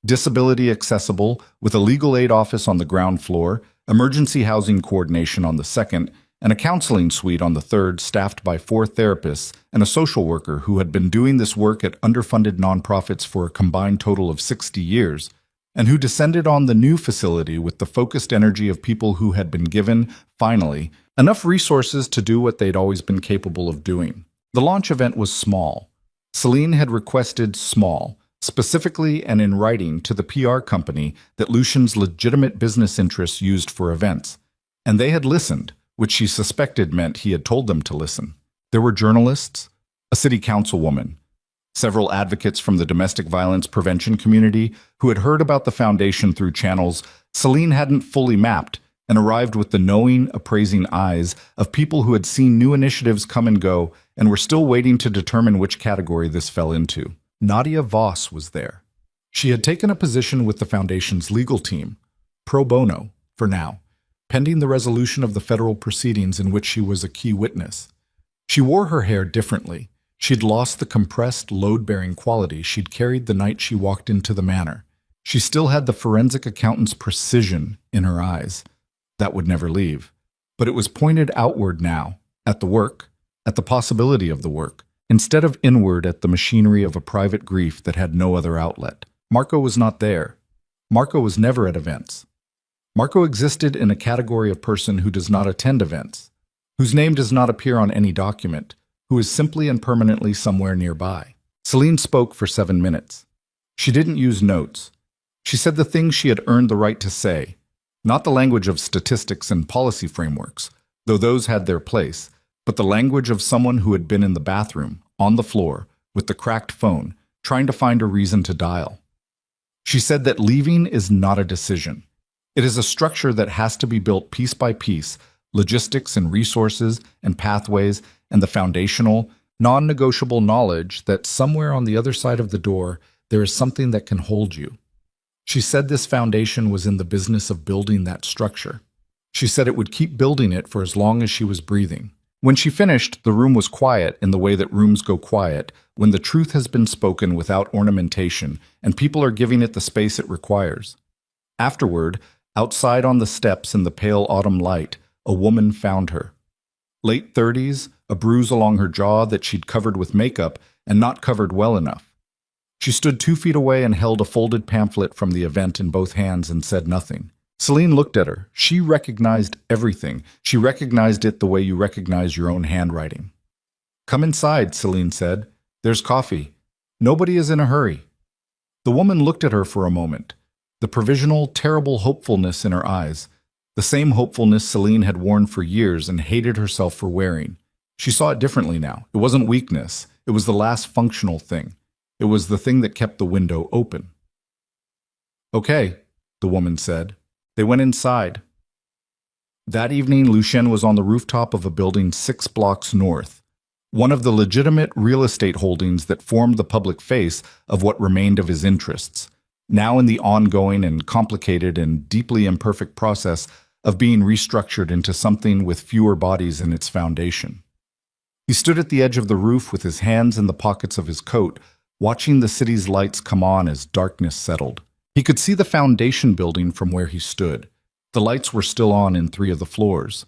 S1: disability accessible, with a legal aid office on the ground floor, emergency housing coordination on the second, and a counseling suite on the third, staffed by 4 therapists and a social worker who had been doing this work at underfunded nonprofits for a combined total of 60 years, and who descended on the new facility with the focused energy of people who had been given, finally, enough resources to do what they'd always been capable of doing. The launch event was small. Celine had requested small, specifically and in writing to the PR company that Lucien's legitimate business interests used for events, and they had listened, which she suspected meant he had told them to listen. There were journalists, a city councilwoman, several advocates from the domestic violence prevention community who had heard about the foundation through channels Celine hadn't fully mapped, and arrived with the knowing, appraising eyes of people who had seen new initiatives come and go and were still waiting to determine which category this fell into. Nadia Voss was there. She had taken a position with the foundation's legal team, pro bono, for now, pending the resolution of the federal proceedings in which she was a key witness. She wore her hair differently. She'd lost the compressed, load-bearing quality she'd carried the night she walked into the manor. She still had the forensic accountant's precision in her eyes. That would never leave. But it was pointed outward now, at the work, at the possibility of the work, instead of inward at the machinery of a private grief that had no other outlet. Marco was not there. Marco was never at events. Marco existed in a category of person who does not attend events, whose name does not appear on any document, who is simply and permanently somewhere nearby. Celine spoke for 7 minutes. She didn't use notes. She said the things she had earned the right to say, not the language of statistics and policy frameworks, though those had their place, but the language of someone who had been in the bathroom, on the floor, with the cracked phone, trying to find a reason to dial. She said that leaving is not a decision. It is a structure that has to be built piece by piece, logistics and resources and pathways and the foundational, non-negotiable knowledge that somewhere on the other side of the door there is something that can hold you. She said this foundation was in the business of building that structure. She said it would keep building it for as long as she was breathing. When she finished, the room was quiet in the way that rooms go quiet when the truth has been spoken without ornamentation and people are giving it the space it requires. Afterward, outside on the steps in the pale autumn light, a woman found her. Late 30s, a bruise along her jaw that she'd covered with makeup and not covered well enough. She stood 2 feet away and held a folded pamphlet from the event in both hands and said nothing. Celine looked at her. She recognized everything. She recognized it the way you recognize your own handwriting. Come inside, Celine said. There's coffee. Nobody is in a hurry. The woman looked at her for a moment, the provisional, terrible hopefulness in her eyes, the same hopefulness Celine had worn for years and hated herself for wearing. She saw it differently now. It wasn't weakness. It was the last functional thing. It was the thing that kept the window open. Okay, the woman said. They went inside. That evening, Lucien was on the rooftop of a building 6 blocks north, one of the legitimate real estate holdings that formed the public face of what remained of his interests, now in the ongoing and complicated and deeply imperfect process of being restructured into something with fewer bodies in its foundation. He stood at the edge of the roof with his hands in the pockets of his coat, watching the city's lights come on as darkness settled. He could see the foundation building from where he stood. The lights were still on in 3 of the floors.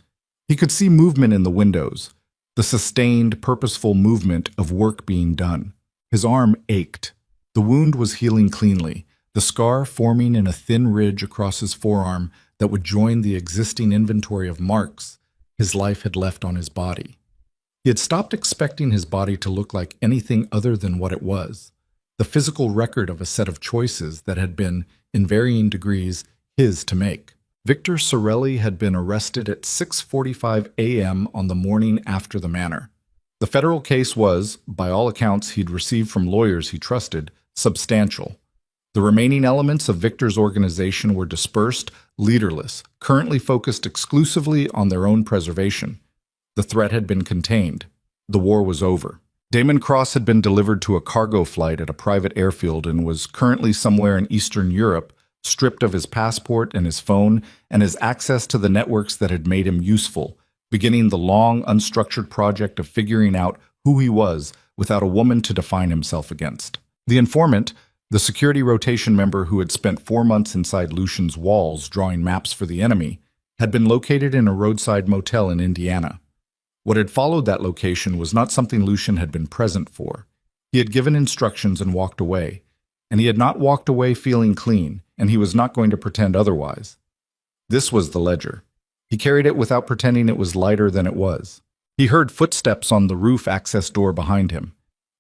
S1: He could see movement in the windows, the sustained, purposeful movement of work being done. His arm ached. The wound was healing cleanly, the scar forming in a thin ridge across his forearm that would join the existing inventory of marks his life had left on his body. He had stopped expecting his body to look like anything other than what it was, the physical record of a set of choices that had been, in varying degrees, his to make. Victor Sorelli had been arrested at 6:45 a.m. on the morning after the manor. The federal case was, by all accounts he'd received from lawyers he trusted, substantial. The remaining elements of Victor's organization were dispersed, leaderless, currently focused exclusively on their own preservation. The threat had been contained. The war was over. Damon Cross had been delivered to a cargo flight at a private airfield and was currently somewhere in Eastern Europe, stripped of his passport and his phone and his access to the networks that had made him useful, beginning the long, unstructured project of figuring out who he was without a woman to define himself against. The informant, the security rotation member who had spent 4 months inside Lucien's walls drawing maps for the enemy, had been located in a roadside motel in Indiana. What had followed that location was not something Lucien had been present for. He had given instructions and walked away, and he had not walked away feeling clean, and he was not going to pretend otherwise. This was the ledger. He carried it without pretending it was lighter than it was. He heard footsteps on the roof access door behind him.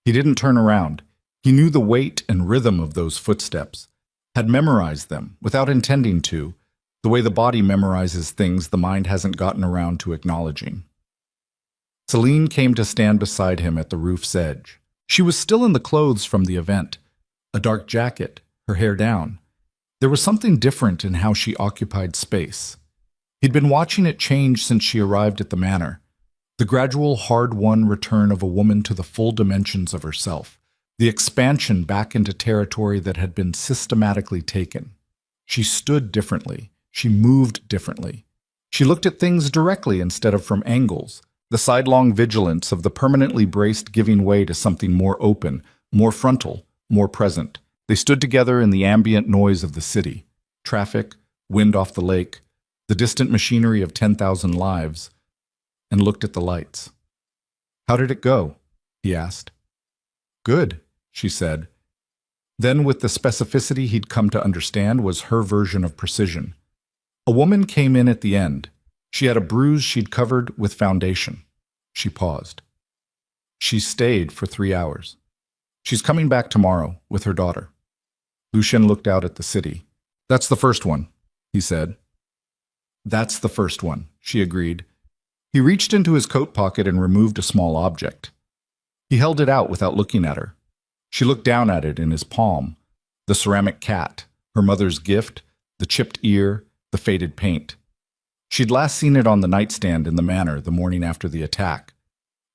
S1: He didn't turn around. He knew the weight and rhythm of those footsteps, had memorized them without intending to, the way the body memorizes things the mind hasn't gotten around to acknowledging. Celine came to stand beside him at the roof's edge. She was still in the clothes from the event, a dark jacket, her hair down. There was something different in how she occupied space. He'd been watching it change since she arrived at the manor, the gradual, hard-won return of a woman to the full dimensions of herself, the expansion back into territory that had been systematically taken. She stood differently. She moved differently. She looked at things directly instead of from angles, the sidelong vigilance of the permanently braced giving way to something more open, more frontal, more present. They stood together in the ambient noise of the city, traffic, wind off the lake, the distant machinery of 10,000 lives, and looked at the lights. "How did it go?" he asked. "Good," she said. Then, with the specificity he'd come to understand, was her version of precision. A woman came in at the end. She had a bruise she'd covered with foundation. She paused. She stayed for 3 hours. She's coming back tomorrow with her daughter. Lucien looked out at the city. "That's the first one," he said. "That's the first one," she agreed. He reached into his coat pocket and removed a small object. He held it out without looking at her. She looked down at it in his palm. The ceramic cat, her mother's gift, the chipped ear, the faded paint. She'd last seen it on the nightstand in the manor the morning after the attack.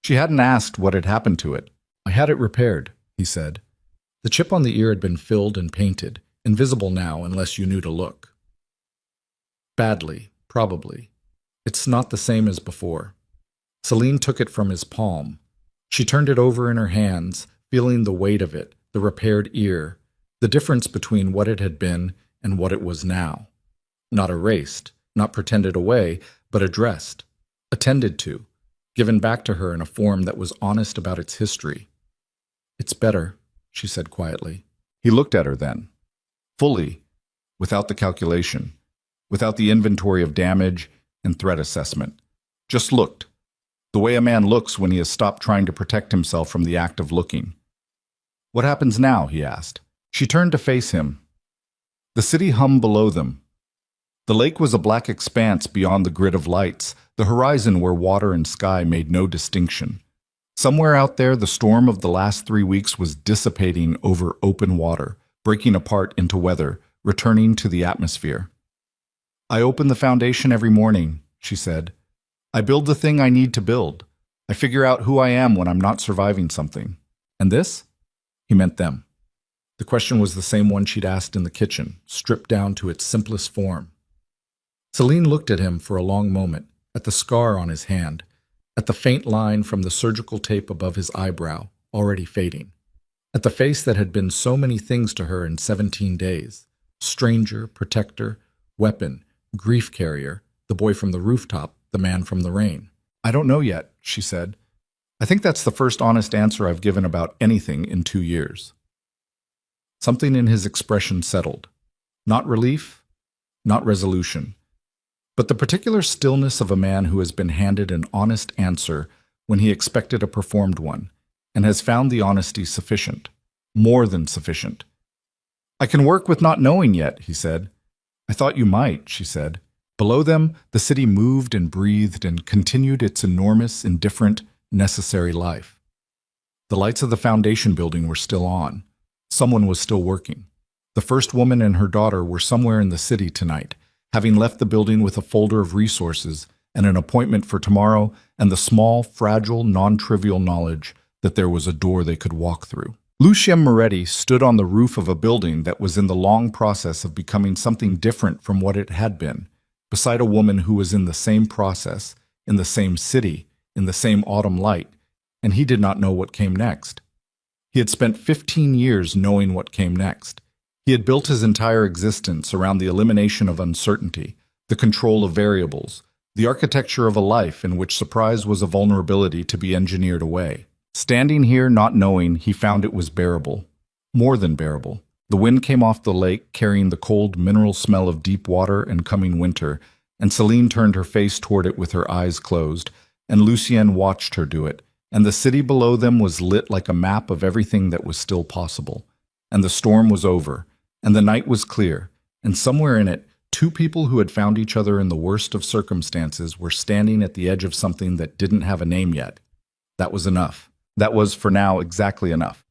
S1: She hadn't asked what had happened to it. "I had it repaired," he said. The chip on the ear had been filled and painted, invisible now unless you knew to look. "Badly, probably. It's not the same as before." Celine took it from his palm. She turned it over in her hands, feeling the weight of it, the repaired ear, the difference between what it had been and what it was now. Not erased, not pretended away, but addressed, attended to, given back to her in a form that was honest about its history. "It's better," she said quietly. He looked at her then, fully, without the calculation, without the inventory of damage and threat assessment. Just looked. The way a man looks when he has stopped trying to protect himself from the act of looking. What happens now? He asked. She turned to face him. The city hummed below them. The lake was a black expanse beyond the grid of lights, the horizon where water and sky made no distinction. Somewhere out there, the storm of the last 3 weeks was dissipating over open water, breaking apart into weather, returning to the atmosphere. I open the foundation every morning, she said. I build the thing I need to build. I figure out who I am when I'm not surviving something. And this? He meant them. The question was the same one she'd asked in the kitchen, stripped down to its simplest form. Celine looked at him for a long moment, at the scar on his hand, at the faint line from the surgical tape above his eyebrow, already fading, at the face that had been so many things to her in 17 days, stranger, protector, weapon, grief carrier, the boy from the rooftop, the man from the rain. I don't know yet, she said. I think that's the first honest answer I've given about anything in 2 years. Something in his expression settled. Not relief, not resolution, but the particular stillness of a man who has been handed an honest answer when he expected a performed one, and has found the honesty sufficient, more than sufficient. I can work with not knowing yet, he said. I thought you might, she said. Below them, the city moved and breathed and continued its enormous, indifferent, necessary life. The lights of the foundation building were still on. Someone was still working. The first woman and her daughter were somewhere in the city tonight, having left the building with a folder of resources and an appointment for tomorrow and the small, fragile, non-trivial knowledge that there was a door they could walk through. Lucien Moretti stood on the roof of a building that was in the long process of becoming something different from what it had been, beside a woman who was in the same process, in the same city, in the same autumn light, and he did not know what came next. He had spent 15 years knowing what came next. He had built his entire existence around the elimination of uncertainty, the control of variables, the architecture of a life in which surprise was a vulnerability to be engineered away. Standing here not knowing, he found it was bearable. More than bearable. The wind came off the lake, carrying the cold mineral smell of deep water and coming winter, and Celine turned her face toward it with her eyes closed, and Lucien watched her do it, and the city below them was lit like a map of everything that was still possible. And the storm was over, and the night was clear, and somewhere in it, 2 people who had found each other in the worst of circumstances were standing at the edge of something that didn't have a name yet. That was enough. That was, for now, exactly enough.